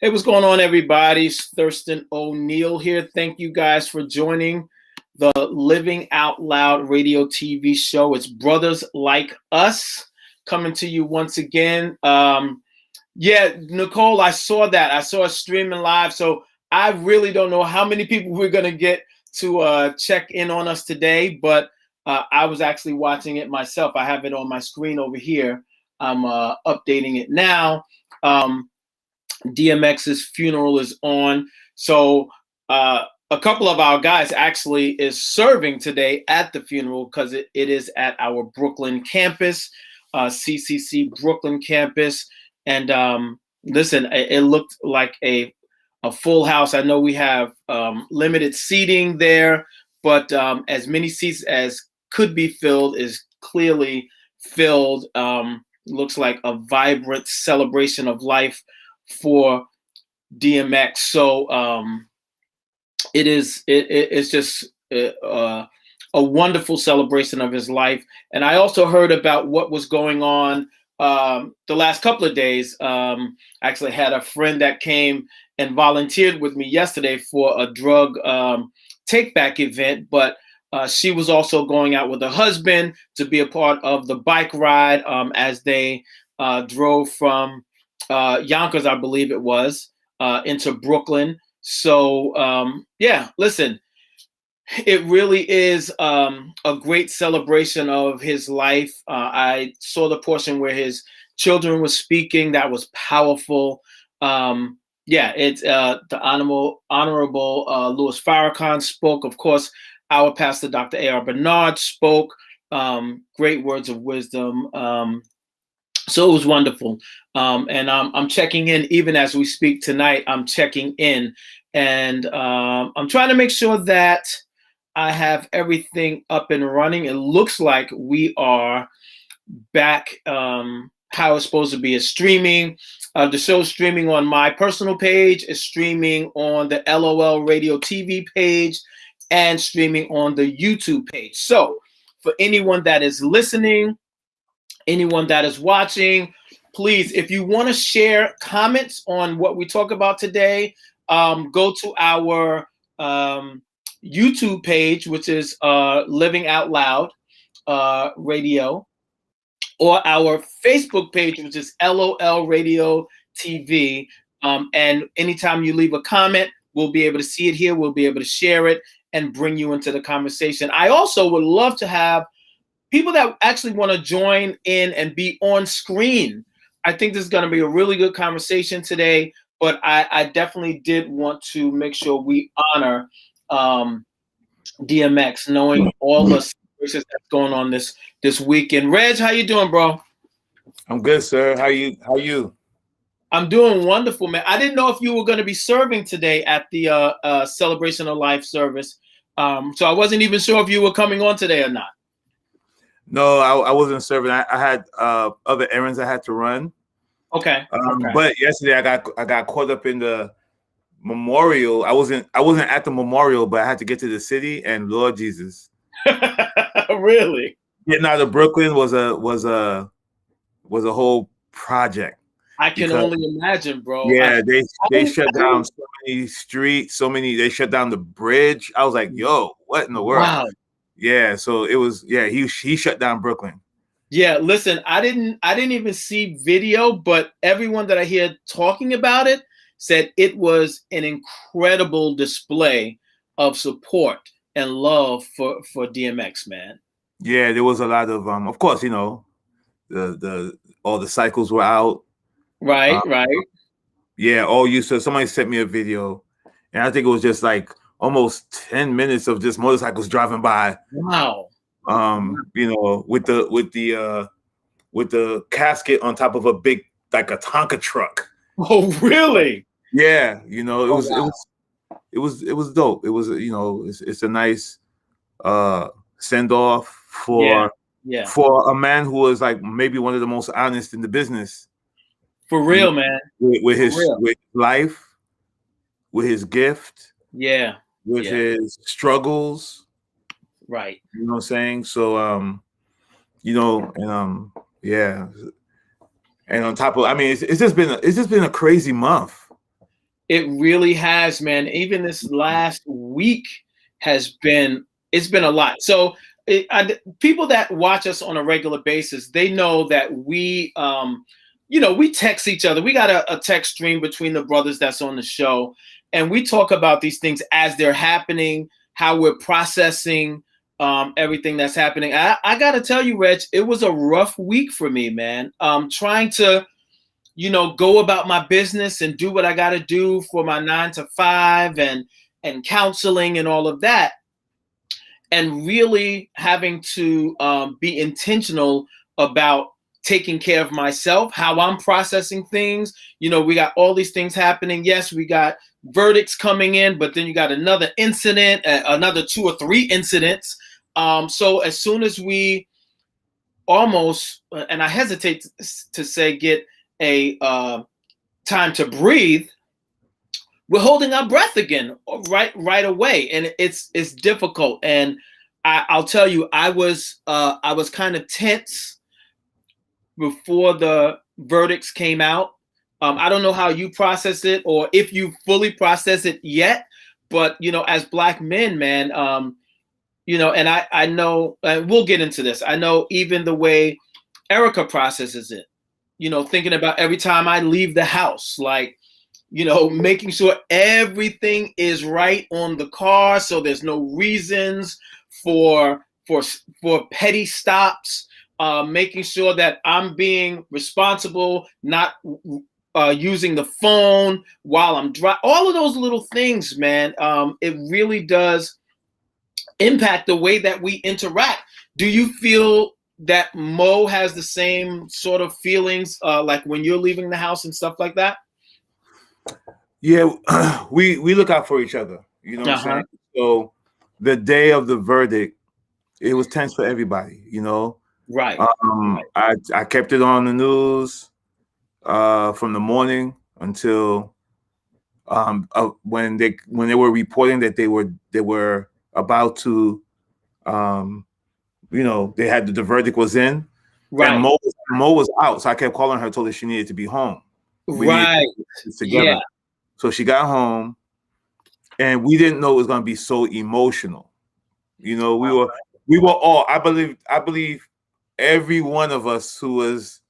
Hey, what's going on, everybody? It's Thurston O'Neill here. Thank you guys for joining the Living Out Loud Radio TV show. It's Brothers Like Us coming to you once again. Yeah, Nicole, I saw that. I saw it streaming live. So I really don't know how many people we're going to get to check in on us today, but I was actually watching it myself. I have it on my screen over here. I'm updating it now. DMX's funeral is on. So a couple of our guys actually is serving today at the funeral because it is at our Brooklyn campus, CCC Brooklyn campus. And listen, it looked like a full house. I know we have limited seating there, but as many seats as could be filled is clearly filled. Looks like a vibrant celebration of life for DMX. So it's just a wonderful celebration of his life. And I also heard about what was going on the last couple of days. I actually had a friend that came and volunteered with me yesterday for a drug take back event, but she was also going out with her husband to be a part of the bike ride as they drove from Yonkers, I believe it was, into Brooklyn. So yeah, listen, it really is a great celebration of his life. I saw the portion where his children were speaking. That was powerful. Yeah, it's the Honorable Louis Farrakhan spoke. Of course, our pastor, Dr. A.R. Bernard, spoke. Great words of wisdom. So it was wonderful. And I'm checking in even as we speak tonight. I'm checking in, and I'm trying to make sure that I have everything up and running. It looks like we are back how it's supposed to be. It's streaming. The show's streaming on my personal page. It's streaming on the LOL Radio TV page and streaming on the YouTube page. So for anyone that is listening, anyone that is watching, please, if you want to share comments on what we talk about today, go to our YouTube page, which is Living Out Loud Radio, or our Facebook page, which is LOL Radio TV. And anytime you leave a comment, we'll be able to see it here. We'll be able to share it and bring you into the conversation. I also would love to have people that actually want to join in and be on screen. I think this is going to be a really good conversation today, but I definitely did want to make sure we honor DMX, knowing all the situations that's going on this weekend. Reg, how you doing, bro? I'm good, sir. How you? I'm doing wonderful, man. I didn't know if you were going to be serving today at the Celebration of Life service. So I wasn't even sure if you were coming on today or not. No, I wasn't serving. I had other errands I had to run. Okay. But yesterday I got caught up in the memorial. I wasn't at the memorial, but I had to get to the city, and Lord Jesus. Really? Getting out of Brooklyn was a whole project. I can only imagine, bro. Yeah, they shut down so many streets, they shut down the bridge. I was like, yo, what in the world? Wow. Yeah, so it was, he shut down Brooklyn. Yeah, listen, I didn't even see video, but everyone that I hear talking about it said it was an incredible display of support and love for DMX, man. Yeah, there was a lot of course, all the cycles were out. Right. Yeah, somebody sent me a video, and I think it was just like almost 10 minutes of just motorcycles driving by. Wow. With the casket on top of a big, like a Tonka truck. Oh, really? Yeah, it was dope. It was, it's a nice send off for a man who was like maybe one of the most honest in the business. For real, man. With his life, with his gift. Yeah. With his struggles. Right. You know what I'm saying? So yeah. And on top of, I mean, it's just been a crazy month. It really has, man. Even this last week it's been a lot. So people that watch us on a regular basis, they know that we, we text each other. We got a text stream between the brothers that's on the show, and we talk about these things as they're happening, how we're processing everything that's happening. I got to tell you, Reg, it was a rough week for me, man. Trying to go about my business and do what I got to do for my 9 to 5 and counseling and all of that. And really having to be intentional about taking care of myself, how I'm processing things. We got all these things happening. Yes, we got verdicts coming in, but then you got another incident, another 2 or 3 incidents. So as soon as we almost, and I hesitate to say, get a time to breathe, we're holding our breath again right away, and it's difficult. And I'll tell you, I was kind of tense before the verdicts came out. I don't know how you process it, or if you fully process it yet, but as Black men, man, and I know, we'll get into this. I know even the way Erica processes it. Thinking about every time I leave the house, like, making sure everything is right on the car, so there's no reasons for petty stops. Making sure that I'm being responsible, not using the phone while I'm driving. All of those little things, man. It really does impact the way that we interact. Do you feel that Mo has the same sort of feelings, like when you're leaving the house and stuff like that? Yeah, we look out for each other. You know what I'm saying? So the day of the verdict, it was tense for everybody. Right. I kept it on the news from the morning until when they were reporting that they were about to, they had the verdict was in. Right. And Mo was out, so I kept calling her, told her she needed to be home. Right. Together. Yeah. So she got home, and we didn't know it was going to be so emotional. We were all. I believe every one of us who was,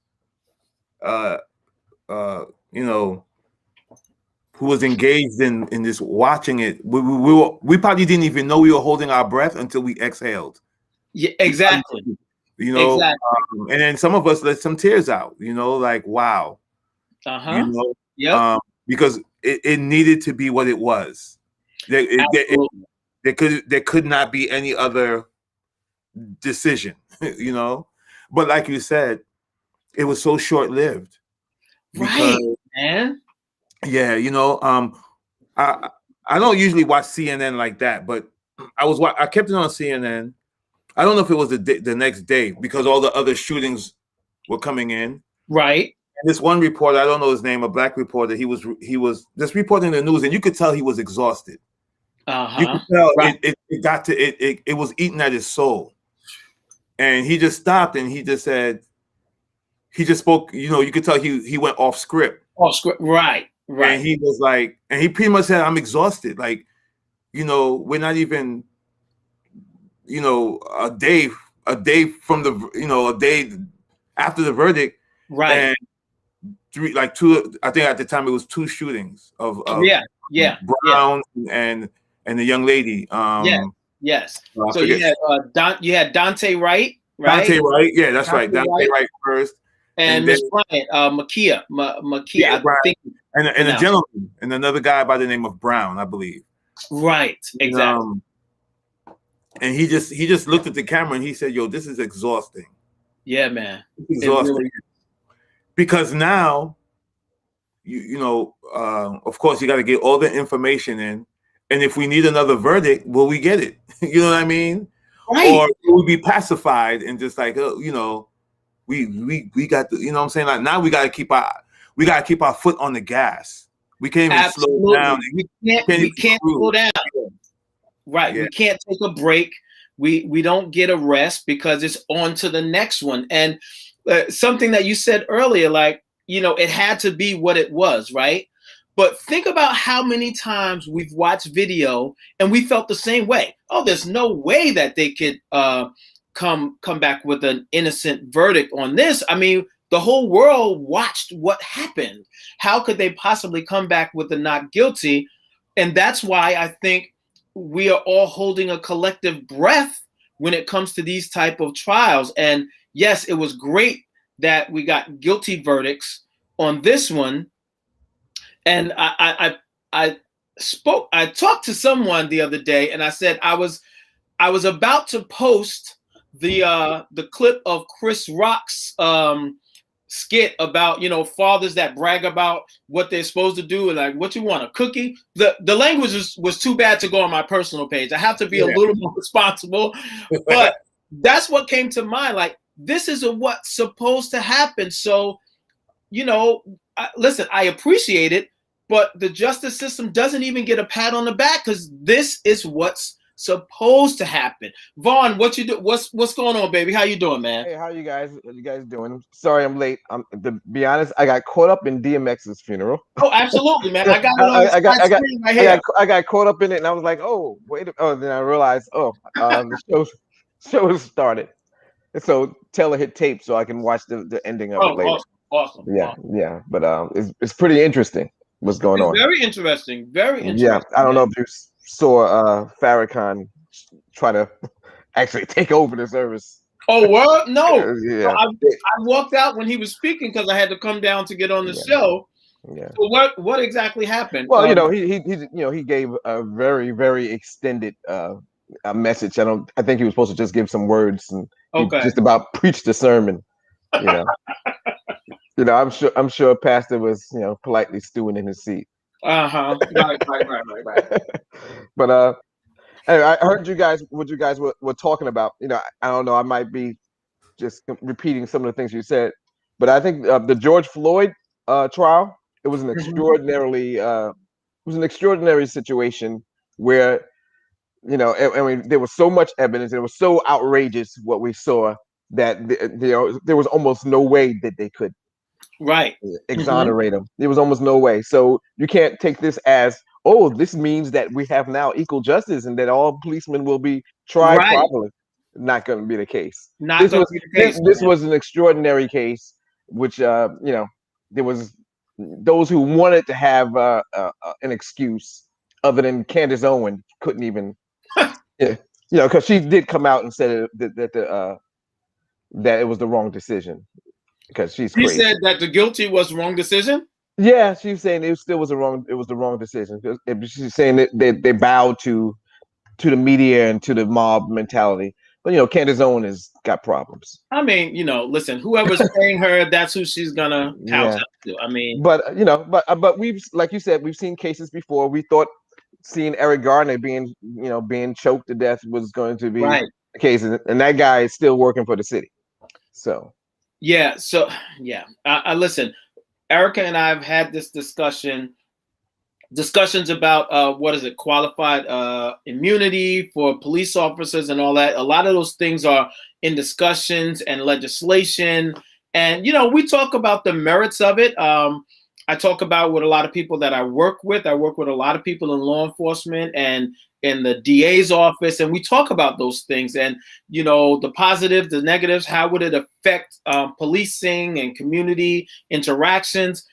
who was engaged in this, watching it. We probably didn't even know we were holding our breath until we exhaled. Yeah, exactly. Exactly. And then some of us let some tears out. Like, wow. Yeah. Because it needed to be what it was. There could not be any other decision. But like you said, it was so short-lived. Right, man. Yeah, I don't usually watch CNN like that, but I kept it on CNN. I don't know if it was the next day, because all the other shootings were coming in. Right. And this one reporter, I don't know his name, a Black reporter, he was just reporting the news, and you could tell he was exhausted. You could tell. Right. It was eating at his soul. And he just stopped and he just said, he just spoke, you could tell he went off script. Off script, right. And he was like, and he pretty much said, I'm exhausted. Like, we're not even, a day from a day after the verdict. Right. And two, I think at the time it was 2 shootings of Brown and the young lady. Yes. So you had Dante Wright, right? Dante Wright, yeah, that's right. Dante Wright first. And Miss Bryant, Makia, I think. And a gentleman, and another guy by the name of Brown, I believe. Right, exactly. And he just looked at the camera and he said, "Yo, this is exhausting." Yeah, man. It's exhausting. Really, because now, of course, you got to get all the information in, and if we need another verdict, will we get it? You know what I mean? Right. Or will we be pacified and just like, we got the, what I'm saying? Like, now we got to keep our foot on the gas. We can't even slow down. We can't slow down. Right. Yeah. We can't take a break. We don't get a rest because it's on to the next one. And something that you said earlier, like, it had to be what it was, right? But think about how many times we've watched video and we felt the same way. Oh, there's no way that they could come back with an innocent verdict on this. I mean, the whole world watched what happened. How could they possibly come back with a not guilty? And that's why I think we are all holding a collective breath when it comes to these type of trials. And yes, it was great that we got guilty verdicts on this one. And I talked to someone the other day, and I said I was about to post the clip of Chris Rock's skit about, fathers that brag about what they're supposed to do and like, what you want, a cookie? The language was too bad to go on my personal page. I have to be a little more responsible, but that's what came to mind. Like, this is what's supposed to happen. So, listen, I appreciate it, but the justice system doesn't even get a pat on the back because this is what's supposed to happen. Vaughn, what you do? What's going on, baby? How you doing, man? Hey, how you guys doing? Sorry, I'm late. To be honest, I got caught up in DMX's funeral. Oh, absolutely, man. I got it on the screen right here. I got caught up in it, and I was like, oh, wait. Oh, then I realized, the show has started. And so Taylor hit tape so I can watch the ending of it later. Awesome. Yeah. But it's pretty interesting what's going on. Very interesting. Very interesting. Yeah, I don't know if you saw Farrakhan try to actually take over the service. Oh, what? No. Yeah. I walked out when he was speaking because I had to come down to get on the show. Yeah. So what exactly happened? Well, he gave a very, very extended a message. I think he was supposed to just give some words and just about preach the sermon. I'm sure Pastor was politely stewing in his seat. Right. But anyway, I heard what you guys were talking about. I don't know. I might be just repeating some of the things you said, but I think the George Floyd trial, it was an extraordinary situation where there was so much evidence. It was so outrageous what we saw that there was almost no way that they could exonerate him. There was almost no way. So you can't take this as, oh, this means that we have now equal justice and that all policemen will be tried properly. Not going to be the case. This was an extraordinary case, which there was those who wanted to have an excuse other than Candace Owen couldn't even, because she did come out and said that it was the wrong decision because she's crazy. She said that the guilty was the wrong decision. Yeah, she's saying it still was the wrong decision. She's saying that they bowed to the media and to the mob mentality. But Candace Owen has got problems. I mean, listen, whoever's paying her, that's who she's gonna house up to. I mean, but we've, like you said, we've seen cases before. We thought seeing Eric Garner being choked to death was going to be the case, and that guy is still working for the city. So I listen. Erica and I have had this discussions about qualified immunity for police officers and all that. A lot of those things are in discussions and legislation. And, we talk about the merits of it. I talk about with a lot of people that I work with. I work with a lot of people in law enforcement and in the DA's office. And we talk about those things and, the positives, the negatives, how would it affect policing and community interactions?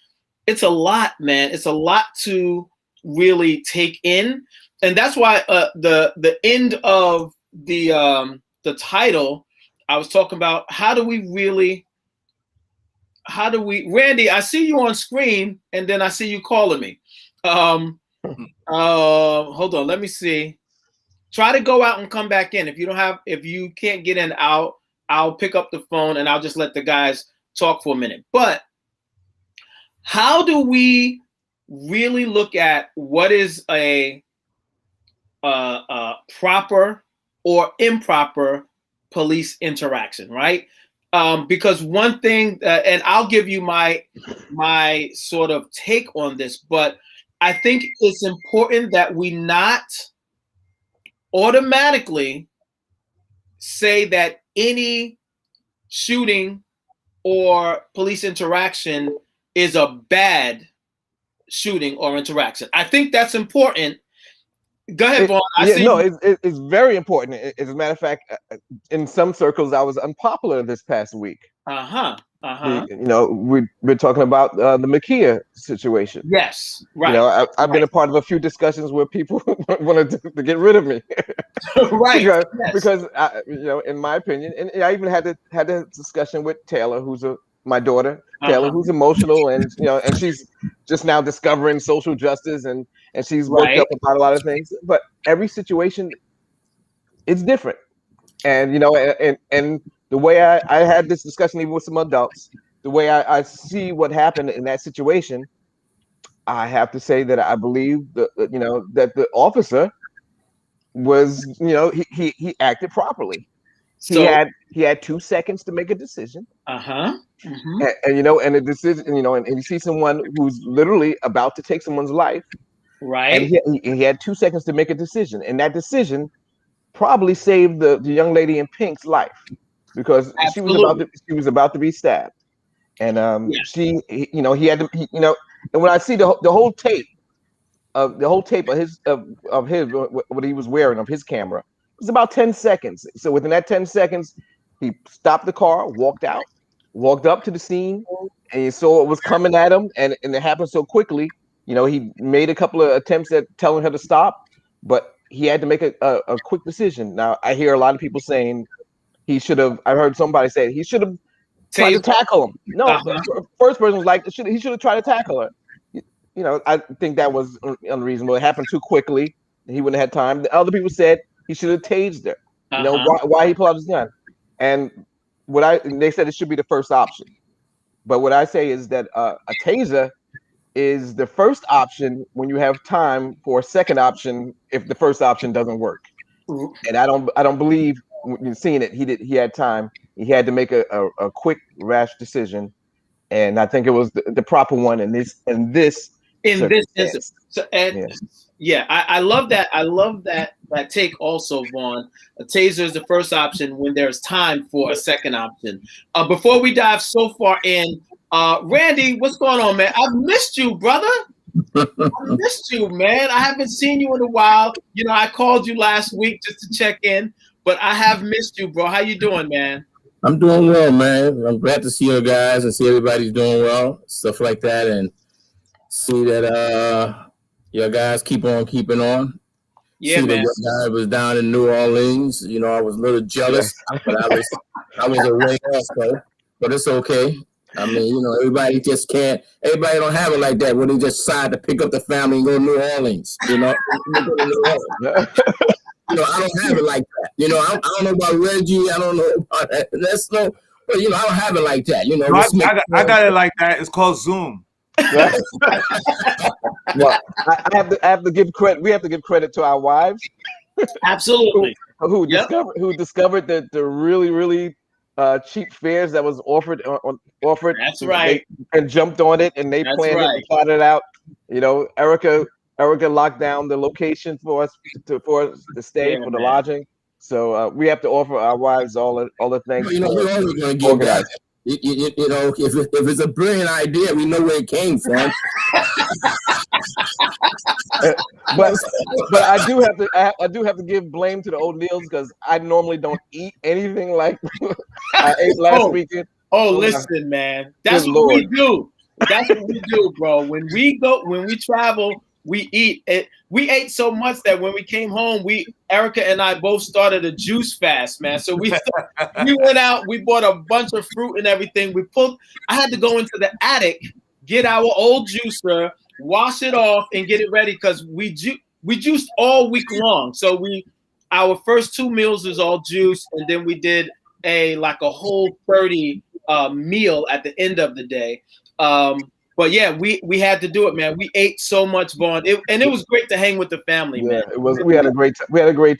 It's a lot, man. It's a lot to really take in. And that's why the end of the title, I was talking about Randy, I see you on screen and then I see you calling me. Hold on, let me see. Try to go out and come back in. If you can't get in, I'll pick up the phone and I'll just let the guys talk for a minute. But how do we really look at what is a proper or improper police interaction, right? Because one thing, and I'll give you my sort of take on this, but I think it's important that we not automatically say that any shooting or police interaction is a bad shooting or interaction. I think that's important. Go ahead, Vaughn. It's very important. As a matter of fact, in some circles, I was unpopular this past week. We're talking about the Makia situation. Yes, right. I've been a part of a few discussions where people wanted to get rid of me. Right. Because in my opinion, and I even had a discussion with Taylor, who's my daughter, Taylor, who's emotional, and and she's just now discovering social justice, and she's worked up about a lot of things. But every situation is different, and and the way I had this discussion even with some adults, the way I see what happened in that situation, I have to say that I believe that the officer was he acted properly. So he had 2 seconds to make a decision. And the decision, and you see someone who's literally about to take someone's life, right? And he had 2 seconds to make a decision, and that decision probably saved the young lady in pink's life, because she was about to be stabbed, and he had to, and when I see the whole tape of what he was wearing, of his camera, it was about 10 seconds. So within that 10 seconds, he stopped the car, walked up to the scene, and he saw what was coming at him, and it happened so quickly. He made a couple of attempts at telling her to stop, but he had to make a quick decision. Now, I hear a lot of people saying he should have. I heard somebody say he should have tried to tackle him. No, first person was like, he should have tried to tackle her. I think that was unreasonable. It happened too quickly. He wouldn't have had time. The other people said he should have tased her. Why he pulled out his gun? And they said it should be the first option. But what I say is that a taser is the first option when you have time for a second option if the first option doesn't work. And I don't believe, seeing it, he had time. He had to make a quick, rash decision, and I think it was the proper one in this instance. So, I love that. I love that take also, Vaughn. A taser is the first option when there's time for a second option. Before we dive so far in, Randy, what's going on, man? I've missed you, brother. I missed you, man. I haven't seen you in a while. I called you last week just to check in, but I have missed you, bro. How you doing, man? I'm doing well, man. I'm glad to see you guys and see everybody's doing well, stuff like that, and see that your guys keep on keeping on. Yeah, man. That guy was down in New Orleans. I was a little jealous, but I was away also. But it's okay. I mean, everybody just can't. Everybody don't have it like that when they just decide to pick up the family and go to New Orleans. I don't have it like that. I don't know about Reggie. I don't know about that. But I don't have it like that. I got it like that. It's called Zoom. Well, I have to give credit. We have to give credit to our wives. Absolutely. Who discovered the really, really cheap fares that was offered. That's right. And jumped on it, and they planned it and plotted it out. Erica locked down the location for us to stay for the lodging. So we have to offer our wives all the things. We're always going to give back. If it's a brilliant idea, we know where it came from. but I do have to give blame to the O'Neills, because I normally don't eat anything like I ate last weekend. Listen, man, that's what we do. That's what we do, bro. When we travel, we eat it. We ate so much that when we came home, Erica and I both started a juice fast, man. So we went out, we bought a bunch of fruit and everything. I had to go into the attic, get our old juicer, wash it off, and get it ready, because we juiced all week long. So our first 2 meals was all juice, and then we did a whole 30 meal at the end of the day. But yeah, we had to do it, man. We ate so much, Vaughn, and it was great to hang with the family, man. It was. We had a great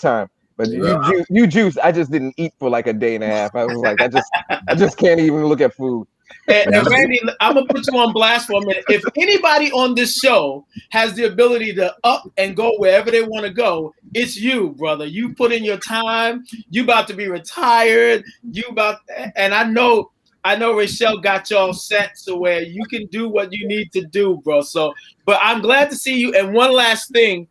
time. But you juice. I just didn't eat for like a day and a half. I was like, I just can't even look at food. And Randy, I'm gonna put you on blast for a minute. If anybody on this show has the ability to up and go wherever they want to go, it's you, brother. You put in your time. You about to be retired. And I know I know Rachelle got y'all set so where you can do what you need to do, bro. So, but I'm glad to see you. And one last thing,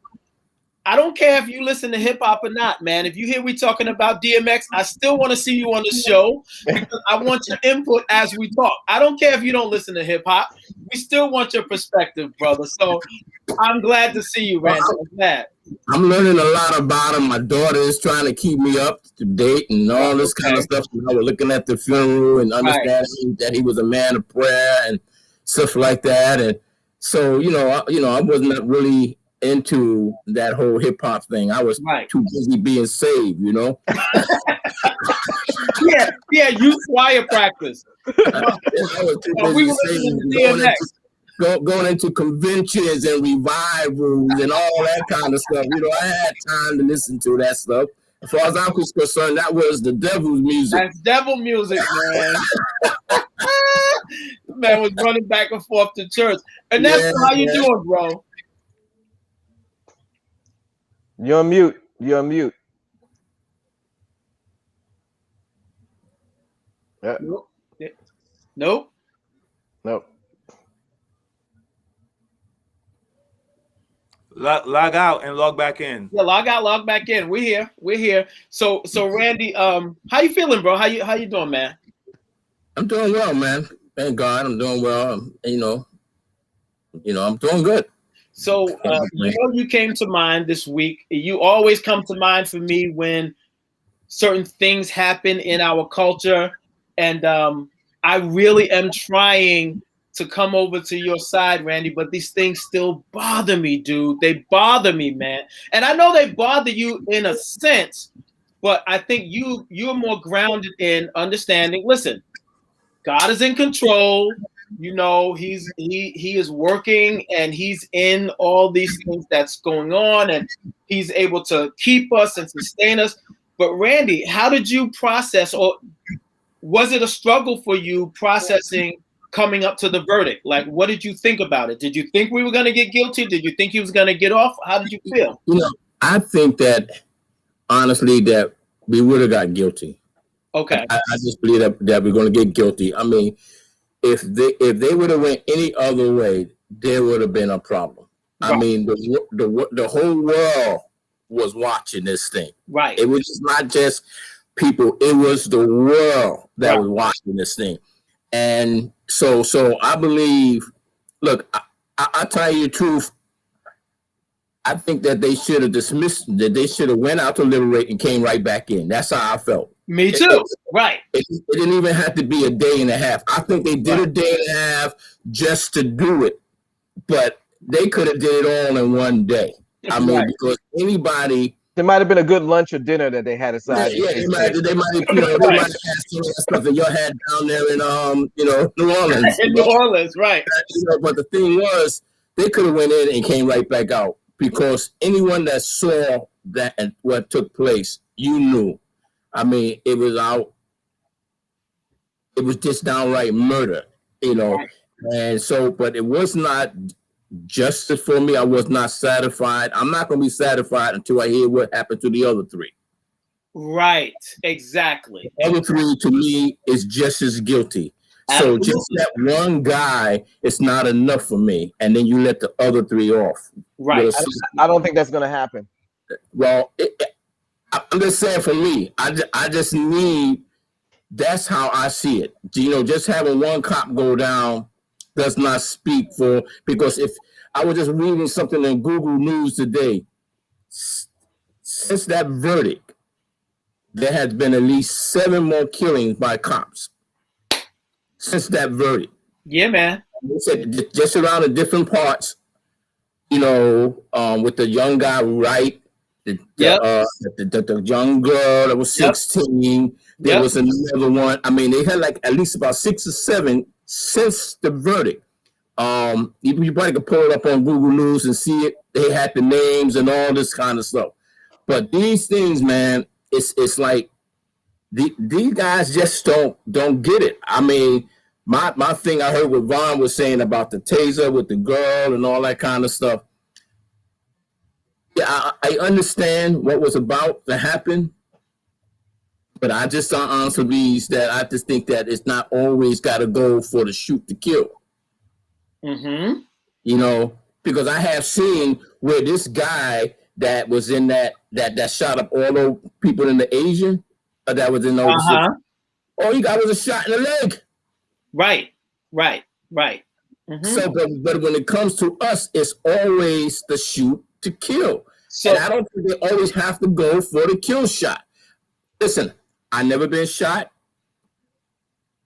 I don't care if you listen to hip hop or not, man. If you hear we talking about DMX, I still want to see you on the show because I want your input as we talk. I don't care if you don't listen to hip hop. We still want your perspective, brother. So I'm glad to see you, Randy. I'm glad. I'm learning a lot about him. My daughter is trying to keep me up to date and all this kind of stuff. I was looking at the funeral and understanding that he was a man of prayer and stuff like that. And so, I was not really into that whole hip hop thing. I was too busy being saved, Yeah, youth choir practice. I was too busy saving, going into conventions and revivals and all that kind of stuff. I had time to listen to that stuff. As far as I was concerned, that was the devil's music. That's devil music, man. Man was running back and forth to church. And that's how you doing, bro? You're on mute. You're on mute. Nope. Log out and log back in. Yeah, log out, log back in. We're here. So Randy, how you feeling, bro? How you doing, man? I'm doing well, man. Thank God, I'm doing well. I'm doing good. So you came to mind this week. You always come to mind for me when certain things happen in our culture, and I really am trying to come over to your side, Randy, but these things still bother me, dude. They bother me, man. And I know they bother you in a sense, but I think you're more grounded in understanding. Listen, God is in control. He is working and he's in all these things that's going on, and he's able to keep us and sustain us. But Randy, how did you process, or was it a struggle for you processing coming up to the verdict? Like, what did you think about it? Did you think we were going to get guilty? Did you think he was going to get off? How did you feel? I think that honestly that we would have got guilty. Okay. I just believe that we're going to get guilty. I mean, if they would have went any other way, there would have been a problem. Right. I mean, the whole world was watching this thing. Right. It was not just people. It was the world that was watching this thing. And so I believe, look, I tell you the truth. I think that they should have dismissed, that they should have went out to liberate and came right back in. That's how I felt. Me too. Right. It didn't even have to be a day and a half. I think they did a day and a half just to do it, but they could have did it all in one day. I mean, because anybody. There might have been a good lunch or dinner that they had aside. Yeah, they might have had some of that stuff that y'all had down there in New Orleans. In New Orleans, right. But the thing was, they could have went in and came right back out, because anyone that saw that and what took place, you knew. I mean, it was just downright murder, And so, but it was not justice for me. I was not satisfied. I'm not going to be satisfied until I hear what happened to the other three. Right, exactly. The other three, to me, is just as guilty. So just that one guy is not enough for me, and then you let the other three off. Right. I don't think that's going to happen. Well, I'm just saying, for me, I just need. That's how I see it. Just having one cop go down does not speak for, because if I was just reading something in Google News today, since that verdict, there has been at least 7 more killings by cops. Since that verdict. Yeah, man. They said just around the different parts, with the young guy, right? The young girl that was 16. There was another one. I mean, they had like at least about 6 or 7 since the verdict. You probably could pull it up on Google News and see it. They had the names and all this kind of stuff. But these things, man, it's like these guys just don't get it. I mean, my thing, I heard what Vaughn was saying about the taser with the girl and all that kind of stuff. Yeah, I understand what was about to happen, But I just honestly believes that I just think that it's not always got to go for the shoot to kill. Mm-hmm. You know, because I have seen where this guy that was in that shot up all those people in the Asian that was in the all he got was a shot in the leg. Right. Mm-hmm. So, but when it comes to us, it's always the shoot to kill. So, and I don't think they always have to go for the kill shot. Listen, I never been shot.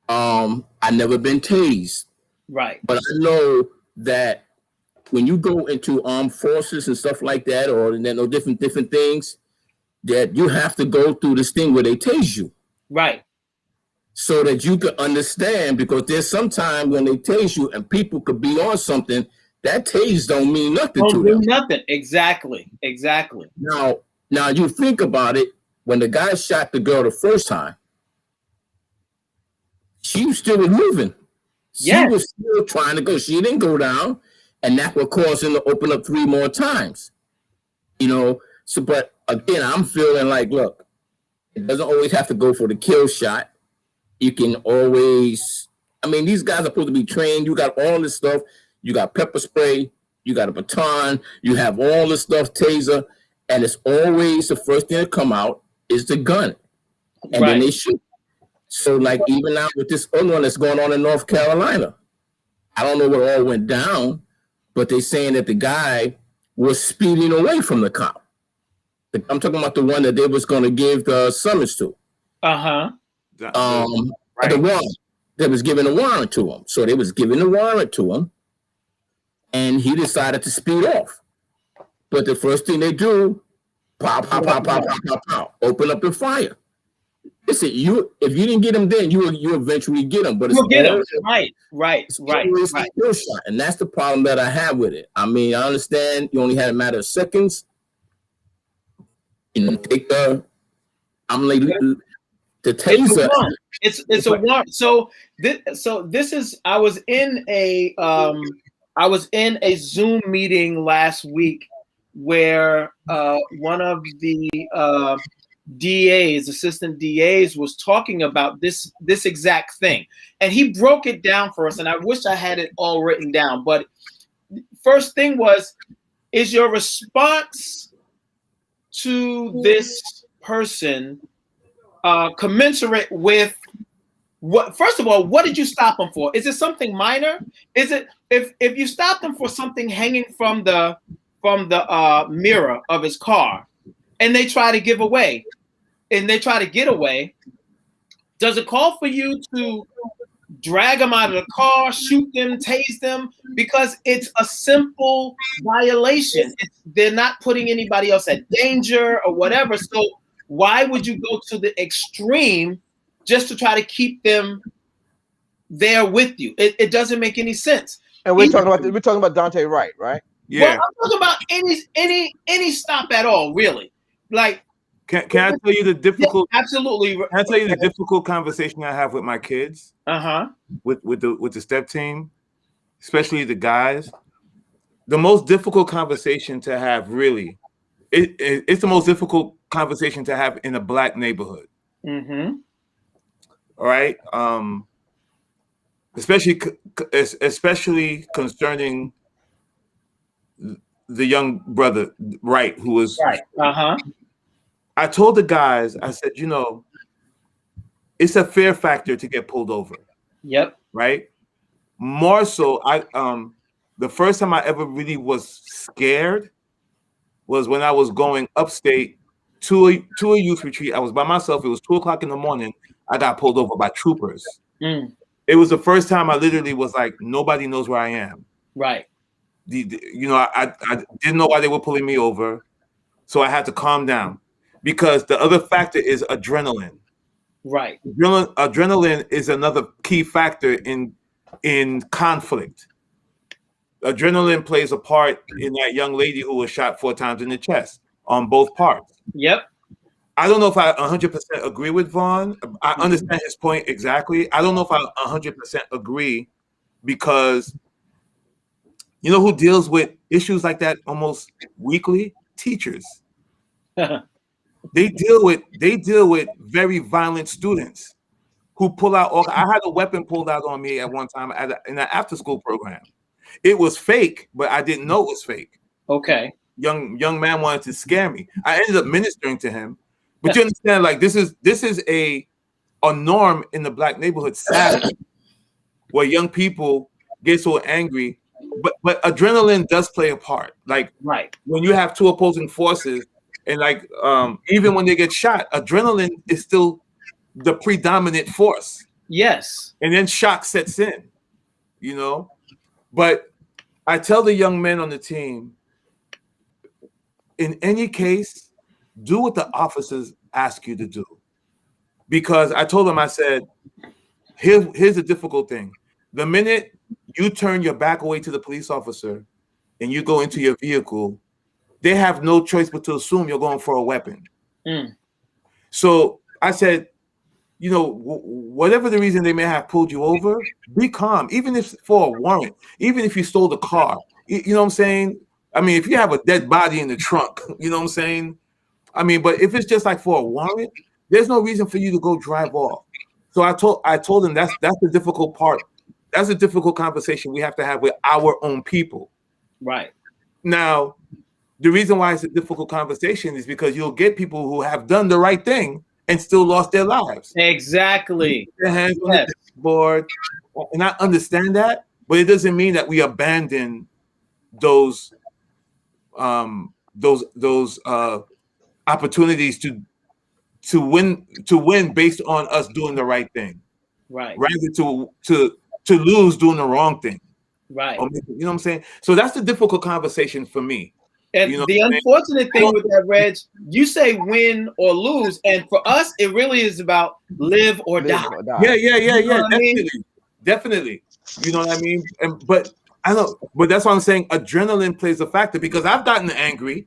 I never been tased. Right. But I know that when you go into armed forces and stuff like that, or different things, that you have to go through this thing where they tase you. Right. So that you can understand, because there's some time when they tase you and people could be on something, that tase don't mean nothing to them. Nothing. Exactly. Now you think about it, when the guy shot the girl the first time, she still was moving. She was still trying to go. She didn't go down, and that would cause him to open up 3 more times. You know, so but again, I'm feeling like, look, it doesn't always have to go for the kill shot. You can always, I mean, these guys are supposed to be trained. You got all this stuff. You got pepper spray, you got a baton, you have all this stuff, taser, and it's always the first thing to come out is the gun. And then they shoot. So like even now with this other one that's going on in North Carolina, I don't know what all went down, but they're saying that the guy was speeding away from the cop. I'm talking about the one that they was going to give the summons to. The warrant. They was giving a warrant to him. So they was giving the warrant to him, and he decided to speed off. But the first thing they do, pow, open up and fire. Listen, if you didn't get him then, you eventually get him. But it's get him. Right. Shot. And that's the problem that I have with it. I mean, I understand you only had a matter of seconds. You know, take the taser. It's a one. So this is. I was in a Zoom meeting last week where one of the DAs, assistant DAs, was talking about this exact thing, and he broke it down for us. And I wish I had it all written down. But first thing was, is your response to this person commensurate with what? First of all, what did you stop them for? Is it something minor? Is it if you stop them for something hanging from the mirror of his car, and they try to get away, does it call for you to drag them out of the car, shoot them, tase them? Because it's a simple violation. They're not putting anybody else at danger or whatever. So why would you go to the extreme just to try to keep them there with you? It doesn't make any sense. And we're talking about Dante Wright, right? Yeah. Well, I'm talking about any stop at all, really. Like, can I tell you the difficult? Yeah, absolutely. Can I tell you the difficult conversation I have with my kids? With the step team, especially the guys. The most difficult conversation to have, really, it's the most difficult conversation to have in a Black neighborhood. All right, especially concerning the young brother, Wright, who was right. I told the guys, I said, you know, it's a fear factor to get pulled over. Yep. Right. More so, the first time I ever really was scared was when I was going upstate to a youth retreat. I was by myself. It was 2:00 in the morning. I got pulled over by troopers. It was the first time I literally was like, nobody knows where I am. Right. I didn't know why they were pulling me over, so I had to calm down. Because the other factor is adrenaline. Right. Adrenaline is another key factor in conflict. Adrenaline plays a part in that young lady who was shot 4 times in the chest on both parts. Yep. I don't know if I 100% agree with Vaughn. I understand his point exactly. I don't know if I 100% agree, because you know who deals with issues like that almost weekly? Teachers. They deal with very violent students who pull out. I had a weapon pulled out on me at one time in an after-school program. It was fake, but I didn't know it was fake. Okay. Young man wanted to scare me. I ended up ministering to him. But you understand, like this is a norm in the Black neighborhood, sadly, where young people get so angry. But adrenaline does play a part. Like when you have two opposing forces, and like even when they get shot, adrenaline is still the predominant force. Yes. And then shock sets in, you know. But I tell the young men on the team, in any case, do what the officers ask you to do. Because I told them, I said, here's the difficult thing. The minute you turn your back away to the police officer and you go into your vehicle, they have no choice but to assume you're going for a weapon. So I said, you know, whatever the reason they may have pulled you over, be calm. Even if for a warrant, even if you stole the car, you know what I'm saying? I mean, if you have a dead body in the trunk, you know what I'm saying? I mean, but if it's just like for a warrant, there's no reason for you to go drive off. So I told them that's the difficult part. That's a difficult conversation we have to have with our own people. Right. Now, the reason why it's a difficult conversation is because you'll get people who have done the right thing and still lost their lives. Exactly. Their hands on the board. And I understand that, but it doesn't mean that we abandon those opportunities to win based on us doing the right thing. Right. Rather to lose doing the wrong thing. Right. You know what I'm saying? So that's the difficult conversation for me. And you know the unfortunate thing with that, Reg, you say win or lose, and for us, it really is about live or die. Yeah. You know Definitely. You know what I mean? But that's why I'm saying adrenaline plays a factor, because I've gotten angry.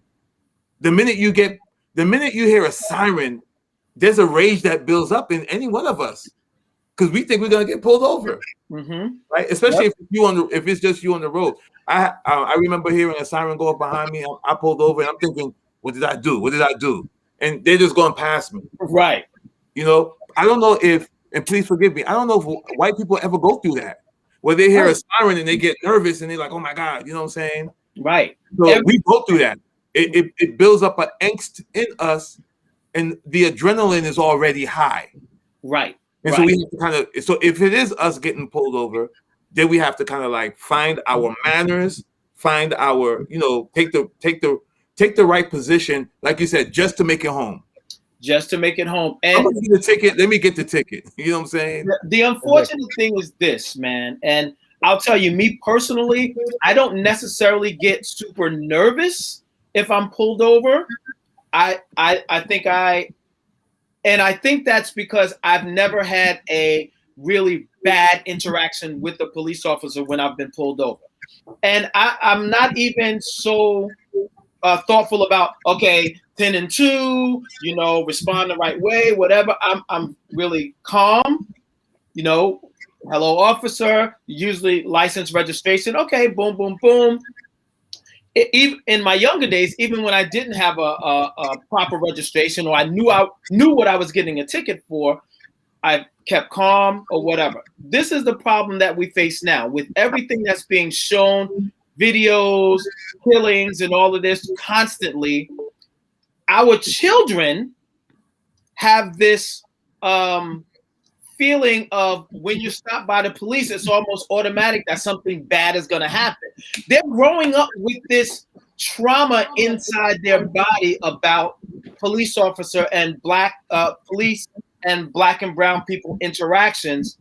The minute you hear a siren, there's a rage that builds up in any one of us, because we think we're gonna get pulled over, right? Especially if it's just you on the road. I remember hearing a siren go up behind me. I pulled over and I'm thinking, what did I do? What did I do? And they're just going past me. Right. You know, I don't know if, and please forgive me, I don't know if white people ever go through that, where they hear a siren and they get nervous and they're like, oh my God, you know what I'm saying? Right. So we go through that. It builds up an angst in us, and the adrenaline is already high. Right. And so we have to kind of, so if it is us getting pulled over, then we have to kind of like find our manners, find our, you know, take the right position, like you said, just to make it home. Just to make it home. And I'm gonna get the ticket. Let me get the ticket. You know what I'm saying? The unfortunate thing is this, man, and I'll tell you, me personally, I don't necessarily get super nervous if I'm pulled over. I think that's because I've never had a really bad interaction with a police officer when I've been pulled over. And I'm not even so thoughtful about, okay, 10 and 2, you know, respond the right way, whatever. I'm really calm, you know, hello, officer, usually license, registration. Okay, boom, boom, boom. Even in my younger days, even when I didn't have a proper registration, or I knew what I was getting a ticket for, I kept calm or whatever. This is the problem that we face now with everything that's being shown, videos, killings, and all of this constantly. Our children have this feeling of when you stop by the police, it's almost automatic that something bad is going to happen. They're growing up with this trauma inside their body about police officer and police and black and brown people interactions.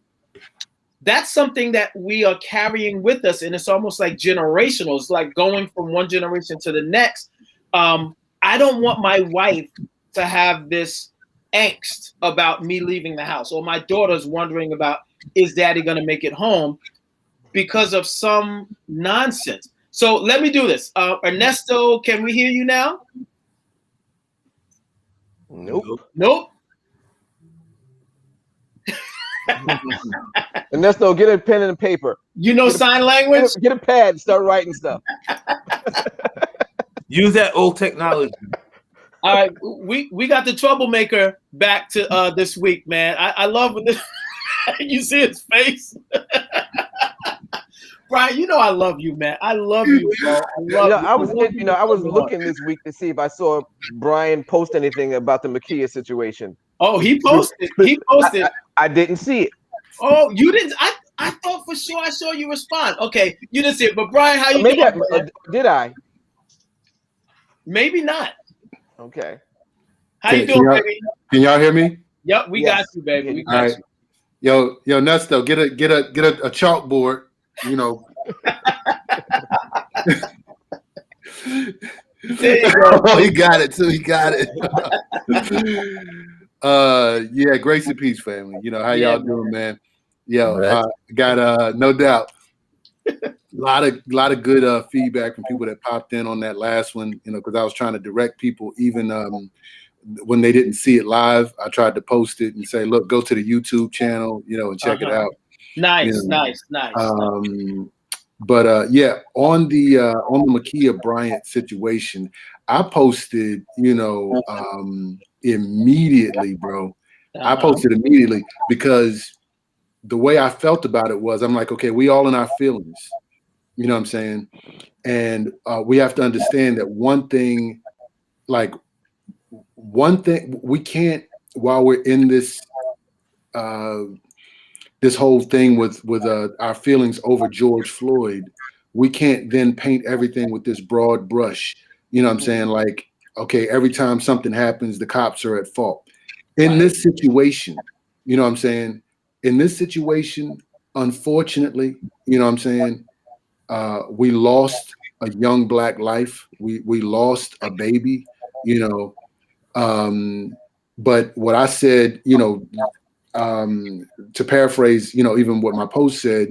That's something that we are carrying with us, and it's almost like generational. It's like going from one generation to the next. I don't want my wife to have this angst about me leaving the house, or my daughter's wondering about, is daddy going to make it home, because of some nonsense. So let me do this. Ernesto, can we hear you now? Nope. Ernesto, get a pen and a paper. You know sign language? Get a pad and start writing stuff. Use that old technology. All right, we got the troublemaker back to this week, man. I love when you see his face. Brian, you know I love you, man. I love you, bro. I love you. I was looking this week to see if I saw Brian post anything about the Makia situation. Oh, he posted. He posted. I didn't see it. Oh, you didn't? I thought for sure I saw you respond. Okay, you didn't see it. But Brian, how you doing? Did I? Maybe not. Okay. How you doing, baby? Can y'all hear me? Yep, we got you, baby. We got you. Yo, Nesto, get a chalkboard. You know. There you go. Oh, he got it too. He got it. Yeah, grace and peace, family. You know how y'all doing, man? Yo, got no doubt. A lot of good feedback from people that popped in on that last one. You know, because I was trying to direct people even when they didn't see it live. I tried to post it and say, look, go to the YouTube channel, you know, and check it out. Nice, you know? nice. But yeah, on the Makia Bryant situation, I posted, you know, immediately, bro. I posted immediately because the way I felt about it was, I'm like, okay, we all in our feelings, you know what I'm saying? And we have to understand that one thing we can't, while we're in this this whole thing with our feelings over George Floyd, we can't then paint everything with this broad brush. You know what I'm saying? Like, okay, every time something happens, the cops are at fault. In this situation, you know what I'm saying? In this situation, unfortunately, you know what I'm saying? We lost a young Black life. We lost a baby, you know. But what I said, you know, to paraphrase, you know, even what my post said,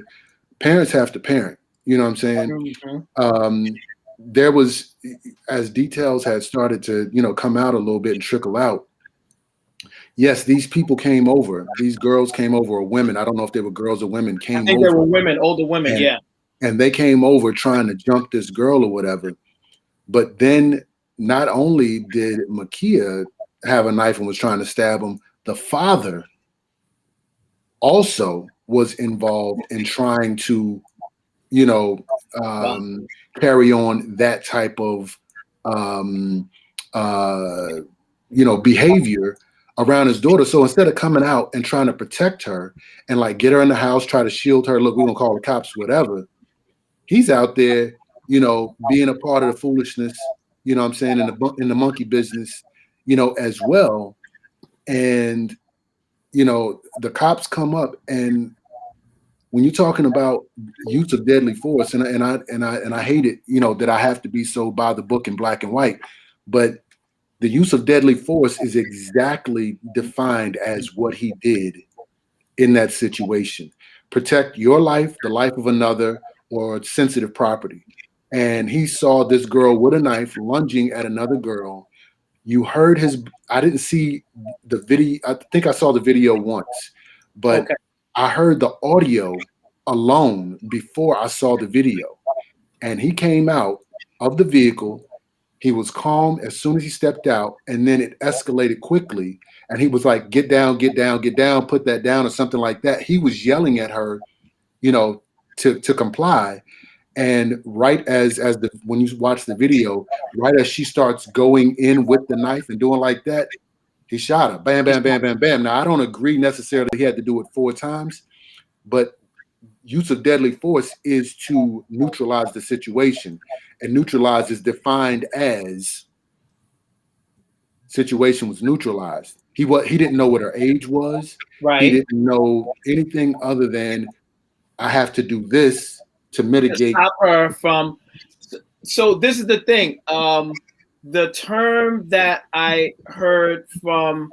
parents have to parent, you know what I'm saying? Mm-hmm. There was, as details had started to, you know, come out a little bit and trickle out. Yes, these people came over. These girls came over, or women. I don't know if they were girls or women. I think they were women, older women, yeah. And they came over trying to jump this girl or whatever. But then not only did Makia have a knife and was trying to stab him, the father also was involved in trying to, you know, carry on that type of, you know, behavior around his daughter. So instead of coming out and trying to protect her and like get her in the house, try to shield her, look, we're gonna call the cops, whatever, he's out there, you know, being a part of the foolishness, you know what I'm saying, in the monkey business, you know, as well. And you know, the cops come up, and when you're talking about use of deadly force, and I hate it, you know, that I have to be so by the book in black and white, but the use of deadly force is exactly defined as what he did in that situation. Protect your life, the life of another, or sensitive property. And he saw this girl with a knife lunging at another girl. You heard I didn't see the video. I think I saw the video once, but I heard the audio alone before I saw the video. And he came out of the vehicle. He was calm as soon as he stepped out, and then it escalated quickly. And he was like, get down, get down, get down, put that down, or something like that. He was yelling at her, you know, to comply. And right when you watch the video, right as she starts going in with the knife and doing like that, he shot her. Bam, bam, bam, bam, bam. Now, I don't agree necessarily he had to do it 4 times, but use of deadly force is to neutralize the situation. And neutralize is defined as situation was neutralized. He didn't know what her age was. Right. He didn't know anything other than I have to do this to mitigate. To stop her from. So this is the thing. The term that I heard from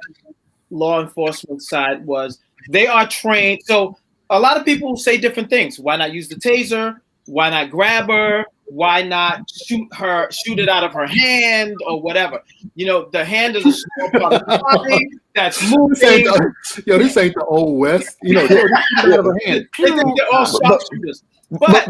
law enforcement side was they are trained. So a lot of people say different things. Why not use the taser? Why not grab her? Why not shoot it out of her hand or whatever? You know, the hand is a small part of the body that's moving. This ain't the old West. You know, shoot it out of her hand. They think they're all sharpshooters. But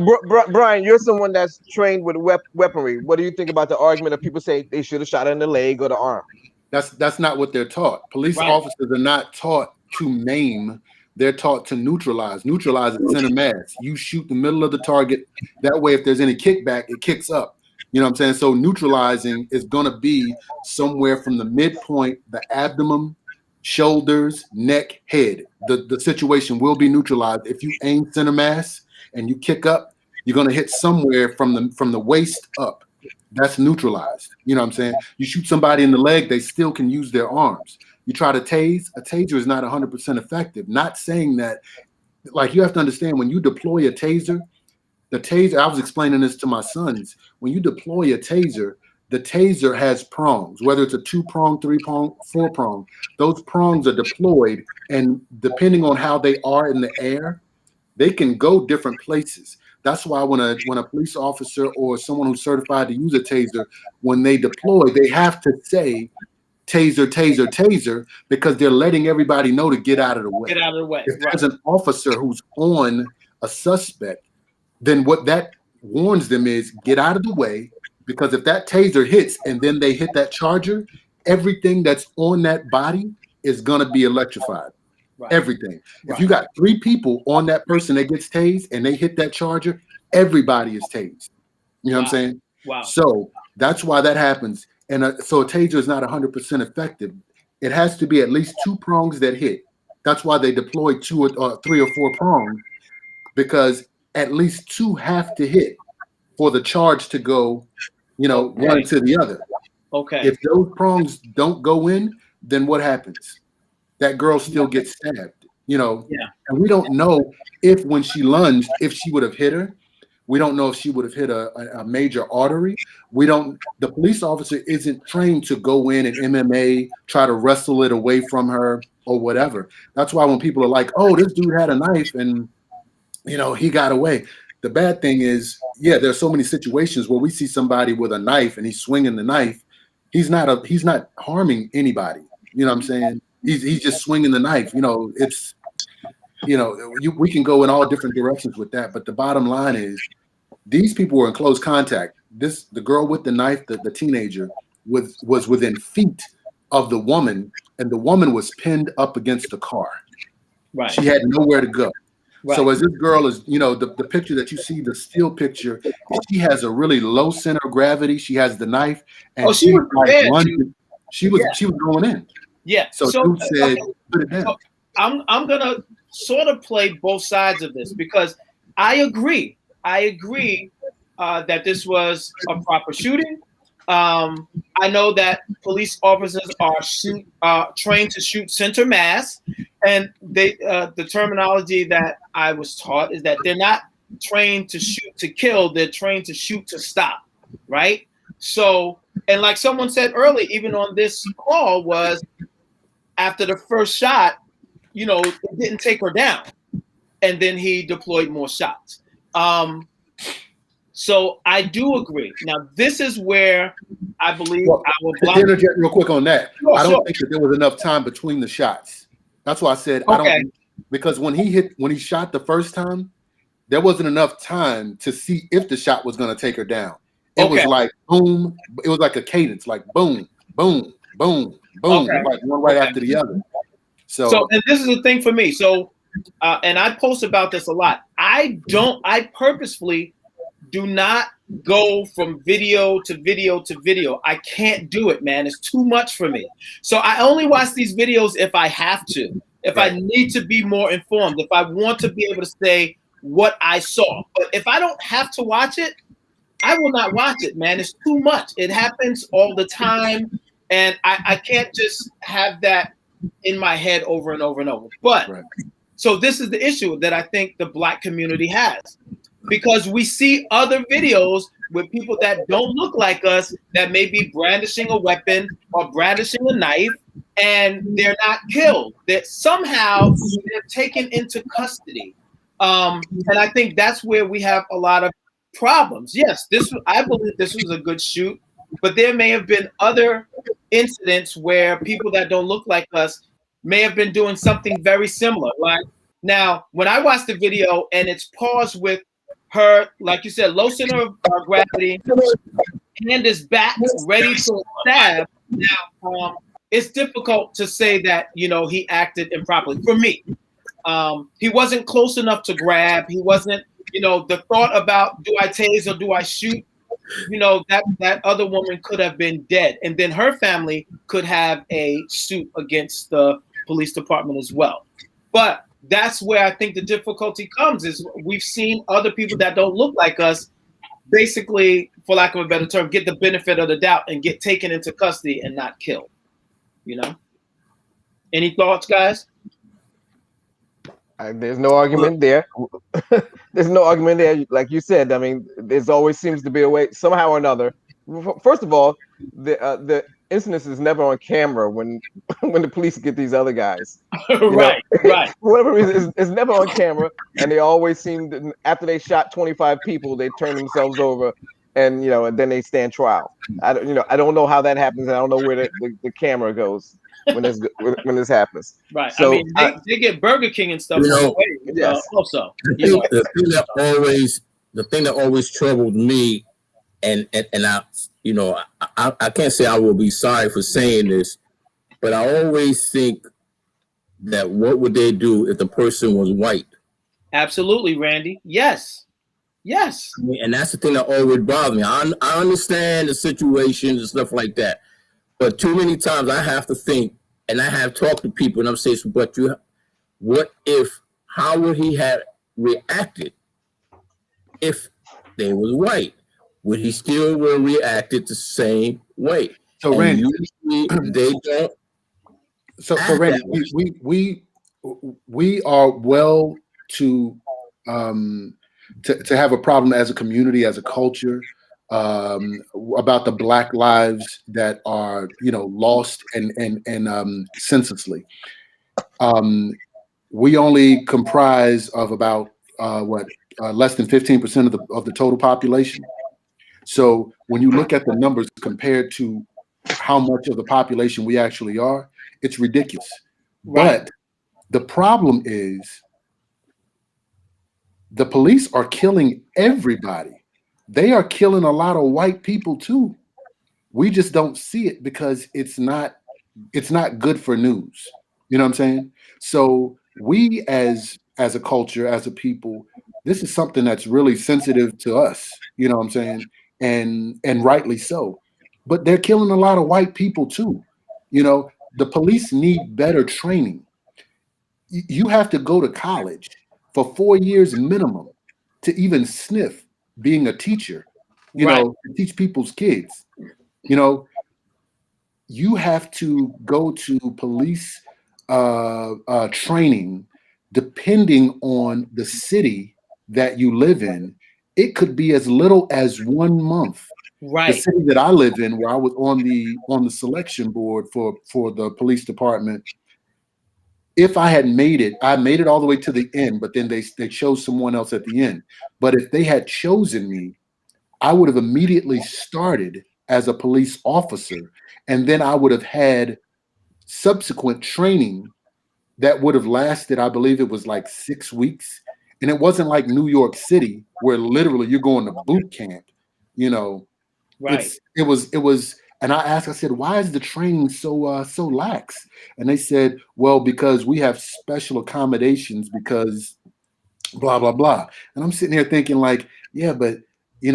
Brian, you're someone that's trained with weaponry. What do you think about the argument of people say they should have shot her in the leg or the arm? That's not what they're taught. Police officers are not taught to maim. They're taught to neutralize. Neutralize at center mass. You shoot the middle of the target. That way, if there's any kickback, it kicks up. You know what I'm saying? So neutralizing is going to be somewhere from the midpoint, the abdomen, shoulders, neck, head. The situation will be neutralized. If you aim center mass and you kick up, you're going to hit somewhere from the waist up. That's neutralized. You know what I'm saying? You shoot somebody in the leg, they still can use their arms. You try to tase, a taser is not 100% effective. Not saying that, like, you have to understand when you deploy a taser, I was explaining this to my sons. When you deploy a taser, the taser has prongs, whether it's a 2-prong, 3-prong, 4-prong. Those prongs are deployed, and depending on how they are in the air, they can go different places. That's why when a police officer or someone who's certified to use a taser, when they deploy, they have to say taser, taser, taser, because they're letting everybody know to get out of the way. Get out of the way. If there's an officer who's on a suspect, then what that warns them is get out of the way, because if that taser hits and then they hit that charger, everything that's on that body is going to be electrified. Right. Everything. Right. If you got 3 people on that person that gets tased and they hit that charger, everybody is tased. You know what I'm saying? Wow. So that's why that happens. And so a taser is not 100% effective. It has to be at least 2 prongs that hit. That's why they deploy 2 or 3 or 4 prongs, because at least 2 have to hit for the charge to go, one to the other. Okay. If those prongs don't go in, then what happens? That girl still gets stabbed, and we don't know if when she lunged, if she would have hit her. We don't know if she would have hit a major artery. The police officer isn't trained to go in and MMA, try to wrestle it away from her or whatever. That's why when people are like, oh, this dude had a knife and, he got away. The bad thing is, there's so many situations where we see somebody with a knife and he's swinging the knife. He's not harming anybody. You know what I'm saying? He's just swinging the knife. We can go in all different directions with that. But the bottom line is, these people were in close contact. The girl with the knife, the teenager, was within feet of the woman, and the woman was pinned up against the car. Right. She had nowhere to go. Right. So as this girl is, the picture that you see, the still picture, she has a really low center of gravity. She has the knife, and she was going in. Yeah. So dude said, put it down. So I'm gonna sort of play both sides of this, because I agree that this was a proper shooting. I know that police officers are trained to shoot center mass, and the terminology that I was taught is that they're not trained to shoot to kill, they're trained to shoot to stop, right? So, and like someone said earlier, even on this call, was after the first shot, it didn't take her down, and then he deployed more shots. So I do agree. Now, this is where I believe I will block. To interject real quick on that, Sure, I don't think that there was enough time between the shots. That's why I said I don't, because when he shot the first time, there wasn't enough time to see if the shot was going to take her down. It was like boom. It was like a cadence, like boom, boom, boom, boom, like one right after the other. So, and this is the thing for me. So, and I post about this a lot. I purposefully do not go from video to video to video. I can't do it, man. It's too much for me. So I only watch these videos if I have to, if I need to be more informed, if I want to be able to say what I saw. But if I don't have to watch it, I will not watch it, man. It's too much. It happens all the time. And I can't just have that in my head over and over and over. But so this is the issue that I think the Black community has. Because we see other videos with people that don't look like us that may be brandishing a weapon or brandishing a knife, and they're not killed. That somehow they're taken into custody. And I think that's where we have a lot of problems. Yes, I believe this was a good shoot, but there may have been other incidents where people that don't look like us may have been doing something very similar. Like now, when I watched the video and it's paused with her, like you said, low center of gravity, hand is back, ready to stab. Now, it's difficult to say that, you know, he acted improperly. For me, he wasn't close enough to grab. He wasn't, you know, the thought about, do I tase or do I shoot? You know, that other woman could have been dead. And then her family could have a suit against the police department as well. But that's where I think the difficulty comes, is we've seen other people that don't look like us basically, for lack of a better term, get the benefit of the doubt and get taken into custody and not killed. You know? Any thoughts, guys? There's no argument there. There's no argument there. Like you said, I mean, there's always seems to be a way, somehow or another. First of all, the incident is never on camera when when the police get these other guys. Right. For whatever reason, it's never on camera, and they always seem to, after they shot 25 people, they turn themselves over, and and then they stand trial. I don't know how that happens, and I don't know where the camera goes when this happens. Right. So, I mean, they get Burger King and stuff. Yes. Also, the thing that always troubled me, and I can't say I will be sorry for saying this, but I always think that what would they do if the person was white? Absolutely, Randy. Yes. And that's the thing that always bothers me. I understand the situations and stuff like that, but too many times I have to think, and I have talked to people, and I'm saying, how would he have reacted if they was white? Would he still would have reacted the same way? So Randy, they don't. So Randy, we are well to have a problem as a community, as a culture, about the Black lives that are lost and senselessly. We only comprise of about less than 15% of the total population. So when you look at the numbers compared to how much of the population we actually are, it's ridiculous. Right. But the problem is the police are killing everybody. They are killing a lot of white people too. We just don't see it because it's not good for news. You know what I'm saying? So we as a culture, as a people, this is something that's really sensitive to us. You know what I'm saying? And rightly so. But they're killing a lot of white people too. The police need better training. You have to go to college for 4 years minimum to even sniff being a teacher, to teach people's kids. You have to go to police training depending on the city that you live in. It could be as little as 1 month. Right. The city that I live in, where I was on the selection board for the police department, if I had made it, I made it all the way to the end, but then they chose someone else at the end. But if they had chosen me, I would have immediately started as a police officer, and then I would have had subsequent training that would have lasted, I believe it was like 6 weeks. And it wasn't like New York City where literally you're going to boot camp, Right. It was, and I said, why is the training so lax? And they said, well, because we have special accommodations because blah, blah, blah. And I'm sitting here thinking like, yeah, but you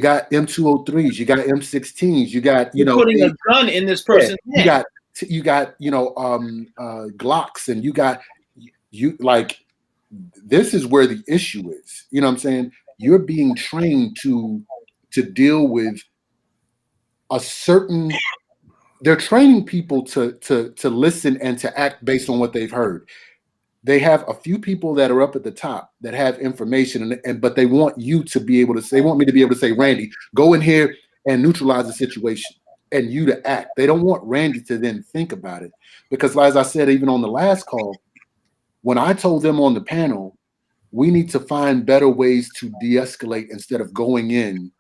got M203s, you got M16s, you got, You're putting a gun in this person's hand. You got Glocks, and you like, this is where the issue is. You know what I'm saying? You're being trained to deal with a certain. They're training people to listen and to act based on what they've heard. They have a few people that are up at the top that have information, but they want you to be able to. They want me to be able to say, Randy, go in here and neutralize the situation, and you to act. They don't want Randy to then think about it, because as I said, even on the last call, when I told them on the panel, we need to find better ways to de-escalate instead of going in,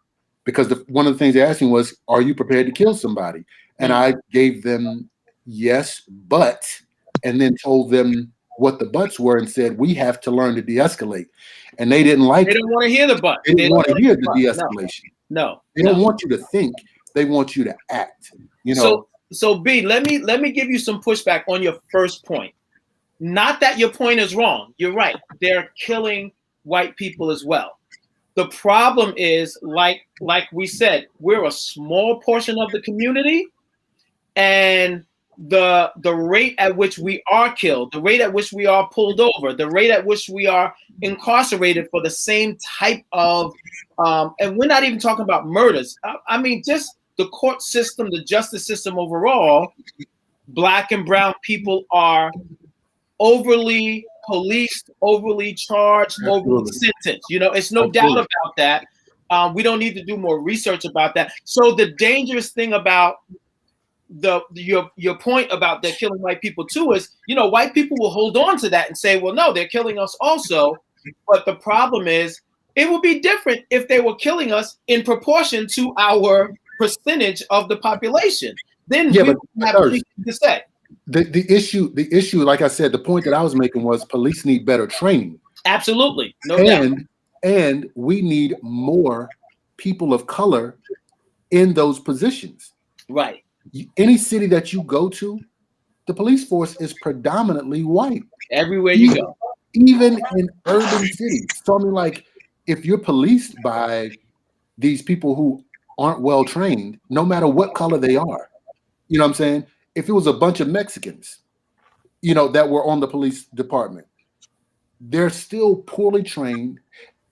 because one of the things they asked me was, are you prepared to kill somebody? And I gave them yes, but, and then told them what the buts were and said, we have to learn to de-escalate. And they didn't like it. They didn't want to hear the but. They didn't want to hear the de-escalation. No. They don't want you to think. They want you to act. So So B, let me give you some pushback on your first point. Not that your point is wrong. You're right. They're killing white people as well. The problem is, like we said, we're a small portion of the community, and the rate at which we are killed, the rate at which we are pulled over, the rate at which we are incarcerated for the same type of, and we're not even talking about murders. I mean, just the court system, the justice system overall, Black and brown people are overly policed, overly charged, overly sentenced. You know, it's no doubt about that. We don't need to do more research about that. So the dangerous thing about your point about they're killing white people too is, you know, white people will hold on to that and say, well, no, they're killing us also. But the problem is, it would be different if they were killing us in proportion to our percentage of the population. Then we would have anything to say. The issue, like I said, the point that I was making was police need better training. Absolutely, no doubt. And we need more people of color in those positions. Right. Any city that you go to, the police force is predominantly white. Everywhere you go. Even in urban cities. So I mean, like, if you're policed by these people who aren't well trained, no matter what color they are, you know what I'm saying? If it was a bunch of Mexicans, you know, that were on the police department, they're still poorly trained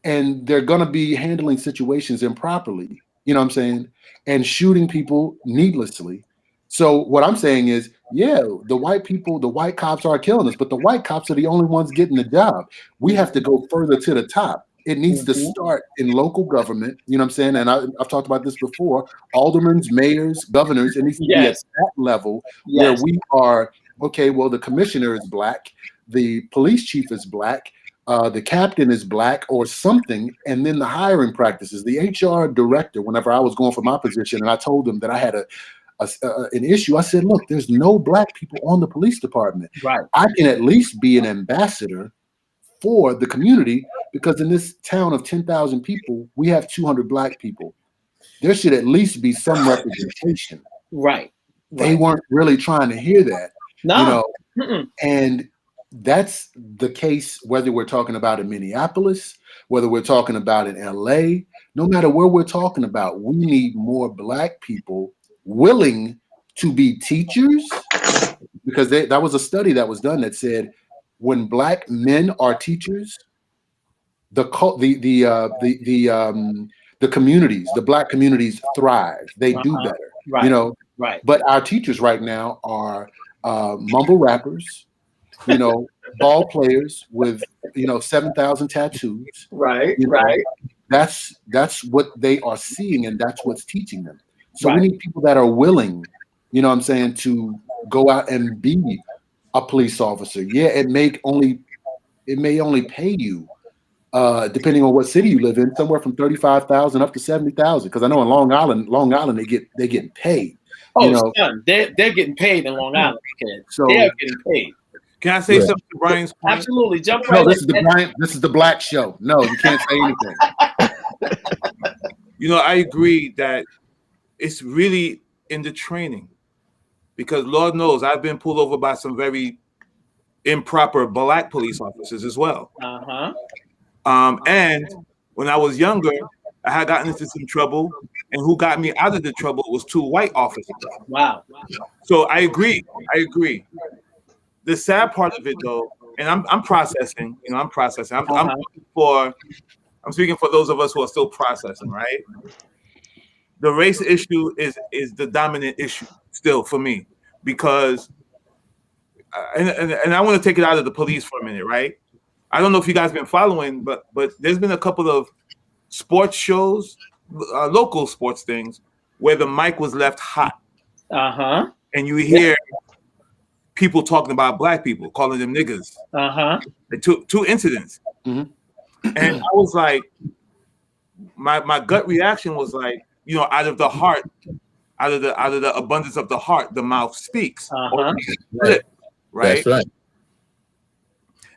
and they're going to be handling situations improperly, you know what I'm saying? And shooting people needlessly. So what I'm saying is, yeah, the white cops are killing us, but the white cops are the only ones getting the job. We have to go further to the top. It needs to start in local government, you know what I'm saying? And I've talked about this before, aldermen, mayors, governors, it needs to be at that level where we are, okay, well, the commissioner is Black, the police chief is Black, the captain is Black or something, and then the hiring practices. The HR director, whenever I was going for my position and I told them that I had an issue, I said, look, there's no Black people on the police department. Right. I can at least be an ambassador for the community, because in this town of 10,000 people, we have 200 Black people. There should at least be some representation. Right. They weren't really trying to hear that. No. You know, and that's the case whether we're talking about in Minneapolis, whether we're talking about in LA, no matter where we're talking about, we need more Black people willing to be teachers, because that was a study that was done that said when Black men are teachers, the communities, the Black communities thrive. They do better, you know. Right. But our teachers right now are mumble rappers, you know, ball players with, you know, 7,000 tattoos. Right. You know, right. That's what they are seeing, and that's what's teaching them. So we need people that are willing, you know what I'm saying, to go out and be a police officer. Yeah, it may only pay you, depending on what city you live in, somewhere from $35,000 up to $70,000. Because I know in Long Island they get paid. Oh, you know? Son, they're getting paid in Long Island, kids. So they're getting paid. Can I say something to Brian's point? Absolutely, jump right. No, this is the Black show. No, you can't say anything. You know, I agree that it's really in the training, because Lord knows I've been pulled over by some very improper Black police officers as well. And when I was younger, I had gotten into some trouble, and who got me out of the trouble was 2 white officers. Wow. So I agree. The sad part of it, though, and I'm processing. You know, I'm processing. I'm speaking for those of us who are still processing, right? The race issue is the dominant issue still for me, because, and I want to take it out of the police for a minute, right? I don't know if you guys been following, but there's been a couple of sports shows, local sports things, where the mic was left hot. And you hear people talking about Black people, calling them niggas. Two incidents. And I was like, my gut reaction was like, you know, out of the heart, out of the abundance of the heart, the mouth speaks. Right? That's right.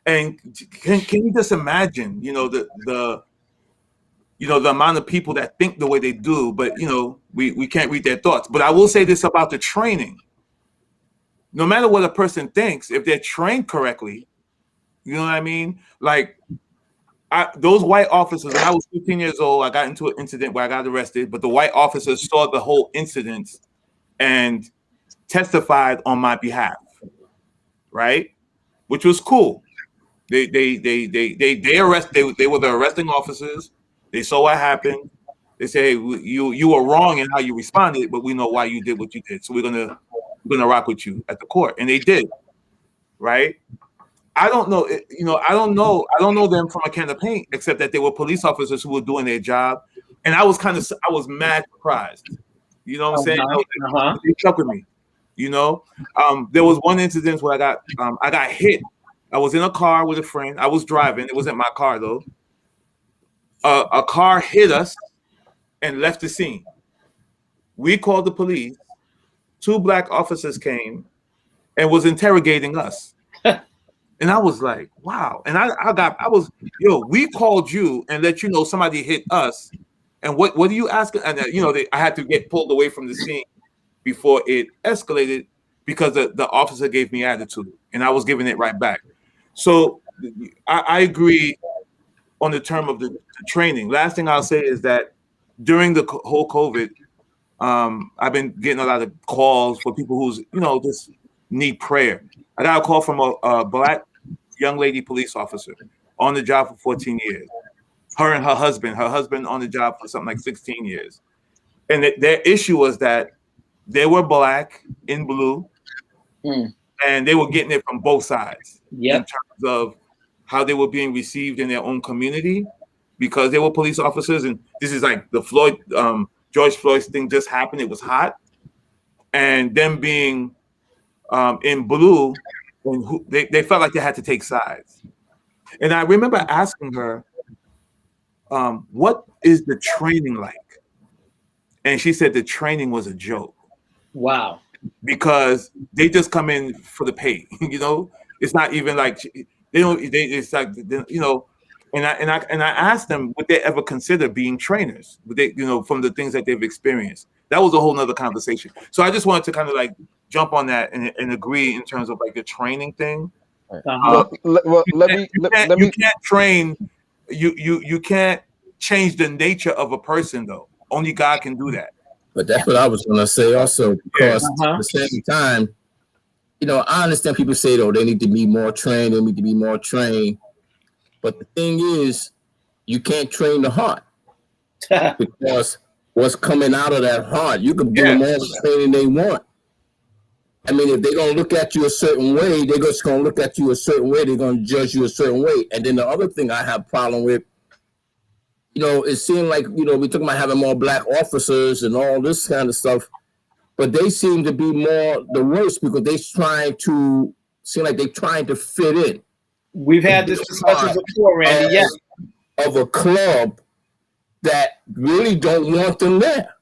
And can you just imagine, you know, the amount of people that think the way they do, but you know, we can't read their thoughts. But I will say this about the training. no matter what a person thinks, if they're trained correctly, you know what I mean? Like those white officers, when I was 15 years old, I got into an incident where I got arrested, but the white officers saw the whole incident and testified on my behalf, right? Which was cool. They were the arresting officers. They saw what happened. They say, hey, you were wrong in how you responded, but we know why you did what you did. So we're gonna rock with you at the court. And they did, right? I don't know, I don't know them from a can of paint, except that they were police officers who were doing their job. And I was mad surprised. You know what I'm saying? They stuck with me. There was one incident where I got hit. I was in a car with a friend. I was driving. It wasn't my car though. A car hit us and left the scene. We called the police. 2 black officers came and was interrogating us. And I was like, wow. And we called you and let you know somebody hit us. And what are you asking? And I had to get pulled away from the scene before it escalated because the officer gave me attitude and I was giving it right back. So I agree on the term of the training. Last thing I'll say is that during the whole COVID, I've been getting a lot of calls for people who's, just need prayer. I got a call from a black young lady police officer on the job for 14 years. Her and her husband on the job for something like 16 years. And their issue was that they were black in blue and they were getting it from both sides in terms of how they were being received in their own community because they were police officers. And this is like the George Floyd thing just happened. It was hot. And them being in blue, and they felt like they had to take sides. And I remember asking her, what is the training like? And she said the training was a joke. Wow. Because they just come in for the pay, It's not even like it's like, and I asked them, would they ever consider being trainers? Would they, from the things that they've experienced? That was a whole nother conversation. So I just wanted to kind of like jump on that and agree in terms of like the training thing. You can't train. You can't change the nature of a person though. Only God can do that. But that's what I was going to say also, because at the same time, I understand people say, though, they need to be more trained. But the thing is, you can't train the heart because what's coming out of that heart, you can give them all the training they want. I mean, if they're going to look at you a certain way, they're just going to look at you a certain way. They're going to judge you a certain way. And then the other thing I have a problem with, it seemed like, we're talking about having more black officers and all this kind of stuff, but they seem to be more the worst because they're trying to fit in. We've had this discussion before, Randy. Of a club that really don't want them there.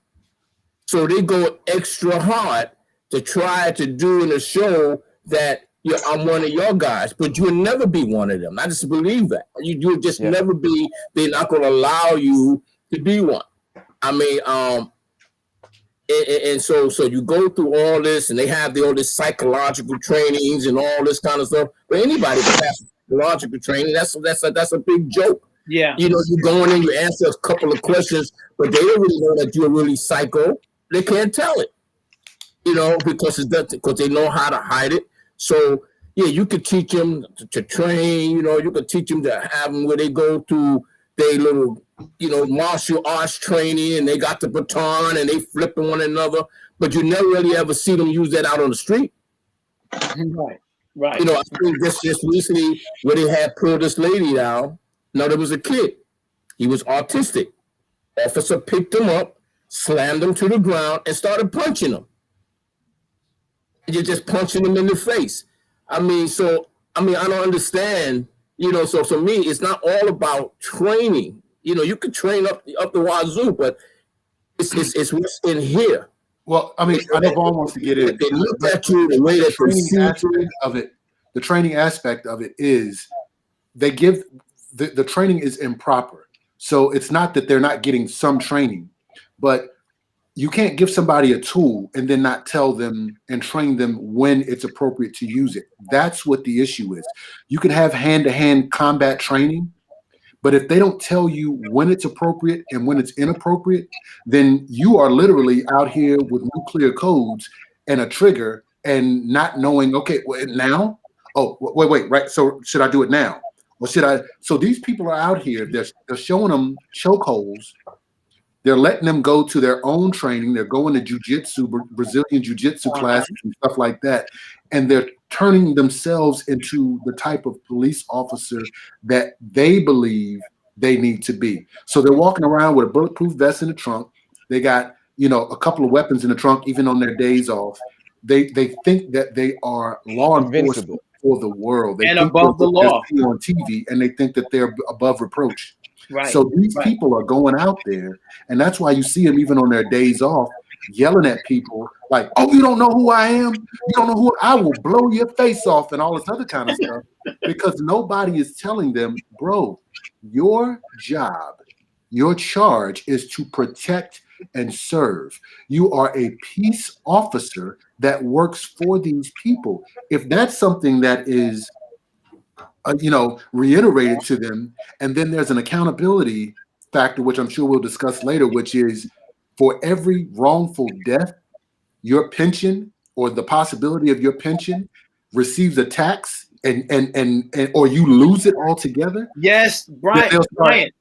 So they go extra hard to try to do in a show that I'm one of your guys, but you'll never be one of them. I just believe that. You'll just never be, they're not going to allow you to be one. I mean, and so you go through all this and they have all this psychological trainings and all this kind of stuff. But anybody can have psychological training. That's a big joke. Yeah. You go in and you answer a couple of questions, but they don't really know that you're really psycho. They can't tell it, because they know how to hide it. So, you could teach them to train, you could teach them to have them where they go through their little, martial arts training and they got the baton and they flipping one another, but you never really ever see them use that out on the street. Right. I think just recently where they had pulled this lady down. No, there was a kid. He was autistic. Officer picked him up, slammed him to the ground and started punching him. You're just punching them in the face. I don't understand, so for me, it's not all about training. You could train up the wazoo, but it's what's in here. Well, I know Vaughn wants to get in. They look at you the way that the training aspect of it is they give the training is improper. So it's not that they're not getting some training, but you can't give somebody a tool and then not tell them and train them when it's appropriate to use it. That's what the issue is. You can have hand-to-hand combat training, but if they don't tell you when it's appropriate and when it's inappropriate, then you are literally out here with nuclear codes and a trigger and not knowing, okay, well, now? Oh, wait, right. So should I do it now? Or should I? So these people are out here, they're showing them chokeholds. They're letting them go to their own training. They're going to jiu-jitsu, Brazilian jiu-jitsu classes and stuff like that. And they're turning themselves into the type of police officer that they believe they need to be. So they're walking around with a bulletproof vest in the trunk. They got, a couple of weapons in the trunk, even on their days off. They think that they are law enforcement for the world. They and think above the law on TV, and they think that they're above reproach. Right. So these people are going out there, and that's why you see them even on their days off yelling at people like, "Oh, you don't know who I am? You don't know who I will blow your face off," and all this other kind of stuff, because nobody is telling them, bro, your job, your charge is to protect and serve. You are a peace officer that works for these people. If that's something that is reiterated to them, and then there's an accountability factor, which I'm sure we'll discuss later, which is for every wrongful death, your pension or the possibility of your pension receives a tax, and or you lose it altogether. Yes, Brian.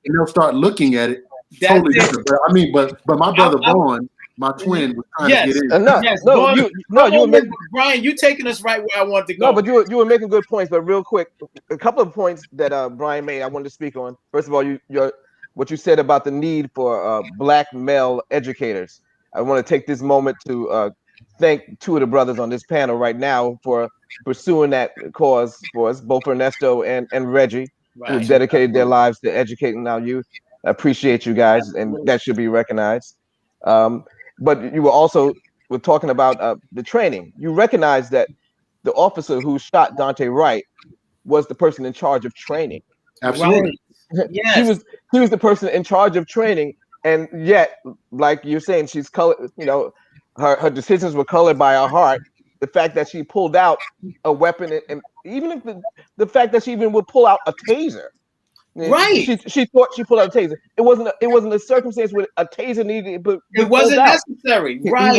They'll start looking at it totally different. But my brother Vaughn, my twin, was trying to get in. Brian, you taking us right where I want to go. No, but you were making good points. But real quick, a couple of points that Brian made, I wanted to speak on. First of all, what you said about the need for Black male educators. I want to take this moment to thank two of the brothers on this panel right now for pursuing that cause for us, both Ernesto and Reggie, who dedicated their lives to educating our youth. I appreciate you guys, and that should be recognized. But you were talking about the training. You recognize that the officer who shot Dante Wright was the person in charge of training. Absolutely. Yes. He was the person in charge of training, and yet, like you're saying, she's colored. Her decisions were colored by her heart. The fact that she pulled out a weapon, and even if the fact that she even would pull out a taser. Right. She thought she pulled out a taser. It wasn't a circumstance where a taser needed to be It wasn't necessary. Right.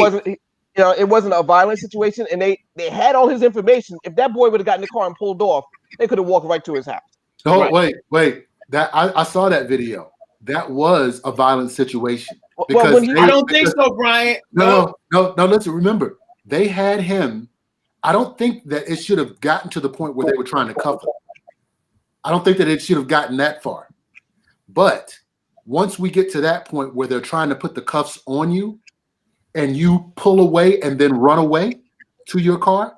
It wasn't a violent situation, and they had all his information. If that boy would have gotten in the car and pulled off, they could have walked right to his house. Oh, wait. That I saw that video. That was a violent situation. Because I don't think so, Brian. No. Listen, remember, they had him. I don't think that it should have gotten to the point where they were trying to cuff him. I don't think that it should have gotten that far. But once we get to that point where they're trying to put the cuffs on you and you pull away and then run away to your car,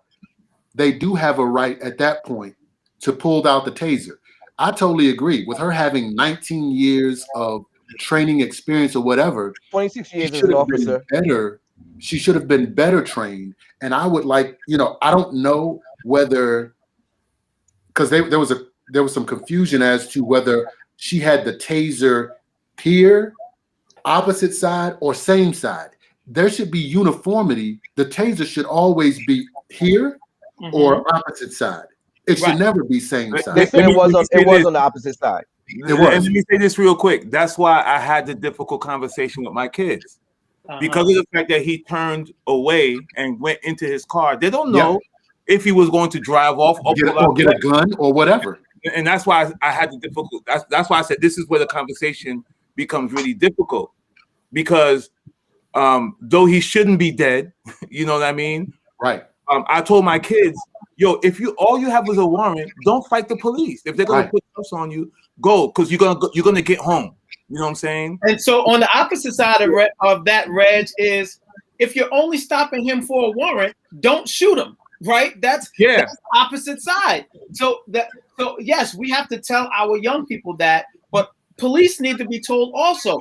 they do have a right at that point to pull out the taser. I totally agree with her having 19 years of training experience or whatever. 26 years as an officer. She should have been better trained. And I would like, I don't know whether, because there was some confusion as to whether she had the taser here, opposite side, or same side. There should be uniformity. The taser should always be here or opposite side. It should never be same side. They said it was on the opposite side. And let me say this real quick. That's why I had the difficult conversation with my kids. Because of the fact that he turned away and went into his car. They don't know if he was going to drive off or get a gun or whatever. And that's why I had the difficult. That's why I said this is where the conversation becomes really difficult. Because though he shouldn't be dead, you know what I mean? Right. I told my kids, if all you have is a warrant, don't fight the police. If they're gonna put cuffs on you, go, because you're gonna get home. You know what I'm saying? And so on the opposite side of that, Reg, is if you're only stopping him for a warrant, don't shoot him. Right? That's the opposite side. So yes, we have to tell our young people that, but police need to be told also.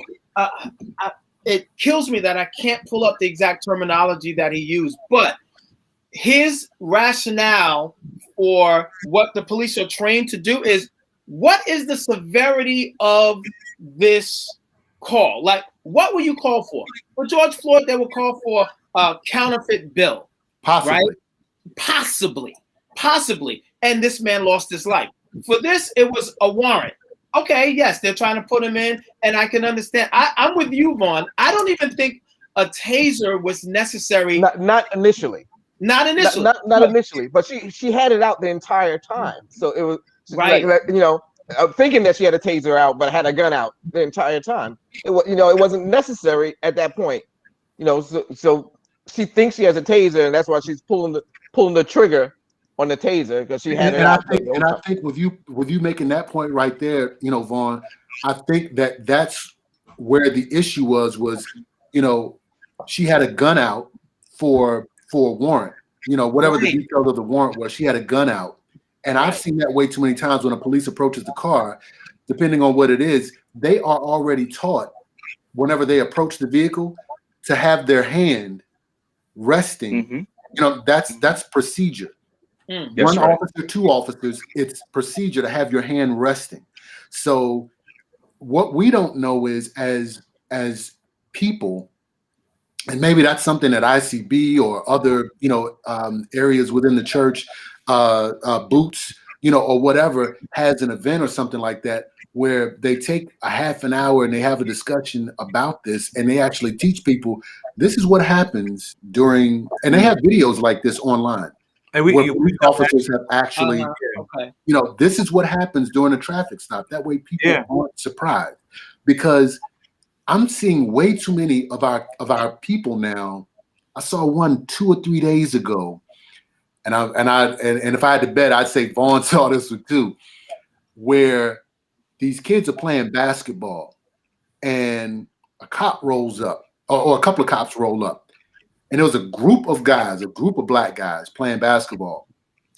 It kills me that I can't pull up the exact terminology that he used, but his rationale for what the police are trained to do is, what is the severity of this call? Like, what will you call for? For George Floyd, they will call for a counterfeit bill. Possibly. Right? Possibly. And this man lost his life. For this, it was a warrant. Okay, yes, they're trying to put him in, and I can understand. I'm with you, Vaughn. I don't even think a taser was necessary. Not initially. Not initially. Not initially, but she had it out the entire time. So it was right. Like, thinking that she had a taser out, but had a gun out the entire time. It was, it wasn't necessary at that point. So she thinks she has a taser, and that's why she's pulling the trigger on the taser, because she had it out. I think with you making that point right there, Vaughn, I think that's where the issue was, she had a gun out for a warrant, whatever the details of the warrant was, she had a gun out. And I've seen that way too many times when a police approaches the car, depending on what it is, they are already taught whenever they approach the vehicle to have their hand resting. That's procedure. One officer, two officers, it's procedure to have your hand resting. So what we don't know is, as people, and maybe that's something that ICB or other areas within the church, Boots, or whatever, has an event or something like that, where they take a half an hour and they have a discussion about this, and they actually teach people this is what happens during, and they have videos like this online. And we officers have actually, this is what happens during a traffic stop. That way people aren't surprised, because I'm seeing way too many of our people now. I saw one 2 or 3 days ago, and if I had to bet, I'd say Vaughn saw this one too, where these kids are playing basketball, and a cop rolls up, or a couple of cops roll up. And there was a group of black guys playing basketball.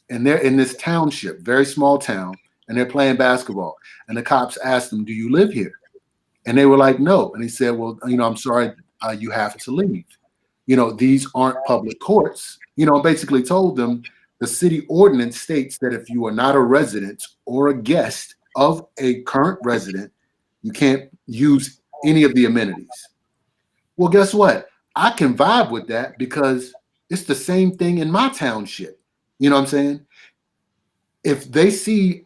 And they're in this township, very small town, and they're playing basketball. And the cops asked them, "Do you live here?" And they were like, "No." And he said, "Well, I'm sorry, you have to leave. These aren't public courts." Basically told them the city ordinance states that if you are not a resident or a guest of a current resident, you can't use any of the amenities. Well, guess what? I can vibe with that, because it's the same thing in my township. You know what I'm saying? If they see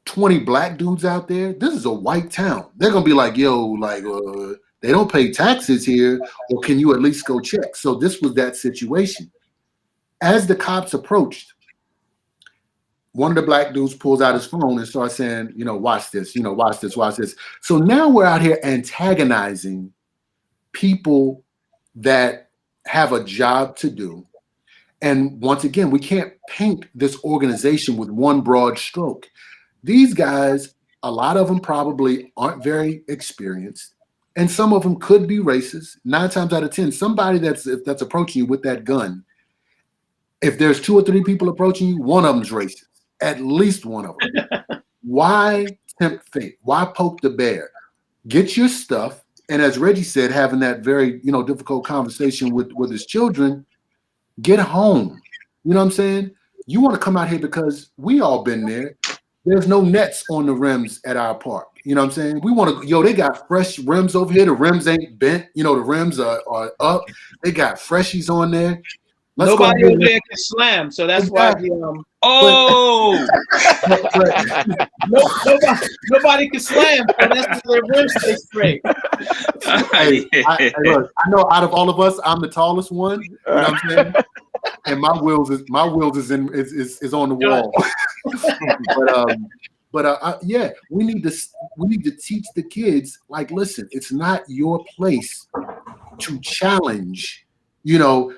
20 black dudes out there, this is a white town. They're going to be like, they don't pay taxes here, or can you at least go check? So this was that situation. As the cops approached, one of the black dudes pulls out his phone and starts saying, watch this, watch this, watch this. So now we're out here antagonizing people that have a job to do. And once again, we can't paint this organization with one broad stroke. These guys, a lot of them probably aren't very experienced, and some of them could be racist. 9 times out of 10, somebody that's approaching you with that gun, if there's 2 or 3 people approaching you, one of them's racist, at least one of them. Why tempt fate? Why poke the bear? Get your stuff. And as Reggie said, having that very, difficult conversation with his children, get home. You know what I'm saying? You want to come out here, because we all been there. There's no nets on the rims at our park. You know what I'm saying? We want to, they got fresh rims over here. The rims ain't bent. The rims are up. They got freshies on there. Nobody over there can slam, so that's why. Nobody can slam, so that's why their rims stay straight. Look, I know out of all of us, I'm the tallest one. You know what I'm saying? And my wheels is on the wall. But we need to teach the kids, like, listen, it's not your place to challenge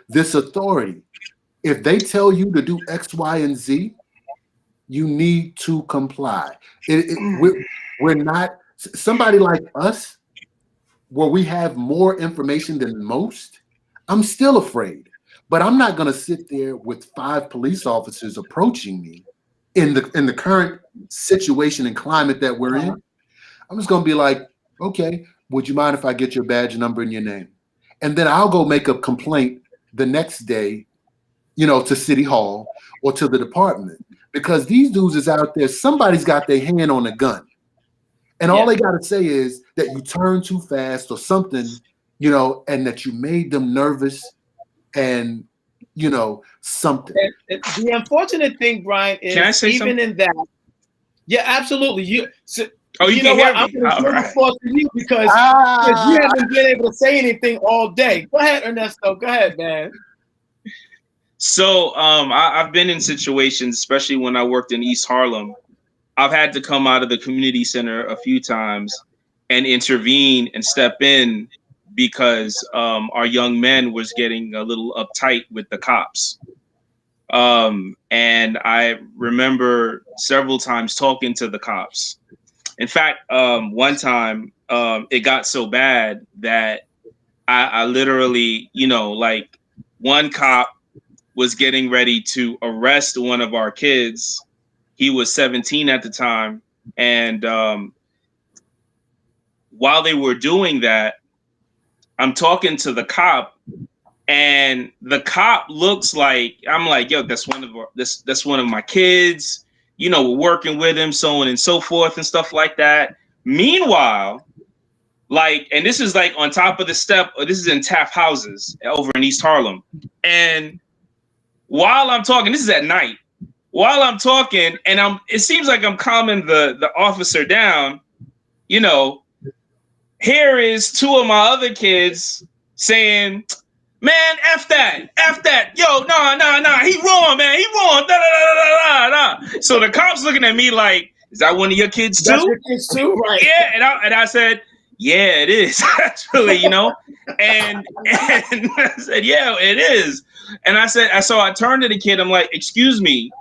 this authority. If they tell you to do X, Y, and Z, you need to comply. We're not somebody like us, where we have more information than most. I'm still afraid, but I'm not going to sit there with 5 police officers approaching me in the current situation and climate that we're in. I'm just going to be like, okay, would you mind if I get your badge number and your name? And then I'll go make a complaint the next day, to City Hall or to the department, because these dudes is out there. Somebody's got their hand on a gun, And all they got to say is that you turned too fast or something, you know, and that you made them nervous and, you know, something. And the unfortunate thing, Brian, is can I say even something? in that, yeah, absolutely. You can know hear what? I'm me. going to throw the floor to you because you haven't been able to say anything all day. Go ahead, Ernesto. Go ahead, man. So I've been in situations, especially when I worked in East Harlem. I've had to come out of the community center a few times and intervene and step in because our young men was getting a little uptight with the cops. And I remember several times talking to the cops. In fact, one time it got so bad that I literally, you know, like one cop was getting ready to arrest one of our kids. He was 17 at the time. And while they were doing that, I'm talking to the cop, and the cop looks like, I'm like, yo, that's one of my kids. You know, we're working with him, so on and so forth and stuff like that. Meanwhile, like, and this is like on top of the step, this is in Taft Houses over in East Harlem. And while I'm talking, this is at night, while I'm talking, and it seems like I'm calming the officer down, you know, here is two of my other kids saying, man, F that, yo, nah, he wrong, man, he wrong, da da da da da. So the cop's looking at me like, is that one of your kids too? That's your kids too, right? Yeah, and I said, yeah, it is actually, you know, and I said, yeah, it is. And I said, so I turned to the kid, I'm like, excuse me,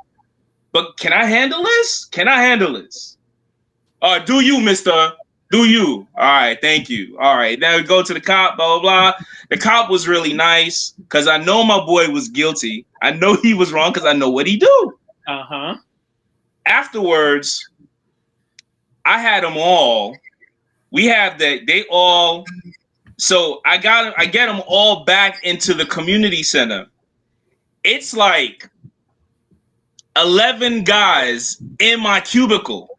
but can I handle this? Can I handle this? Do you, mister? Do you? All right, thank you. All right, now we go to the cop, blah, blah, blah. The cop was really nice because I know my boy was guilty. I know he was wrong because I know what he do. Uh-huh. Afterwards, I had them all. We have they all. So I get them all back into the community center. It's like 11 guys in my cubicle,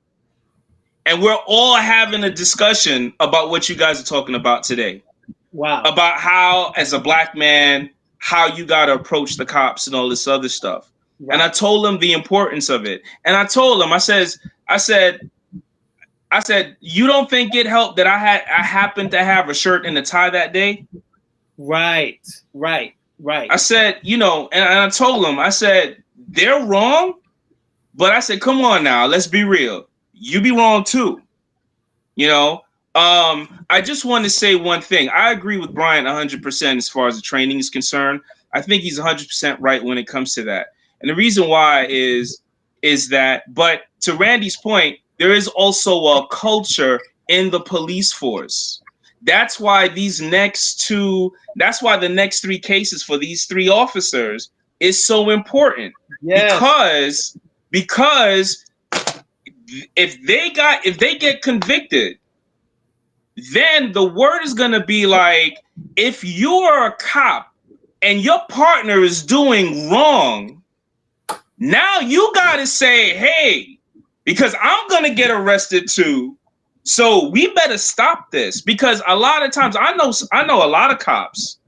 and we're all having a discussion about what you guys are talking about today. Wow. About how, as a black man, how you got to approach the cops and all this other stuff. Right. And I told them the importance of it. And I told them, I said, you don't think it helped that I happened to have a shirt and a tie that day? Right. I said, you know, and I told them, I said, they're wrong, but I said, come on now, let's be real. You be wrong too. You know, I just want to say one thing. I agree with Brian 100% as far as the training is concerned. I think he's 100% right when it comes to that. And the reason why is that, but to Randy's point, there is also a culture in the police force. That's why the next 3 cases for these 3 officers is so important. Yes. Because if they get convicted, then the word is going to be like, if you're a cop and your partner is doing wrong, now you got to say, hey, because I'm going to get arrested too. So we better stop this, because a lot of times I know a lot of cops.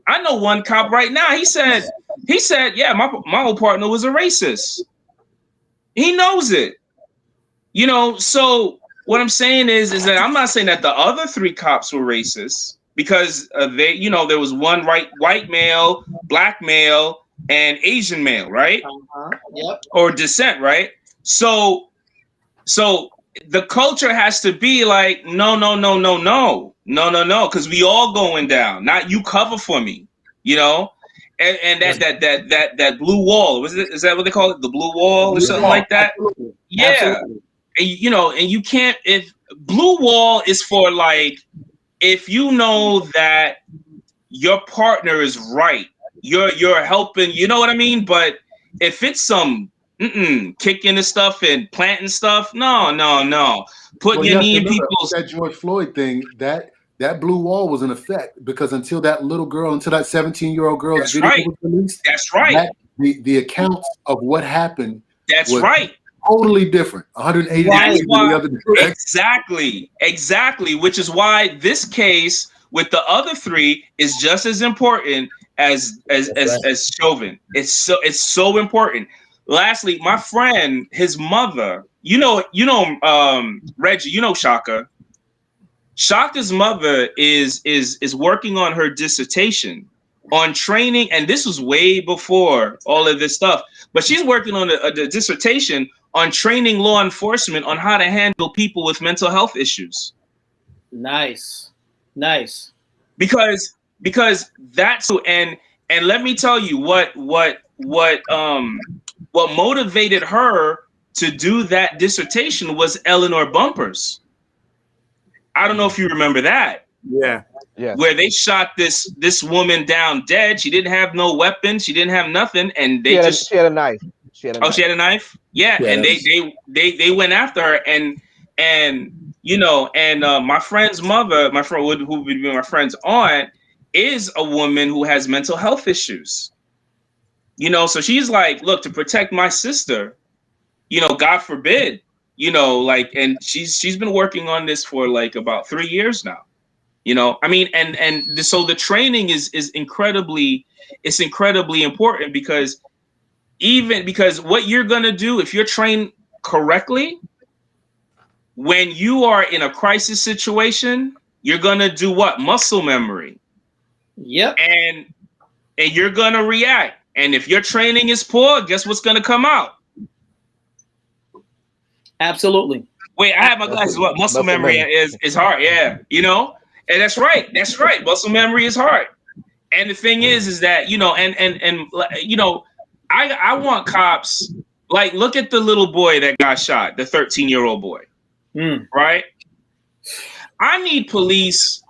I know one cop right now. He said, yeah, my old partner was a racist. He knows it. You know, so what I'm saying is that I'm not saying that the other 3 cops were racist, because they, you know, there was one white male, black male, and Asian male, right? Yep. Or descent, right? So the culture has to be like, no, because we all going down. Not you cover for me, you know. And that blue wall, is that what they call it? The blue wall or something like that? Absolutely. Yeah. Absolutely. And, you know, and you can't, if blue wall is for like, if you know that your partner is right, you're helping, you know what I mean? But if it's some kicking the stuff and planting stuff, no. Putting your knee in people's. That George Floyd thing, that blue wall was in effect, because until that 17-year-old girl's video was released, that's right. The accounts of what happened. That's right. totally different. 180 degrees in the other direction. Exactly. Which is why this case with the other three is just as important as Chauvin. It's so important. Lastly, my friend, his mother, Reggie, Shaka. Shaka's mother is working on her dissertation on training, and this was way before all of this stuff. But she's working on a dissertation on training law enforcement on how to handle people with mental health issues. Nice. Because that's and let me tell you what motivated her to do that dissertation was Eleanor Bumpers. I don't know if you remember that. Yeah. Where they shot this woman down dead. She didn't have no weapon. She didn't have nothing, and they she had a knife. She had a knife. Yeah, and they went after her, and my friend's mother, my friend who would be my friend's aunt, is a woman who has mental health issues. So she's like, look, to protect my sister, God forbid, and she's been working on this for like about 3 years now. So the training is incredibly important because what you're gonna do if you're trained correctly, when you are in a crisis situation, you're gonna do what? Muscle memory. Yep. And you're gonna react. And if your training is poor, guess what's gonna come out? Absolutely. Wait, I have my glasses. What muscle memory is hard? Yeah, and that's right. Muscle memory is hard. And the thing is that I want cops, like, look at the little boy that got shot, the 13-year-old boy, right? I need police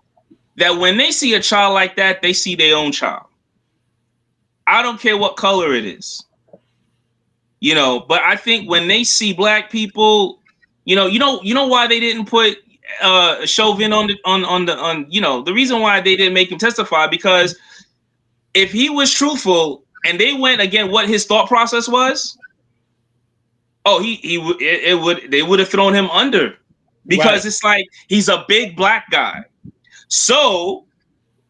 that when they see a child like that, they see their own child. I don't care what color it is, but I think when they see black people, you know why they didn't put Chauvin on the reason why they didn't make him testify, because if he was truthful and they went again what his thought process was, they would have thrown him under, because It's like he's a big black guy. So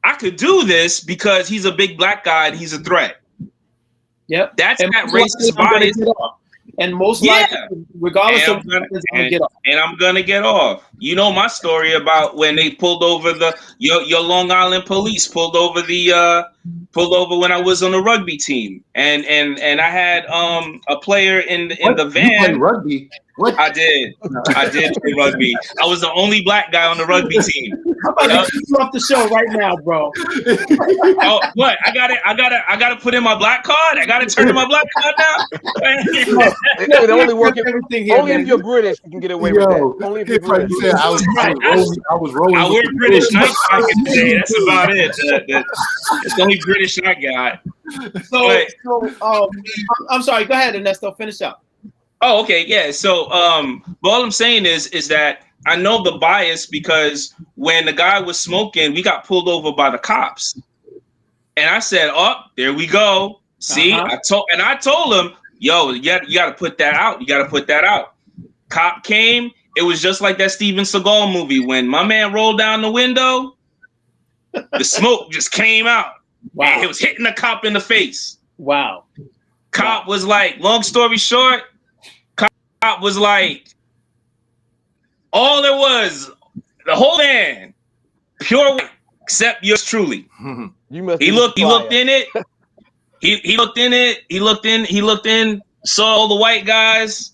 I could do this because he's a big black guy and he's a threat. Yep. That's that racist bias. And most likely, regardless of I'm gonna get off. You know my story about when they pulled over your Long Island police pulled over when I was on the rugby team, and I had a player in the van. You played rugby? What? I did play rugby. I was the only black guy on the rugby team. I'm about to keep you off the show right now, bro. Oh, what? I gotta put in my black card. I gotta turn in my black card now. They only work if you're British, you can get away with that. Only if you're British. I was rolling. I wear British nights back in the day. That's about it. It's the only British I got. I'm sorry. Go ahead, Ernesto. Finish up. Oh, okay, yeah. So, but all I'm saying is that I know the bias, because when the guy was smoking, we got pulled over by the cops, and I said, "Oh, there we go." See, I told him, "Yo, you got to put that out. You got to put that out." Cop came. It was just like that Steven Seagal movie when my man rolled down the window. The smoke just came out. Wow! And it was hitting the cop in the face. Wow! Cop was like, long story short. Cop was like, all there was, the whole man, pure white, except yours truly. He looked in it. He looked in, saw all the white guys,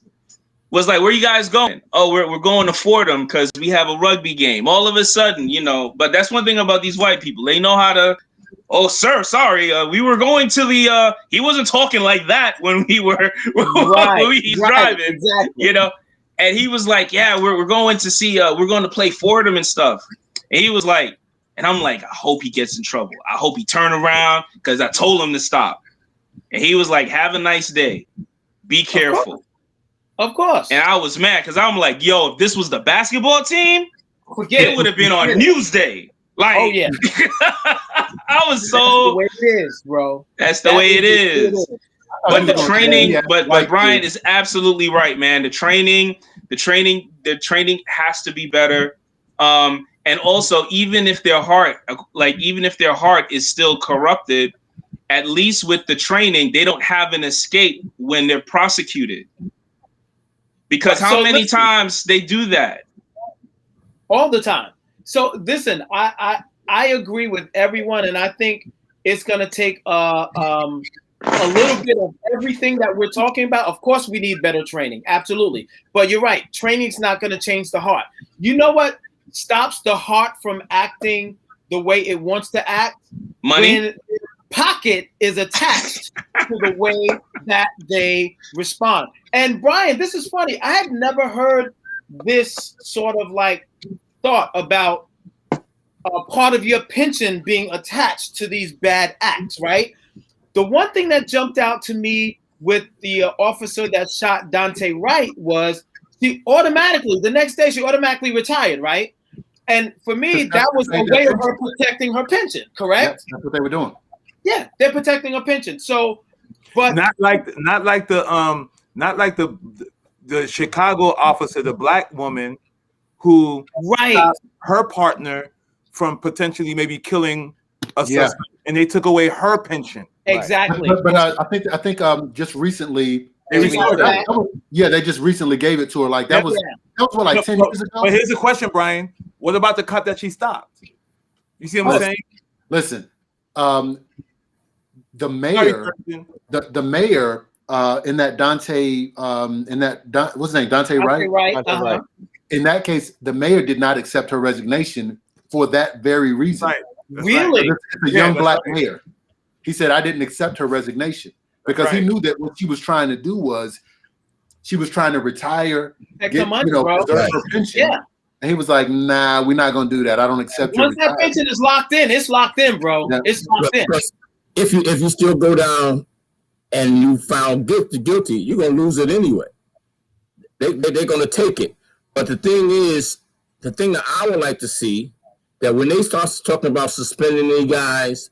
was like, where you guys going? Oh, we're going to Fordham because we have a rugby game. All of a sudden, but that's one thing about these white people. They know how to, oh, sir, sorry. We were going to the, he wasn't talking like that when we were driving, exactly. And he was like, yeah, we're going to see, we're going to play Fordham and stuff. And he was like, and I'm like, I hope he gets in trouble. I hope he turn around because I told him to stop. And he was like, have a nice day. Be careful. Of course. And I was mad because I'm like, yo, if this was the basketball team, it would have been on Newsday. Like, oh yeah, I was so. That's the way it is, bro. That's the way it is. But the training, but Brian is absolutely right, man. The training has to be better. And also, even if their heart is still corrupted, at least with the training, they don't have an escape when they're prosecuted. Because how many times they do that? All the time. So listen, I agree with everyone, and I think it's going to take a little bit of everything that we're talking about. Of course, we need better training, absolutely. But you're right, training's not going to change the heart. You know what stops the heart from acting the way it wants to act? Money. When pocket is attached to the way that they respond. And Brian, this is funny. I had never heard this sort of like thought about part of your pension being attached to these bad acts, right? The one thing that jumped out to me with the officer that shot Dante Wright was the next day she automatically retired, right? And for me, that was a way of her protecting her pension, correct? That's what they were doing. Yeah, they're protecting her pension. So, but not like the Chicago officer, the black woman who stopped her partner from potentially maybe killing a suspect, and they took away her pension. Exactly. But I think just recently they just recently gave it to her. Like that was what, like 10 years ago. But here's the question, Brian. What about the cop that she stopped? You see what I'm saying? Listen, the mayor in that Dante what's his name? Dante Wright? Right. In that case, the mayor did not accept her resignation for that very reason. Right. Really? It's a young black mayor. He said, I didn't accept her resignation because he knew that what she was trying to do was she was trying to retire, preserve her pension. Yeah. And he was like, nah, we're not going to do that. I don't accept Once that pension is locked in, it's locked in, bro. Yeah. It's locked in. If you still go down and you found guilty, you're going to lose it anyway. They're going to take it. But the thing is, the thing that I would like to see, that when they start talking about suspending these guys,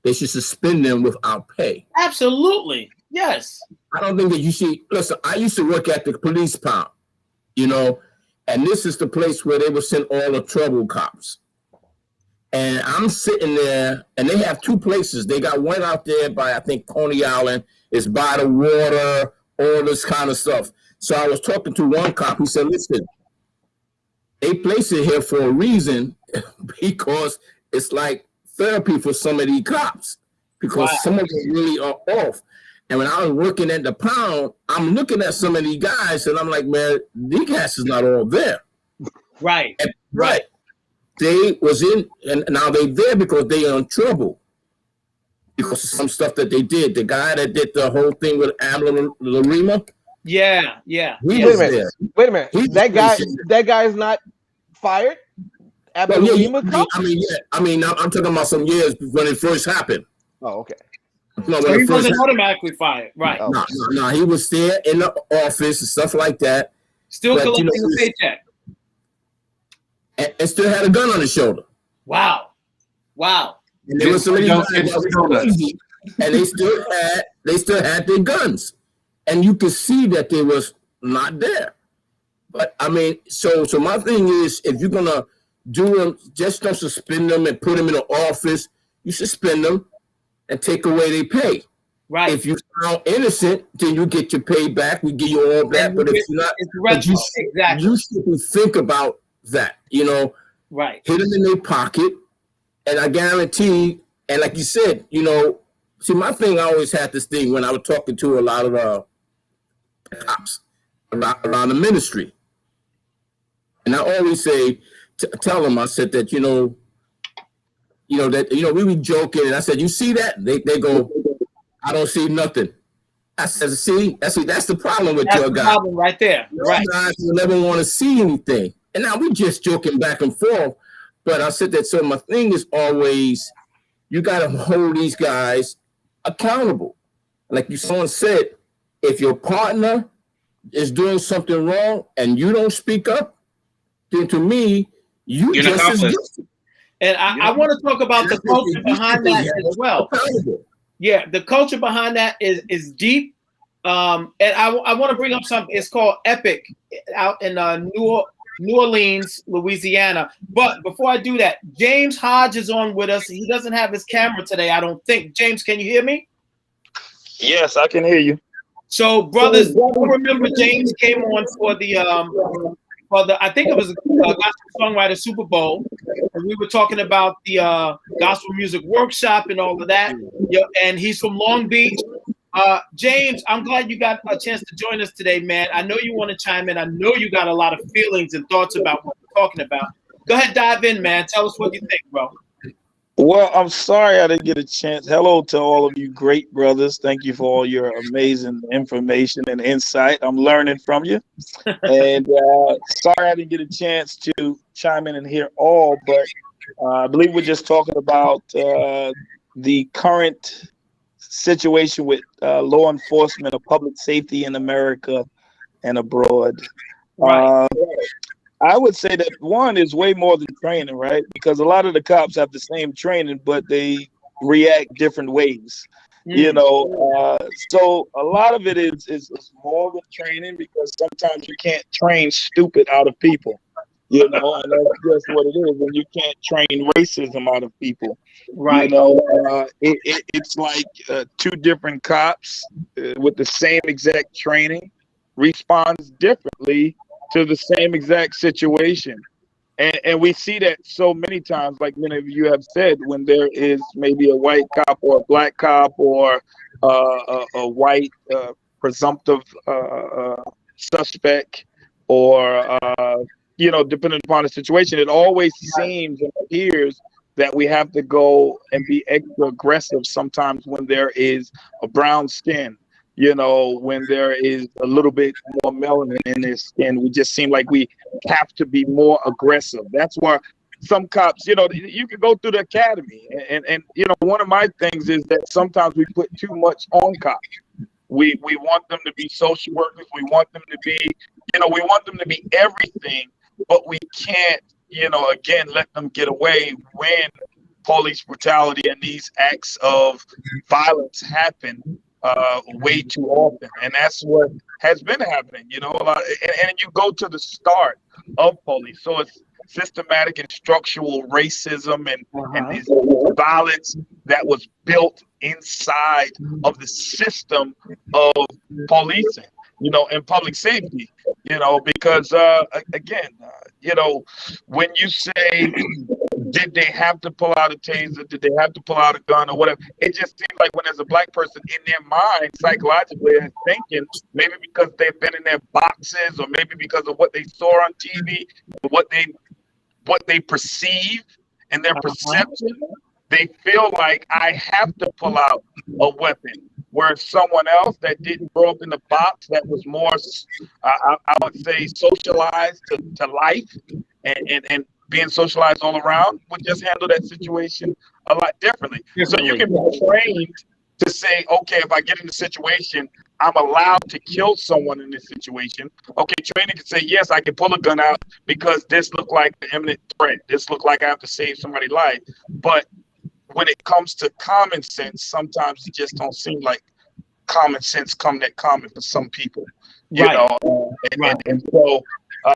they should suspend them without pay. Absolutely. Yes. I don't think that you should. Listen, I used to work at the police pound, and this is the place where they would send all the trouble cops. And I'm sitting there, and they have two places. They got one out there by, I think, Coney Island. It's by the water, all this kind of stuff. So I was talking to one cop. He said, listen, they place it here for a reason because it's like therapy for some of these cops because some of them really are off. And when I was working at the pound, I'm looking at some of these guys and I'm like, man, these guys is not all there. Right. And, right. They was in, and now they there because they are in trouble because of some stuff that they did. The guy that did the whole thing with Amler Larima. Yeah. Wait a minute. That guy is not fired. I'm talking about some years when it first happened. Oh, okay. No, so he wasn't automatically fired, right? No, he was there in the office and stuff like that. Still collecting a paycheck. And still had a gun on his shoulder. Wow. And there was somebody crazy, and they still had their guns. And you could see that they was not there. But I mean, so my thing is, if you're gonna do them, just don't suspend them and put them in the office. You suspend them and take away their pay. Right. If you found innocent, then you get your pay back. We give you all that. But if you're not, you shouldn't think about that. Right. Hit them in their pocket, and I guarantee. And like you said, see, my thing, I always had this thing when I was talking to a lot of cops around the ministry, and I always say, tell them, I said that we were joking, and I said, you see that? They go, I don't see nothing. I said, see, that's the problem with your guys. Problem right there. Right. Guys will never want to see anything, and now we just joking back and forth. But I said that. So my thing is always, you got to hold these guys accountable. Like someone said, if your partner is doing something wrong and you don't speak up, then to me, you're just as guilty. And I want to talk about the culture behind that as well. Yeah, the culture behind that is deep. And I want to bring up something. It's called Epic out in New Orleans, Louisiana. But before I do that, James Hodge is on with us. He doesn't have his camera today, I don't think. James, can you hear me? Yes, I can hear you. So, brothers, I remember James came on for the I think it was a gospel songwriter Super Bowl, and we were talking about the gospel music workshop and all of that. Yeah, and he's from Long Beach. James, I'm glad you got a chance to join us today, man. I know you want to chime in. I know you got a lot of feelings and thoughts about what we're talking about. Go ahead, dive in, man. Tell us what you think, bro. Well, I'm sorry I didn't get a chance. Hello to all of you great brothers. Thank you for all your amazing information and insight. I'm learning from you. And sorry I didn't get a chance to chime in and hear all, but I believe we're just talking about the current situation with law enforcement or public safety in America and abroad. Right. I would say that one is way more than training, right? Because a lot of the cops have the same training, but they react different ways. You know, so a lot of it is more than training, because sometimes you can't train stupid out of people. You know, and that's just what it is. And you can't train racism out of people. Right. You know, it's like two different cops with the same exact training responds differently to the same exact situation. And we see that so many times, like many of you have said, when there is maybe a white cop or a black cop or a white presumptive suspect, or, you know, depending upon the situation, it always seems and appears that we have to go and be extra aggressive sometimes when there is a brown skin. You know, when there is a little bit more melanin in their skin, we just seem like we have to be more aggressive. That's why some cops, you know, you can go through the academy, and you know, one of my things is that sometimes we put too much on cops. We want them to be social workers. We want them to be, you know, we want them to be everything, but we can't, you know, again, let them get away when police brutality and these acts of violence happen way too often. And that's what has been happening, you know, a lot. And you go to the start of police. So it's systematic and structural racism and this violence that was built inside of the system of policing, you know, and public safety, you know, because again, you know, when you say, did they have to pull out a taser? Did they have to pull out a gun or whatever? It just seems like when there's a black person in their mind, psychologically, and thinking, maybe because they've been in their boxes, or maybe because of what they saw on TV, what they perceive and their perception, they feel like I have to pull out a weapon. Whereas someone else that didn't grow up in the box, that was more, I would say, socialized to life and being socialized all around, would just handle that situation a lot differently. So you can be trained to say, okay, if I get in a situation, I'm allowed to kill someone in this situation. Okay, training can say, yes, I can pull a gun out because this looked like an imminent threat. This looked like I have to save somebody's life. But when it comes to common sense, sometimes it just don't seem like common sense come that common for some people, you know, and so,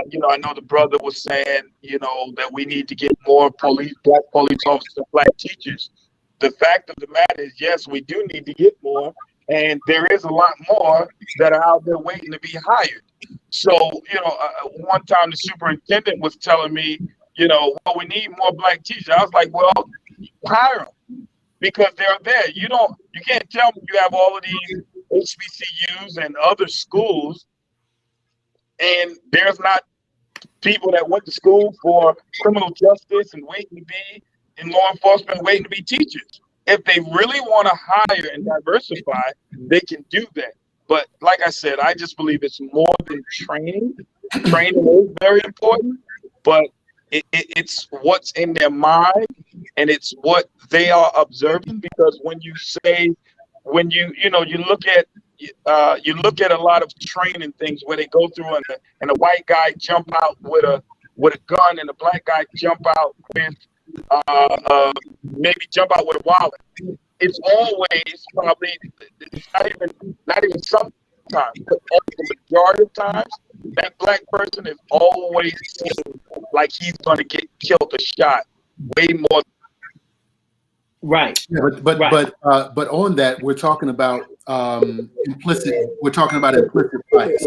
you know, I know the brother was saying, you know, that we need to get more black police officers and black teachers. The fact of the matter is, yes, we do need to get more, and there is a lot more that are out there waiting to be hired. So, you know, one time the superintendent was telling me, you know, well, we need more black teachers. I was like, well, hire them, because they're there. You can't tell me you have all of these HBCUs and other schools, and there's not people that went to school for criminal justice and waiting to be in law enforcement, waiting to be teachers. If they really want to hire and diversify, they can do that. But like I said, I just believe it's more than training. Training is very important, but it's what's in their mind, and it's what they are observing. Because when you look at a lot of training things where they go through and a white guy jump out with a gun, and a black guy jump out with maybe jump out with a wallet. it's always probably, it's not even sometimes, but the majority of times, that black person is always seen like he's going to get killed or shot way more. Right. Yeah, but on that, we're talking about implicit. We're talking about implicit bias.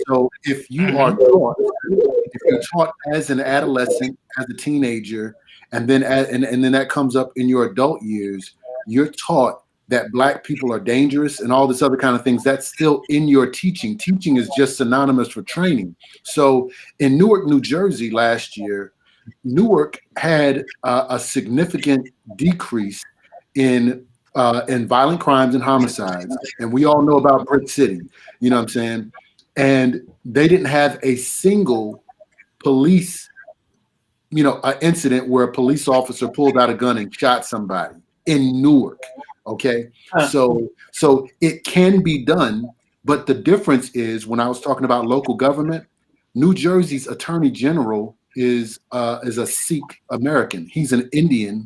So if you are taught, if you're taught as an adolescent, as a teenager, and then and then that comes up in your adult years, you're taught that black people are dangerous and all this other kind of things. That's still in your teaching. Teaching is just synonymous for training. So in Newark, New Jersey last year, Newark had a significant decrease in violent crimes and homicides, and we all know about Brick City. You know what I'm saying? And they didn't have a single police, incident where a police officer pulled out a gun and shot somebody in Newark. Okay, so it can be done, but the difference is when I was talking about local government, New Jersey's Attorney General is a Sikh American. He's an Indian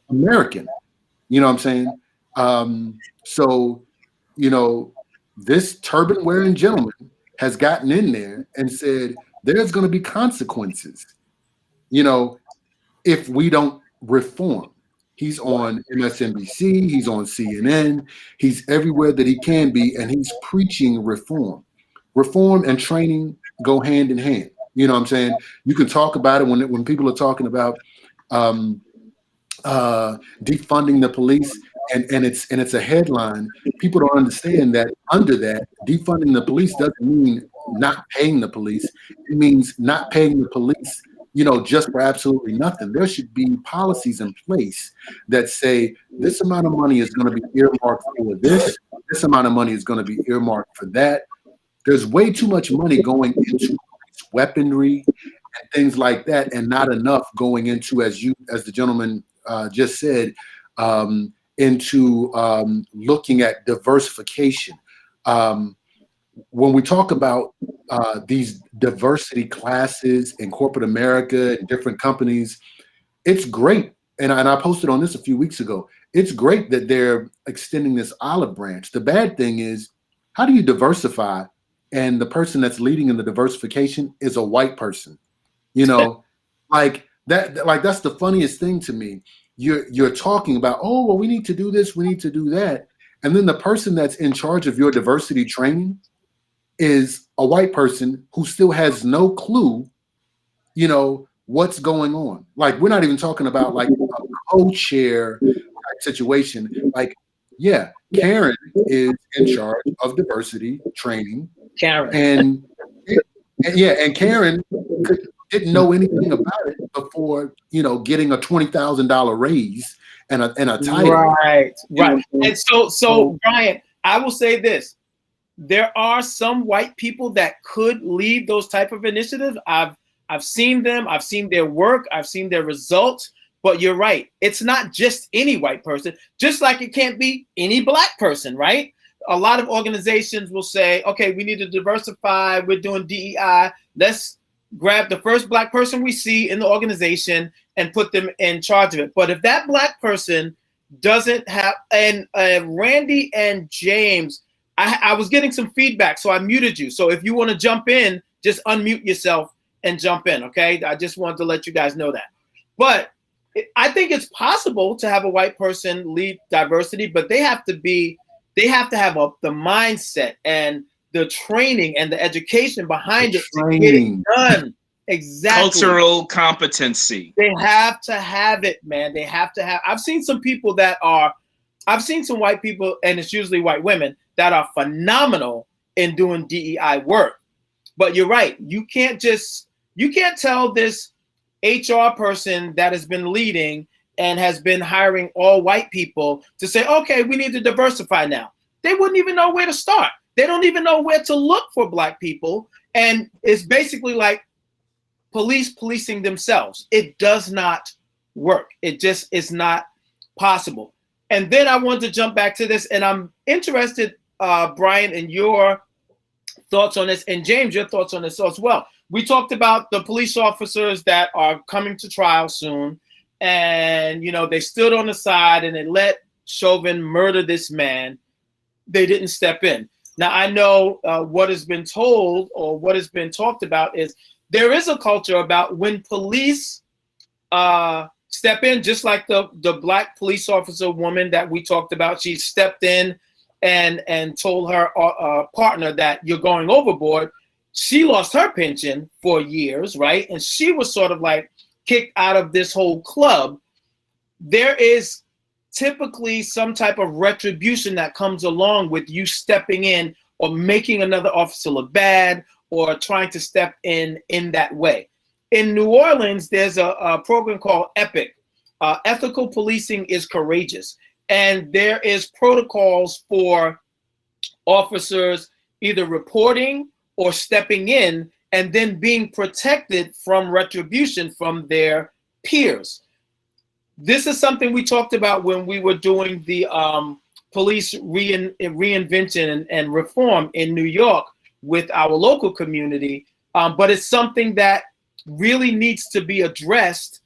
American. You know what I'm saying? So, this turban wearing gentleman has gotten in there and said there's going to be consequences, if we don't reform. He's on MSNBC, he's on CNN, he's everywhere that he can be, and he's preaching reform. Reform and training go hand in hand. You know what I'm saying? You can talk about it when people are talking about defunding the police, and it's a headline. People don't understand that under that, defunding the police doesn't mean not paying the police. It means not paying the police, just for absolutely nothing. There should be policies in place that say this amount of money is going to be earmarked for this amount of money is going to be earmarked for that. There's way too much money going into weaponry and things like that, and not enough going into, as the gentleman just said, into looking at diversification. When we talk about these diversity classes in corporate America and different companies, it's great. And I posted on this a few weeks ago. It's great that they're extending this olive branch. The bad thing is, how do you diversify and the person that's leading in the diversification is a white person? Like that. Like that's the funniest thing to me. You're talking about, oh, well, we need to do this, we need to do that. And then the person that's in charge of your diversity training is a white person who still has no clue, what's going on. Like, we're not even talking about like a co-chair type situation. Like, yeah, Karen is in charge of diversity training. And Karen didn't know anything about it before, getting a $20,000 raise and a title. Right. And so Brian, I will say this. There are some white people that could lead those type of initiatives. I've seen them. I've seen their work. I've seen their results. But you're right. It's not just any white person, just like it can't be any black person, right? A lot of organizations will say, okay, we need to diversify. We're doing DEI. Let's grab the first black person we see in the organization and put them in charge of it. But if that black person doesn't have, and Randy and James, I was getting some feedback, so I muted you. So if you want to jump in, just unmute yourself and jump in, okay? I just wanted to let you guys know that. But I think it's possible to have a white person lead diversity, but they have to have the mindset and the training and the education behind it to get it done. Exactly. Cultural competency. They have to have it, man. They have to have. I've seen some some white people, and it's usually white women, that are phenomenal in doing DEI work. But you're right. You can't tell this HR person that has been leading and has been hiring all white people to say, okay, we need to diversify now. They wouldn't even know where to start. They don't even know where to look for black people. And it's basically like policing themselves. It does not work. It just is not possible. And then I wanted to jump back to this, and I'm interested, Brian, in your thoughts on this, and James, your thoughts on this as well. We talked about the police officers that are coming to trial soon, and they stood on the side and they let Chauvin murder this man, they didn't step in. Now, I know what has been told or what has been talked about is there is a culture about when police step in, just like the black police officer woman that we talked about. She stepped in and told her partner that you're going overboard. She lost her pension for years, right? And she was sort of like kicked out of this whole club. There is typically some type of retribution that comes along with you stepping in or making another officer look bad or trying to step in that way. In New Orleans, there's a program called EPIC. Ethical Policing is Courageous. And there is protocols for officers either reporting or stepping in and then being protected from retribution from their peers. This is something we talked about when we were doing the police reinvention and reform in New York with our local community. But it's something that really needs to be addressed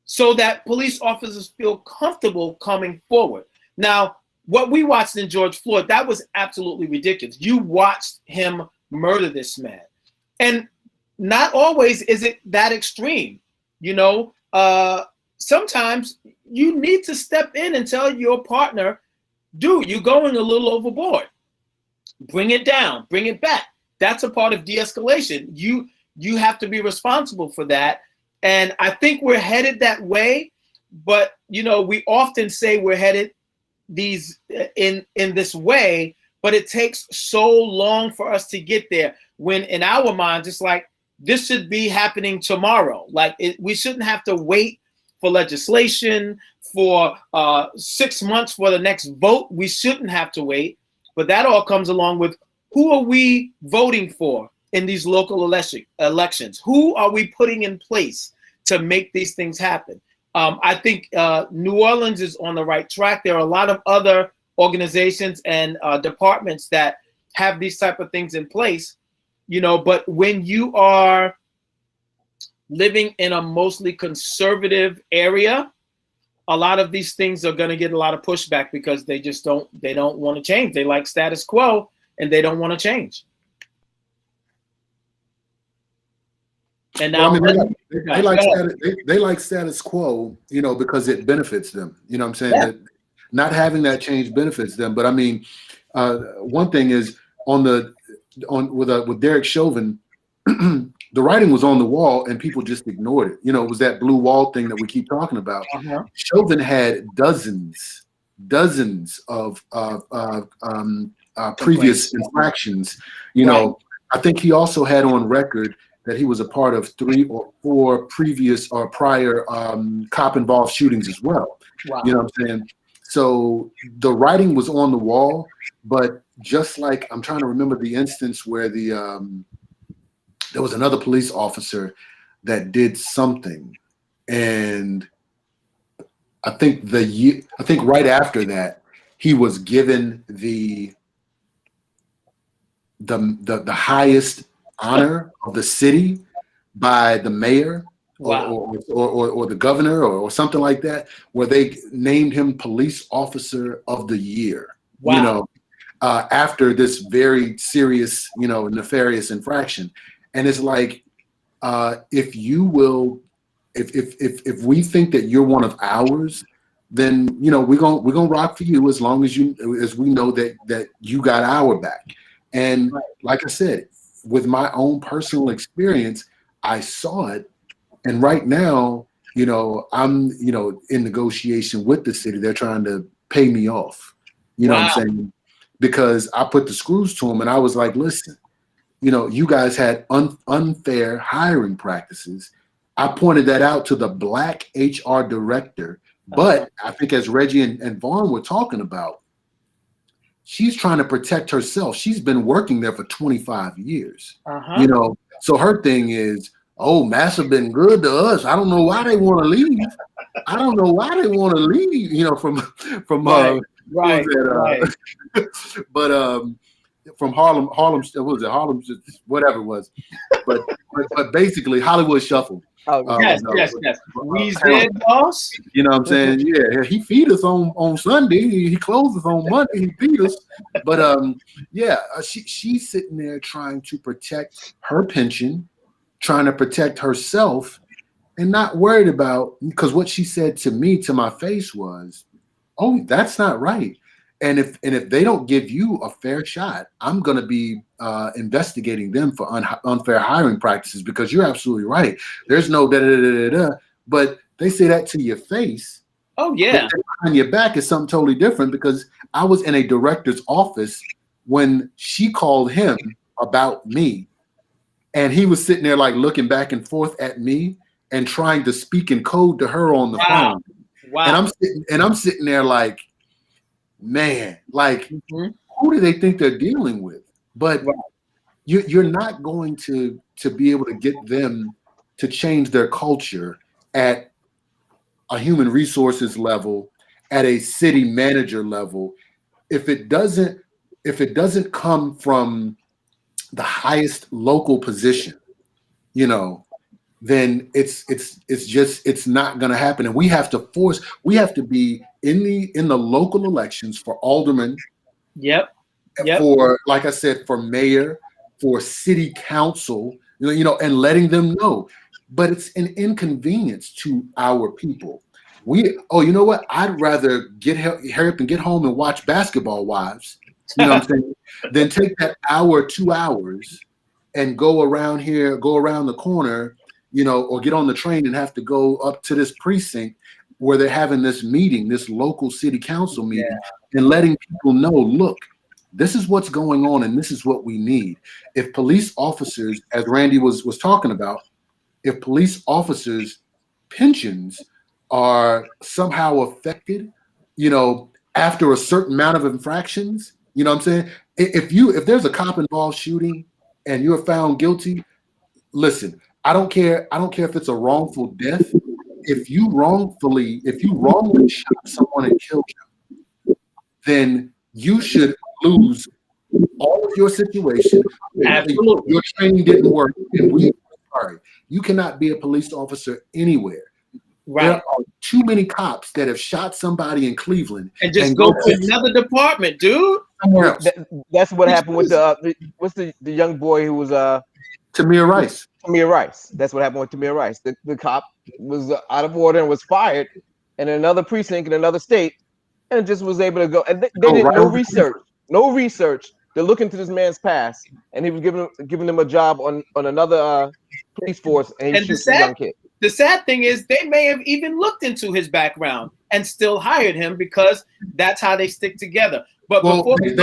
so that police officers feel comfortable coming forward. Now, what we watched in George Floyd, that was absolutely ridiculous. You watched him murder this man. And not always is it that extreme. You know, sometimes you need to step in and tell your partner, dude, you're going a little overboard. Bring it down, bring it back. That's a part of de-escalation. You have to be responsible for that. And I think we're headed that way, but you know, we often say we're headed in this way, but it takes so long for us to get there. When in our minds, it's like this should be happening tomorrow. Like we shouldn't have to wait for legislation for 6 months for the next vote. We shouldn't have to wait, but that all comes along with who are we voting for in these local elections? Who are we putting in place to make these things happen? I think New Orleans is on the right track. There are a lot of other organizations and departments that have these type of things in place, you know, but when you are living in a mostly conservative area, a lot of these things are going to get a lot of pushback because they don't want to change. They like status quo and they don't want to change. And now they like status quo, you know, because it benefits them. You know what I'm saying? Yeah. That not having that change benefits them. But I mean, one thing is with Derek Chauvin, the writing was on the wall and people just ignored it. You know, it was that blue wall thing that we keep talking about. Uh-huh. Chauvin had dozens of previous infractions. You know, I think he also had on record that he was a part of 3 or 4 previous or prior cop-involved shootings as well. Wow. You know what I'm saying? So the writing was on the wall, but just like I'm trying to remember the instance where there was another police officer that did something, and I think right after that he was given the highest honor of the city by the mayor or the governor or something like that, where they named him police officer of the year. Wow. You know, after this very serious, you know, nefarious infraction. And it's like, if we think that you're one of ours, then, you know, we're gonna rock for you as long as we know that you got our back. And like I said, with my own personal experience, I saw it. And right now, you know, I'm, you know, in negotiation with the city. They're trying to pay me off. You know what I'm saying? Because I put the screws to them and I was like, listen, you know, you guys had unfair hiring practices. I pointed that out to the black HR director. But I think as Reggie and Vaughn were talking about, she's trying to protect herself. She's been working there for 25 years. You know, so her thing is, oh, Massa been good to us. I don't know why they want to leave. I don't know why they want to leave, you know, from but from Harlem, what was it? Harlem, whatever it was. But but basically Hollywood Shuffle. Yes. We's dead, boss. You know what I'm saying? Yeah, he feed us on Sunday. He closes on Monday. He feed us. But she's sitting there trying to protect her pension, trying to protect herself, and not worried about, because what she said to me to my face was, "Oh, that's not right. And if they don't give you a fair shot, I'm going to be investigating them for unfair hiring practices, because you're absolutely right. There's no da-da-da-da-da." But they say that to your face. Oh, yeah. Behind your back is something totally different, because I was in a director's office when she called him about me, and he was sitting there like looking back and forth at me and trying to speak in code to her on the phone. Wow. And I'm sitting there like, man, like, who do they think they're dealing with? But you're not going to be able to get them to change their culture at a human resources level, at a city manager level, if it doesn't come from the highest local position, then it's not going to happen. And we have to be in the local elections for aldermen. Yep. For, like I said, for mayor, for city council, and letting them know. But it's an inconvenience to our people. You know what? I'd rather hurry up and get home and watch Basketball Wives, you know what I'm saying, than take that hour, 2 hours and go around the corner, or get on the train and have to go up to this precinct where they're having this meeting, this local city council meeting, and letting people know, look, this is what's going on and this is what we need. If police officers, as Randy was talking about, if police officers' pensions are somehow affected, after a certain amount of infractions, you know what I'm saying? If there's a cop involved shooting and you're found guilty, listen, I don't care if it's a wrongful death. If you wrongly shot someone and killed them, then you should lose all of your situation. Absolutely. Your training didn't work, and we are sorry. You cannot be a police officer anywhere. Right. There are too many cops that have shot somebody in Cleveland and just go to another department, dude. Somewhere else. That's what happened with what's the young boy who was Tamir Rice. Tamir Rice. That's what happened with Tamir Rice. The cop was out of order and was fired in another precinct in another state, and just was able to go. And they did no research. They're looking to this man's past, and he was giving them a job on another police force, and he shoots a young kid. The sad thing is they may have even looked into his background and still hired him, because that's how they stick together. But what they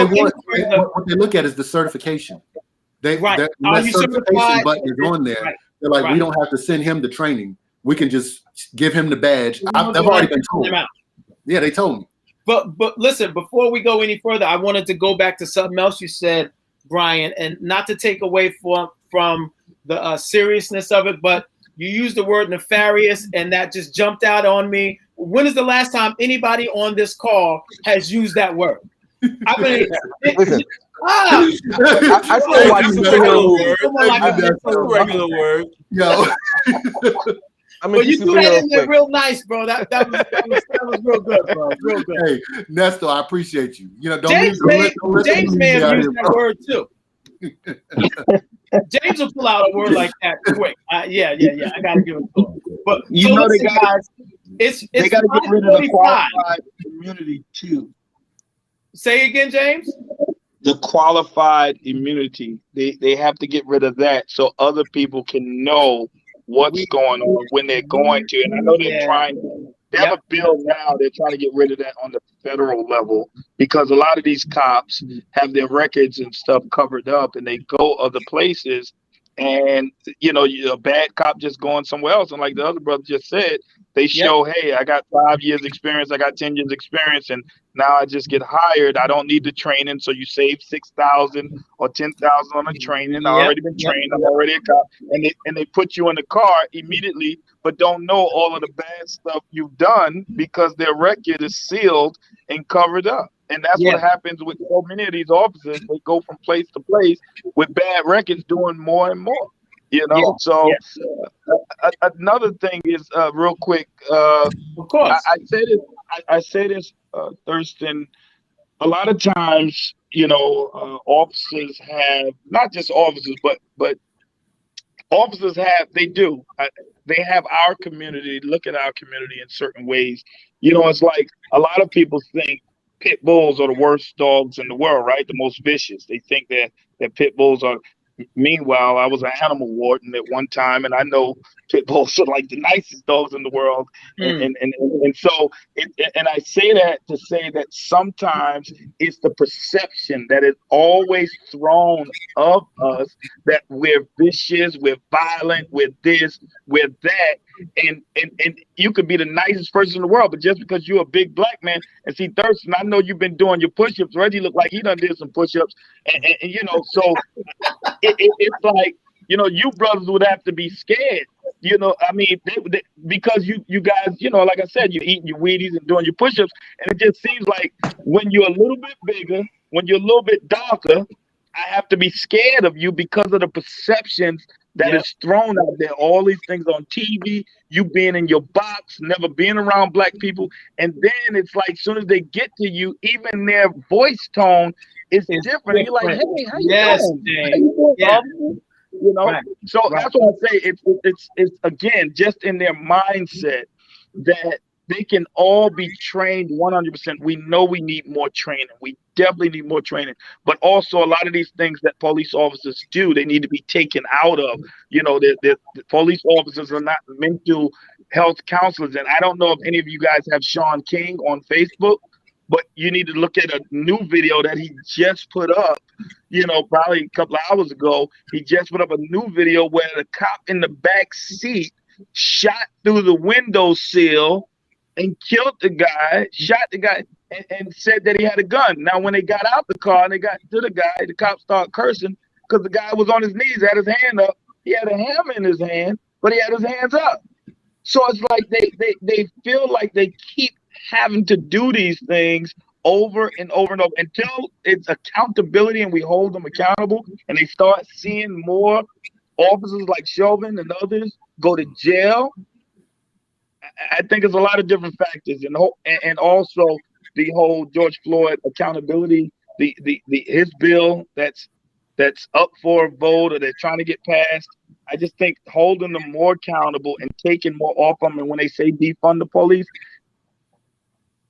look at is the certification. That certification certified? Button is on there. Right. They're like, we don't have to send him to training. We can just give him the badge. I've already been told. Yeah, they told me. But listen, before we go any further, I wanted to go back to something else you said, Brian, and not to take away from the seriousness of it, but you used the word nefarious, and that just jumped out on me. When is the last time anybody on this call has used that word? I mean, listen. I still watch superhero movies. Regular word. Yo. But you threw that in there real nice, bro. That was real good, bro. Real good. Hey, Nestor, I appreciate you. James may have used that word too. James will pull out a word like that quick. Yeah. I gotta give it to him. But they gotta get rid of the qualified immunity too. Say again, James. The qualified immunity. They have to get rid of that so other people can know what's going on when they're going to. And I know they're trying. They have a bill now. They're trying to get rid of that on the federal level, because a lot of these cops have their records and stuff covered up, and they go other places, and a bad cop just going somewhere else. And like the other brother just said, they show, hey, I got 5 years experience, I got 10 years experience, and now I just get hired. I don't need the training, so you save $6,000 or $10,000 on the training. I've already been trained. I'm already a cop, and they put you in the car immediately, but don't know all of the bad stuff you've done because their record is sealed and covered up. And that's what happens with so many of these officers. They go from place to place with bad records, doing more and more. You know, so another thing is real quick. Of course, I say this, Thurston. A lot of times, you know, officers have not just officers, but officers have they have our community look at our community in certain ways. You know, it's like a lot of people think pit bulls are the worst dogs in the world, right? The most vicious. They think that pit bulls are. Meanwhile, I was an animal warden at one time, and I know pit bulls are like the nicest dogs in the world. And so, and I say that to say that sometimes it's the perception that is always thrown of us that we're vicious, we're violent, we're this, we're that. And you could be the nicest person in the world, but just because you're a big black man, and see, Thurston, I know you've been doing your push-ups. Reggie looked like he done did some push-ups, and you know, so it's like, you know, you brothers would have to be scared. You know, I mean, because you guys, you know, like I said, you're eating your Wheaties and doing your push-ups, and it just seems like when you're a little bit bigger, when you're a little bit darker, I have to be scared of you because of the perceptions that is thrown out there. All these things on TV, you being in your box, never being around black people, and then it's like, as soon as they get to you, even their voice tone is different. And you're like, hey, how you doing? How you doing, you know, so that's what I say. It's again just in their mindset that they can all be trained 100%. We know we need more training. We definitely need more training. But also a lot of these things that police officers do, they need to be taken out of. You know, the police officers are not mental health counselors. And I don't know if any of you guys have Sean King on Facebook, but you need to look at a new video that he just put up, you know, probably a couple of hours ago. He just put up a new video where the cop in the back seat shot through the window and killed the guy, shot the guy, and said that he had a gun. Now, when they got out the car and they got to the guy, the cops started cursing because the guy was on his knees, had his hand up. He had a hammer in his hand, but he had his hands up. So it's like they feel like they keep having to do these things over and over and over until it's accountability and we hold them accountable and they start seeing more officers like Chauvin and others go to jail. I think it's a lot of different factors, and also the whole George Floyd accountability, his bill that's up for a vote or they're trying to get passed. I just think holding them more accountable and taking more off them. And when they say defund the police,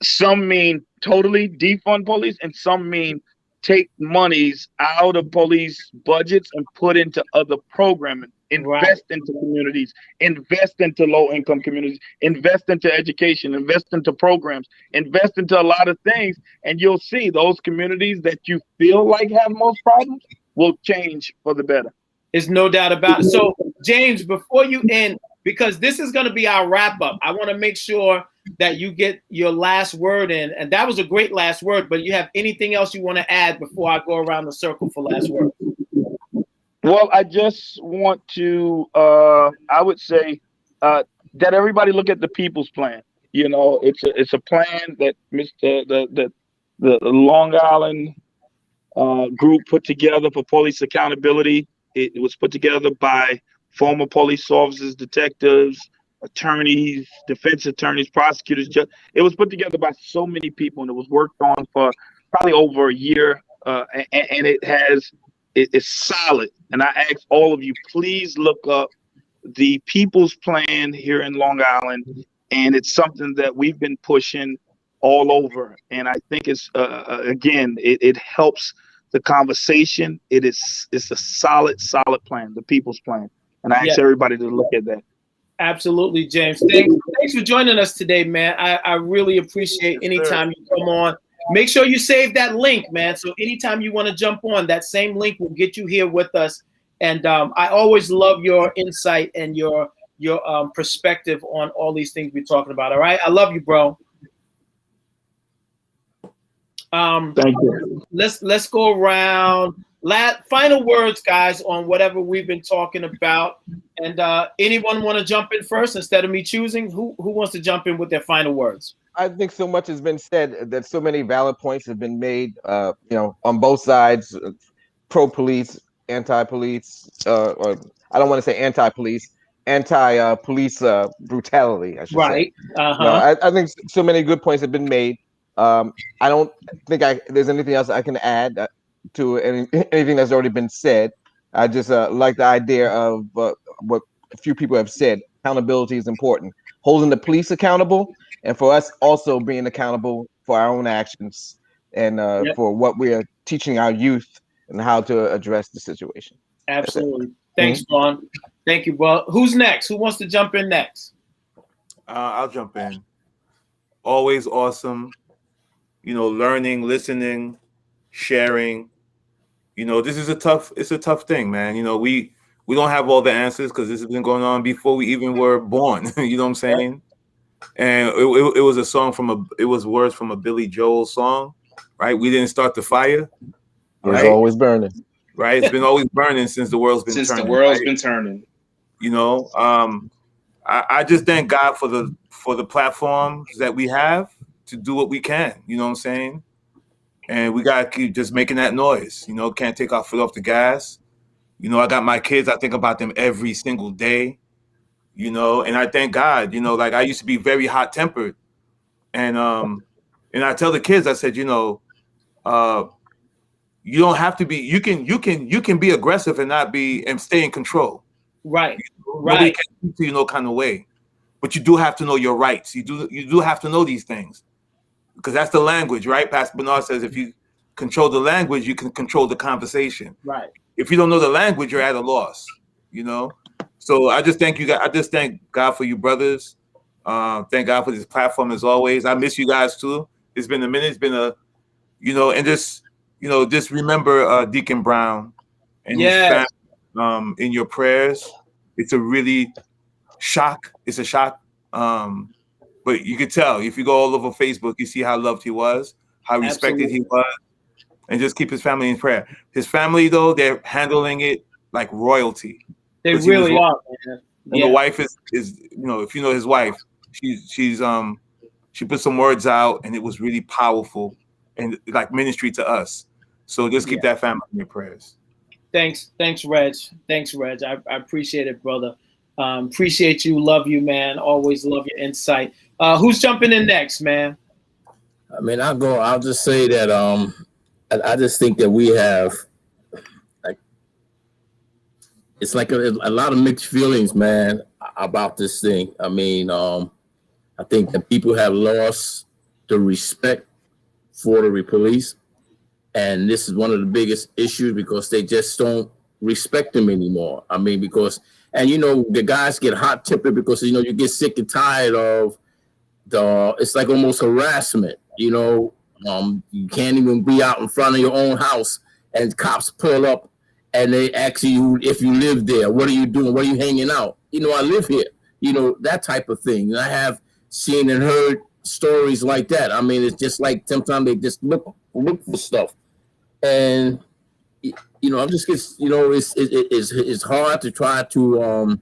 some mean totally defund police, and some mean take monies out of police budgets and put into other programming. Invest into communities, invest into low-income communities, invest into education, invest into programs, invest into a lot of things, and you'll see those communities that you feel like have most problems will change for the better. There's no doubt about it. So, James, before you end, because this is going to be our wrap-up, I want to make sure that you get your last word in, and that was a great last word, but you have anything else you want to add before I go around the circle for last word? Well, I just want to, I would say that everybody look at the People's Plan. You know, it's a plan that the Long Island group put together for police accountability. It was put together by former police officers, detectives, attorneys, defense attorneys, prosecutors. It was put together by so many people, and it was worked on for probably over a year, and it's solid. And I ask all of you, please look up the People's Plan here in Long Island. And it's something that we've been pushing all over. And I think it's, again, it helps the conversation. It's a solid plan, the People's Plan. And I ask everybody to look at that. Absolutely, James. Thanks for joining us today, man. I really appreciate anytime you come on. Make sure you save that link, man. So anytime you want to jump on, that same link will get you here with us. And I always love your insight and your perspective on all these things we're talking about. All right, I love you, bro. Thank you. Let's go around. Final words, guys, on whatever we've been talking about. And anyone want to jump in first instead of me choosing? Who wants to jump in with their final words? I think so much has been said, that so many valid points have been made, on both sides, pro-police, anti-police. I I don't want to say anti-police, anti-police brutality, I should say. Right. I think so many good points have been made. I don't think there's anything else I can add to anything that's already been said. I just like the idea of what a few people have said. Accountability is important. Holding the police accountable, and for us also being accountable for our own actions and for what we are teaching our youth and how to address the situation. Absolutely. Thanks, Vaughn. Thank you, bro. Who's next? Who wants to jump in next? I'll jump in. Always awesome. Learning, listening, sharing. This is a tough thing, man. We don't have all the answers because this has been going on before we even were born. You know what I'm saying? And it was a song it was words from a Billy Joel song, right? We didn't start the fire. It's always burning. Right? It's been always burning since the world's been turning. I just thank God for the platforms that we have to do what we can. You know what I'm saying? And we gotta keep just making that noise. Can't take our foot off the gas. I got my kids. I think about them every single day. And I thank God. Like I used to be very hot tempered, and I tell the kids, I said, you don't have to be. You can be aggressive and stay in control. Right. Nobody can speak to you no kind of way, but you do have to know your rights. You do have to know these things because that's the language, right? Pastor Bernard says if you control the language, you can control the conversation. Right. If you don't know the language, you're at a loss. So I just thank you guys. I just thank God for you brothers. Thank God for this platform as always. I miss you guys too. It's been a minute. It's been and just remember Deacon Brown and his family in your prayers. It's a really shock. It's a shock. But you could tell if you go all over Facebook, you see how loved he was, how respected he was, and just keep his family in prayer. His family, though, they're handling it like royalty. They really are, man. And the wife is if you know his wife, she put some words out, and it was really powerful and like ministry to us. So just keep that family in your prayers. Thanks, Reg. I appreciate it, brother. Appreciate you. Love you, man. Always love your insight. Who's jumping in next, man? I mean, I'll just say that I just think that we have it's like a lot of mixed feelings, man, about this thing. I mean, I think that people have lost the respect for the police. And this is one of the biggest issues because they just don't respect them anymore. I mean, the guys get hot tempered because, you get sick and tired of it's like almost harassment, you can't even be out in front of your own house and cops pull up and they ask you if you live there. What are you doing? What are you hanging out? I live here, that type of thing. And I have seen and heard stories like that. I mean, it's just like sometimes they just look for stuff. And, I'm just, it's hard to try to,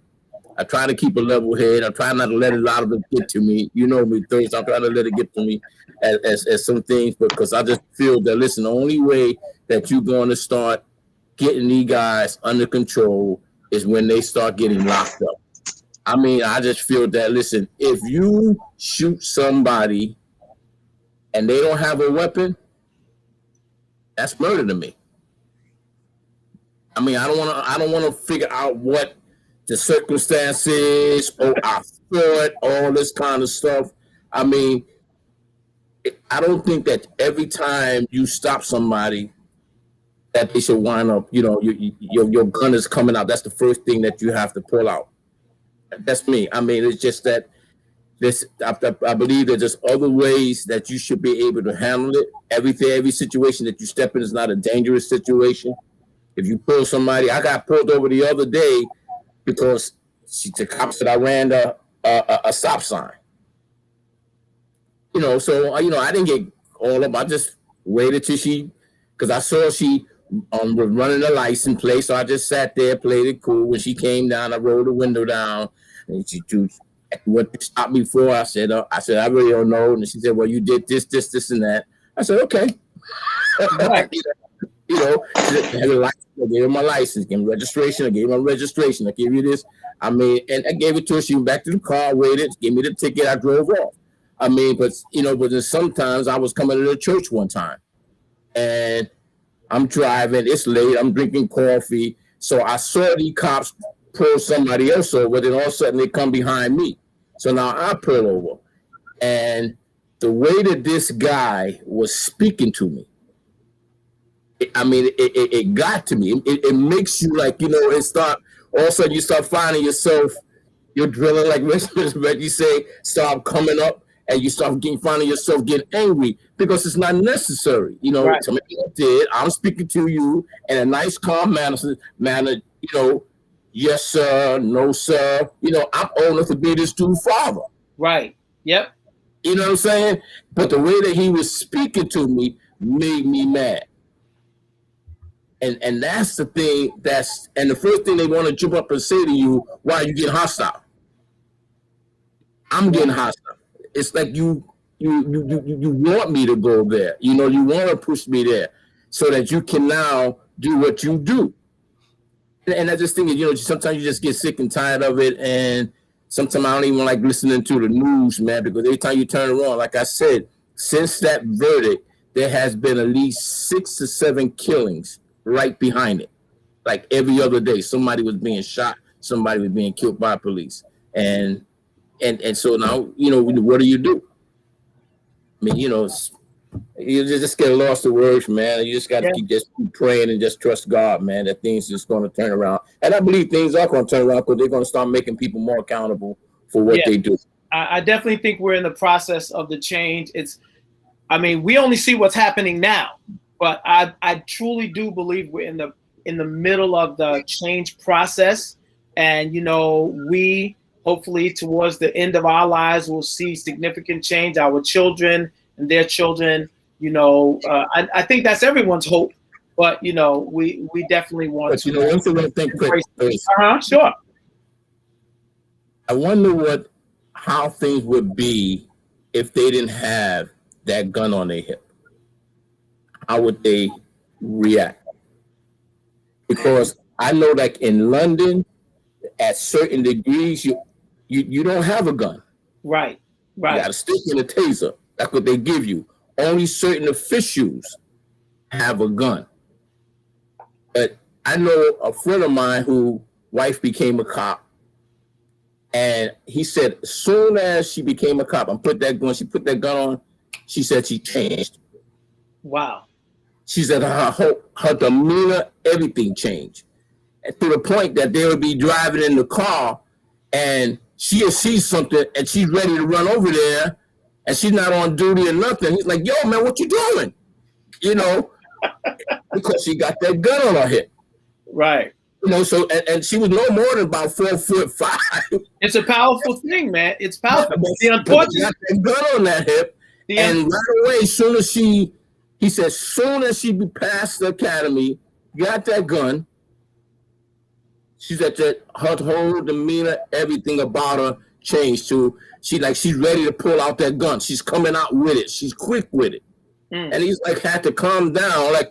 I try to keep a level head. I try not to let a lot of it get to me. You know me, things. I try to let it get to me as some things, because I just feel that, listen, the only way that you're going to start getting these guys under control is when they start getting locked up. I mean, I just feel that, listen, if you shoot somebody and they don't have a weapon, that's murder to me. I mean, I don't want to figure out what the circumstances, I thought, all this kind of stuff. I mean, I don't think that every time you stop somebody that they should wind up, your gun is coming out. That's the first thing that you have to pull out. That's me. I mean, it's just that I believe that there's other ways that you should be able to handle it. Every situation that you step in is not a dangerous situation. If you pull somebody, I got pulled over the other day because the cop said I ran a stop sign. So I didn't get all up. I just waited till because I saw she was running a license plate, so I just sat there, played it cool. When she came down, I rolled the window down, and she what stopped me for? I said, I really don't know. And she said, well, you did this, and that. I said, okay. You know, I gave her my license, gave me registration, I gave her my registration, I gave you this. I mean, and I gave it to her. She went back to the car, waited, gave me the ticket, I drove off. I mean, but then sometimes I was coming to the church one time and I'm driving, it's late, I'm drinking coffee. So I saw these cops pull somebody else over, then all of a sudden they come behind me. So now I pull over. And the way that this guy was speaking to me, it got to me. It makes you like, all of a sudden you start finding yourself, you're drilling like Reggie say, start coming up and you start finding yourself getting angry because it's not necessary. Right. Somebody did. I'm speaking to you in a nice, calm manner, yes, sir, no, sir. I'm old enough to be this dude's father. Right. Yep. You know what I'm saying? But the way that he was speaking to me made me mad. And that's the thing. And the first thing they want to jump up and say to you, why are you getting hostile? I'm getting hostile. It's like you want me to go there. You want to push me there so that you can now do what you do. And I just think, sometimes you just get sick and tired of it. And sometimes I don't even like listening to the news, man, because every time you turn around, like I said, since that verdict, there has been at least 6 to 7 killings right behind it. Like every other day, somebody was being shot, somebody was being killed by police. And so now, what do you do? I mean, you just get lost of words, man. You just got to keep praying and just trust God, man, that things just going to turn around. And I believe things are going to turn around because they're going to start making people more accountable for what they do. I definitely think we're in the process of the change. We only see what's happening now, but I truly do believe we're in the middle of the change process. And, we hopefully towards the end of our lives, we'll see significant change. Our children and their children, I think that's everyone's hope. But, we definitely want to. One thing I think, sure. I wonder how things would be if they didn't have that gun on their hip. How would they react? Because I know, like in London, at certain degrees, you don't have a gun. Right. You got a stick and a taser. That's what they give you. Only certain officials have a gun. But I know a friend of mine whose wife became a cop, and he said as soon as she became a cop and she put that gun on, she said she changed. Wow. She said her demeanor, everything changed. And to the point that they would be driving in the car and she'll see something and she's ready to run over there and she's not on duty or nothing. He's like, yo, man, what you doing? Because she got that gun on her hip. Right. So and she was no more than about 4'5". It's a powerful thing, man. It's powerful. The unfortunate got that gun on that hip. And right away, he said, soon as she passed the academy, got that gun, she said that her whole demeanor, everything about her changed to she's ready to pull out that gun. She's coming out with it. She's quick with it. And he's like, had to calm down. Like,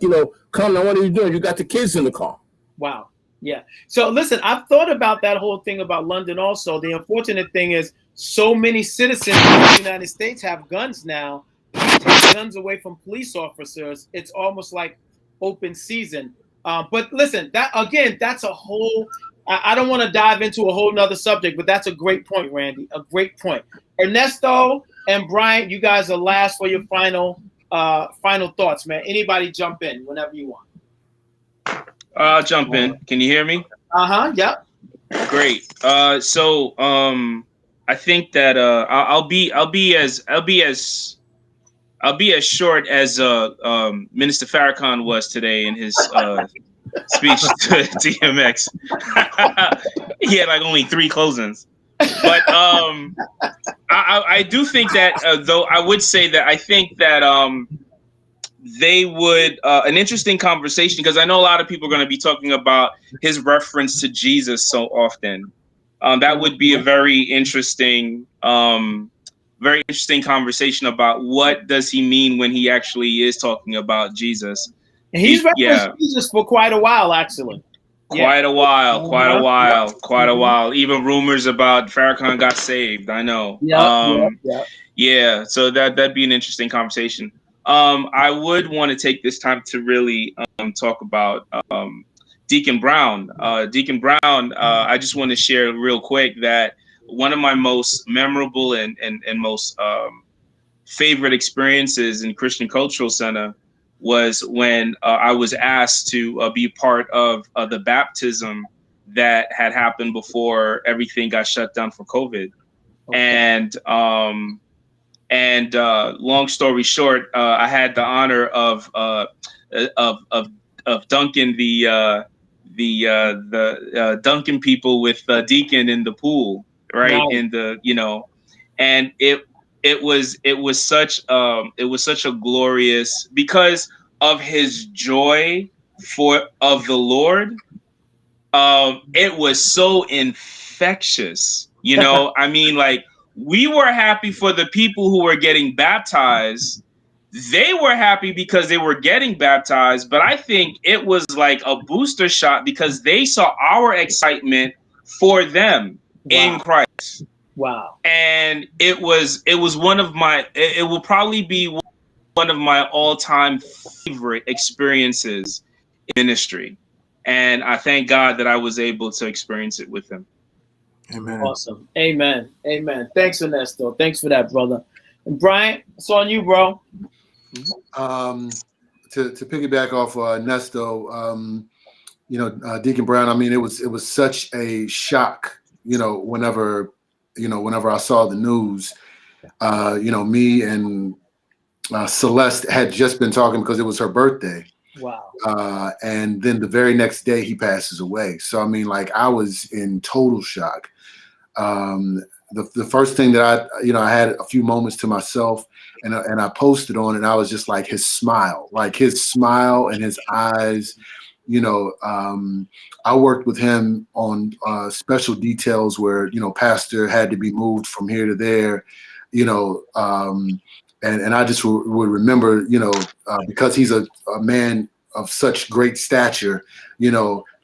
calm down. What are you doing? You got the kids in the car. Wow. Yeah. So listen, I've thought about that whole thing about London also. The unfortunate thing is so many citizens in the United States have guns now. Take guns away from police officers. It's almost like open season. But listen, that's a whole, I don't want to dive into a whole nother subject, but that's a great point, Randy, a great point. Ernesto and Bryant, you guys are last for your final thoughts, man. Anybody jump in whenever you want. I'll jump in. Can you hear me? Yep. Great. So I think that I'll be as short as Minister Farrakhan was today in his speech to DMX. He had like only 3 closings. But I do think that, though, I would say that I think that they would, an interesting conversation, because I know a lot of people are going to be talking about his reference to Jesus so often. That would be a very interesting conversation about what does he mean when he actually is talking about Jesus. And he's referenced Jesus for quite a while, actually. Quite a while. Even rumors about Farrakhan got saved. I know. Yeah. So that'd be an interesting conversation. I would want to take this time to really talk about Deacon Brown. Deacon Brown. I just want to share real quick that one of my most memorable and most favorite experiences in Christian Cultural Center was when I was asked to be part of the baptism that had happened before everything got shut down for COVID. Okay. And long story short, I had the honor of dunking the dunking people with Deacon in the pool, right? Nice. In the and it was such a glorious, because of his joy of the Lord. It was so infectious, I mean, like, we were happy for the people who were getting baptized. They were happy because they were getting baptized, but I think it was like a booster shot because they saw our excitement for them in Christ. Wow. And it was one of my, it will probably be one of my all-time favorite experiences in ministry. And I thank God that I was able to experience it with him. Amen. Awesome. Amen. Thanks, Ernesto. Thanks for that, brother. And Brian, it's on you, bro. To piggyback off Ernesto, Deacon Brown, I mean, it was such a shock, whenever I saw the news. Me and Celeste had just been talking because it was her birthday. Wow. And then the very next day he passes away. So I mean, like, I was in total shock. The first thing that I had a few moments to myself, and I posted on it, and I was just like, his smile and his eyes. I worked with him on special details where pastor had to be moved from here to there, and I just would remember, because he's a man of such great stature,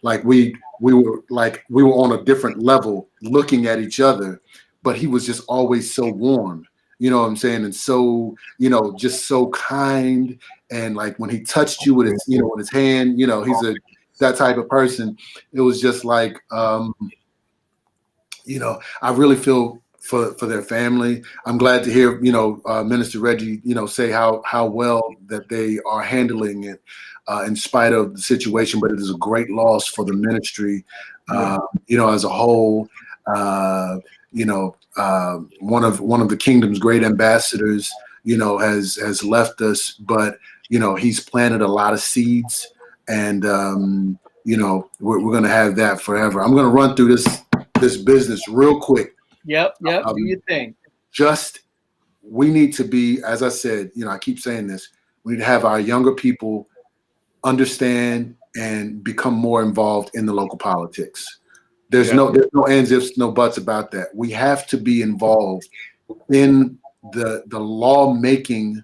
like we were on a different level looking at each other, but he was just always so warm, you know what I'm saying? And so, just so kind. And like when he touched you with his, with his hand, he's that type of person. It was just like, I really feel for their family. I'm glad to hear, Minister Reggie, say how well that they are handling it in spite of the situation, but it is a great loss for the ministry, as a whole. One of the kingdom's great ambassadors, has left us, but he's planted a lot of seeds, and we're going to have that forever. I'm going to run through this business real quick. Yep. Do your thing. We need to be, as I said, I keep saying this, we need to have our younger people understand and become more involved in the local politics. There's no ands, ifs, no buts about that. We have to be involved in the lawmaking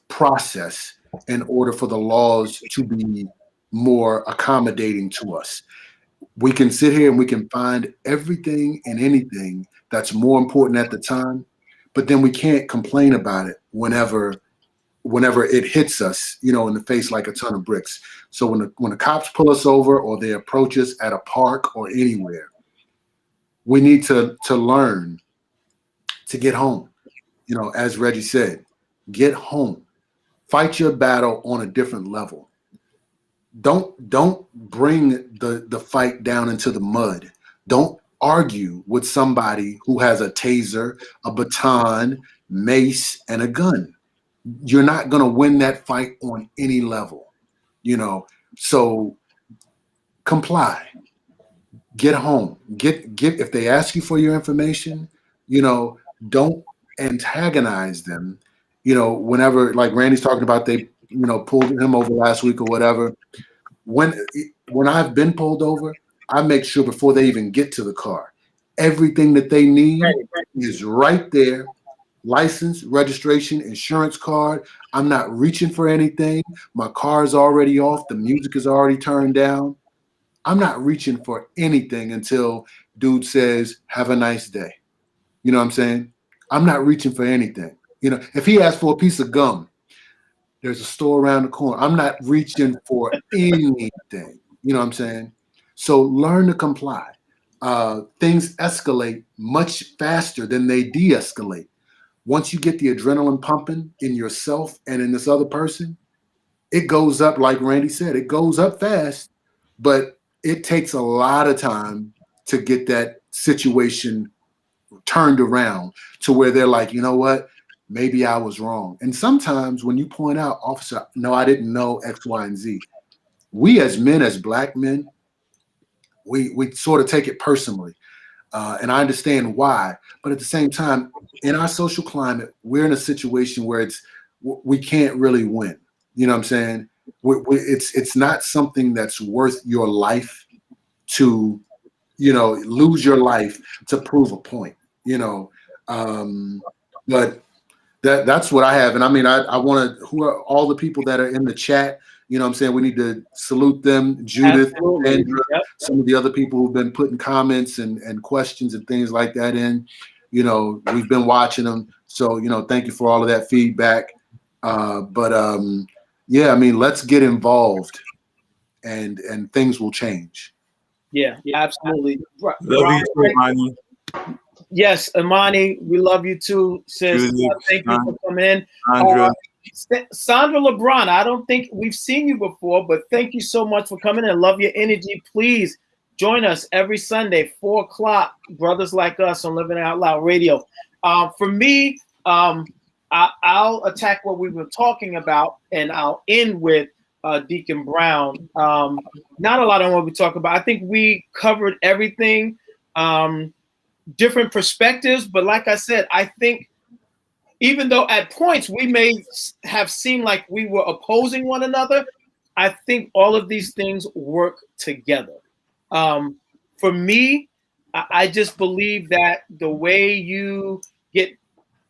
process in order for the laws to be more accommodating to us. We can sit here and we can find everything and anything that's more important at the time, but then we can't complain about it whenever it hits us, in the face like a ton of bricks. So when the cops pull us over or they approach us at a park or anywhere, we need to learn to get home. As Reggie said, get home. Fight your battle on a different level. Don't bring the fight down into the mud. Don't argue with somebody who has a taser, a baton, mace, and a gun. You're not going to win that fight on any level, so comply, get home, get, if they ask you for your information, don't antagonize them, whenever, like Randy's talking about, they, pulled him over last week or whatever. When I've been pulled over, I make sure before they even get to the car, everything that they need is right there license, registration, insurance card. I'm not reaching for anything. My car's already off. The music is already turned down. I'm not reaching for anything until dude says, have a nice day. You know what I'm saying? I'm not reaching for anything. You know, if he asks for a piece of gum, there's a store around the corner. I'm not reaching for anything. You know what I'm saying? So learn to comply. Things escalate much faster than they de-escalate. Once you get the adrenaline pumping in yourself and in this other person, it goes up, like Randy said, it goes up fast, but it takes a lot of time to get that situation turned around to where they're like, you know what? Maybe I was wrong. And sometimes when you point out, officer, no, I didn't know X, Y, and Z. We as men, as black men, we sort of take it personally. And I understand why. But at the same time, in our social climate, we're in a situation where we can't really win. You know what I'm saying? It's not something that's worth your life to, you know, lose your life to prove a point, you know. But that's what I have. And I mean, I want to, who are all the people that are in the chat? You know what I'm saying? We need to salute them. Judith, Absolutely. Andrew, Yep. some of the other people who've been putting comments and questions and things like that in. You know, we've been watching them. So, you know, thank you for all of that feedback. Yeah, I mean, let's get involved and things will change. Yeah, absolutely. Love you too, Imani. Yes, Imani, we love you too, sis. Thank you for coming in. Sandra LeBron, I don't think we've seen you before, but thank you so much for coming in. Love your energy. Please join us every Sunday, 4 o'clock, Brothers Like Us on Living Out Loud Radio. For me, I'll attack what we were talking about, and I'll end with Deacon Brown. Not a lot on what we talk about. I think we covered everything, different perspectives, but like I said, I think even though at points we may have seemed like we were opposing one another, I think all of these things work together. For me, I just believe that the way you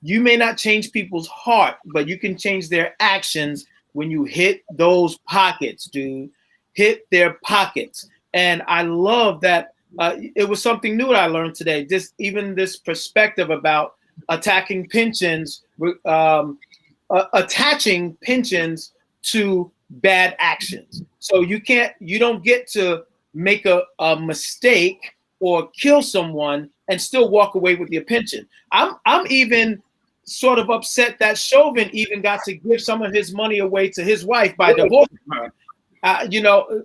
may not change people's heart, but you can change their actions when you hit those pockets, dude. Hit their pockets. And I love that it was something new that I learned today. Just even this perspective about attacking pensions, attaching pensions to bad actions. So you don't get to make a mistake or kill someone and still walk away with your pension. I'm even sort of upset that Chauvin even got to give some of his money away to his wife by divorcing her. You know,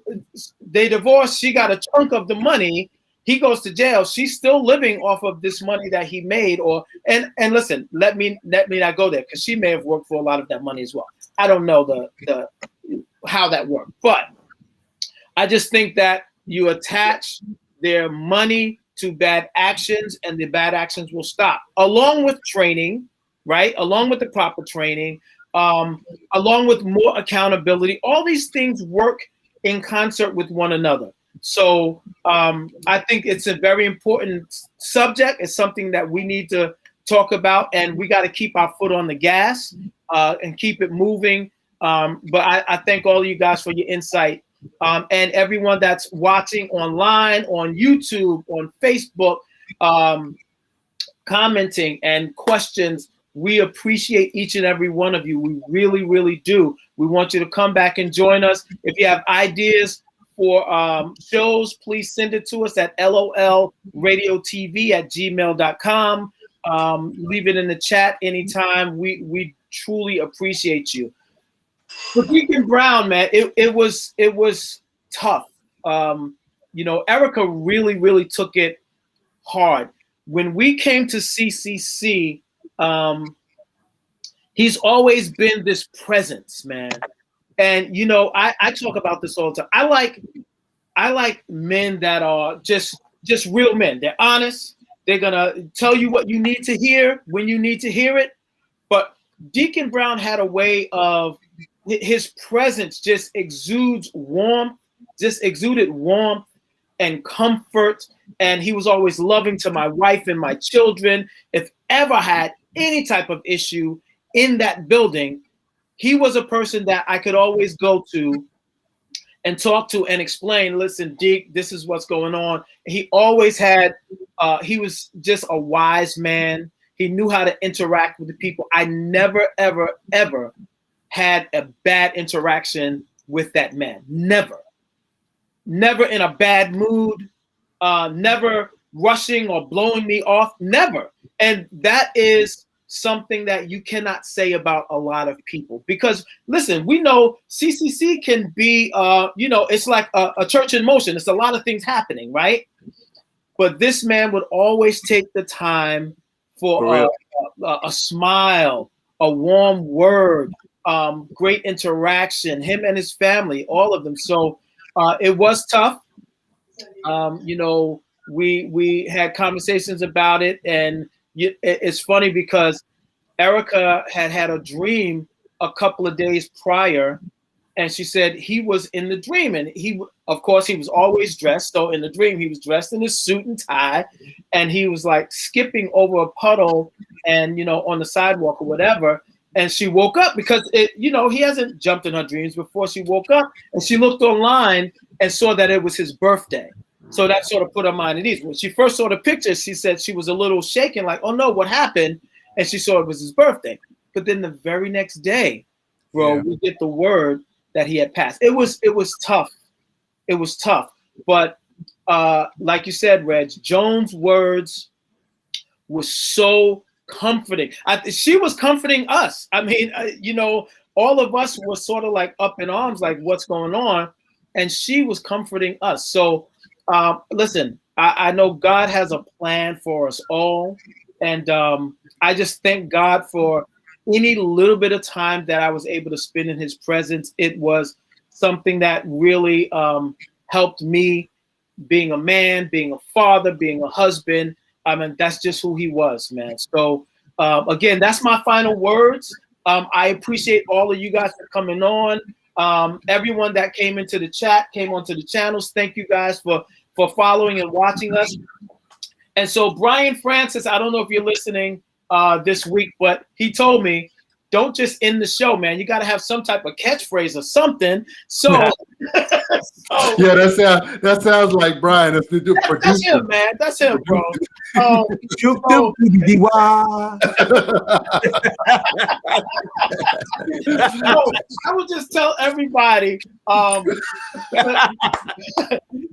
they divorced. She got a chunk of the money. He goes to jail. She's still living off of this money that he made. And listen, let me not go there, because she may have worked for a lot of that money as well. I don't know the how that worked, but I just think that you attach their money to bad actions, and the bad actions will stop, along with training, right? Along with the proper training, along with more accountability. All these things work in concert with one another. So I think it's a very important subject. It's something that we need to talk about, and we got to keep our foot on the gas and keep it moving. But I thank all of you guys for your insight, and everyone that's watching online, on YouTube, on Facebook, commenting and questions. We appreciate each and every one of you. We really, really do. We want you to come back and join us. If you have ideas for shows, please send it to us at lolradiotv@gmail.com. Leave it in the chat anytime. We truly appreciate you. For Deacon Brown, man, it was tough. You know, Erica really, really took it hard. When we came to CCC, he's always been this presence, man. And you know, I talk about this all the time. I like men that are just real men. They're honest. They're gonna tell you what you need to hear when you need to hear it. But Deacon Brown had a way of, his presence just exuded warmth and comfort. And he was always loving to my wife and my children. If ever had any type of issue in that building, he was a person that I could always go to and talk to and explain, listen, Deke, this is what's going on. He always had, he was just a wise man. He knew how to interact with the people. I never, ever, ever had a bad interaction with that man. Never. Never in a bad mood. Never rushing or blowing me off. Never. And that is something that you cannot say about a lot of people, because listen, we know CCC can be, it's like a church in motion. It's a lot of things happening, right? But this man would always take the time for a smile, a warm word, great interaction, him and his family, all of them. So it was tough. We had conversations about it, and it's funny because Erica had a dream a couple of days prior, and she said he was in the dream, and of course he was always dressed. So in the dream he was dressed in his suit and tie, and he was like skipping over a puddle and on the sidewalk or whatever. And she woke up because he hasn't jumped in her dreams before. She woke up and she looked online and saw that it was his birthday. So that sort of put her mind at ease. When she first saw the picture, she said she was a little shaken, like, oh no, what happened? And she saw it was his birthday. But then the very next day, bro, we get the word that he had passed. It was tough. It was tough. But like you said, Reg, Joan's words were so comforting. She was comforting us. I mean, all of us were sort of like up in arms, like what's going on? And she was comforting us. So listen, I know God has a plan for us all. And I just thank God for any little bit of time that I was able to spend in his presence. It was something that really helped me being a man, being a father, being a husband. I mean, that's just who he was, man. So again, that's my final words. I appreciate all of you guys for coming on. Everyone that came into the chat, came onto the channels. Thank you guys for following and watching us. And so Brian Francis, I don't know if you're listening this week, but he told me, don't just end the show, man. You got to have some type of catchphrase or something. So, yeah, that sounds like Brian. That's him, man. That's him, bro. I would just tell everybody,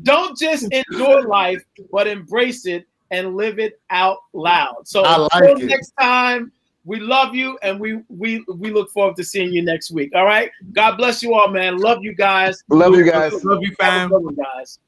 don't just enjoy life, but embrace it and live it out loud. So until next time, we love you, and we look forward to seeing you next week. All right. God bless you all, man. Love you guys. Love you guys. Love you, fam. Love you guys.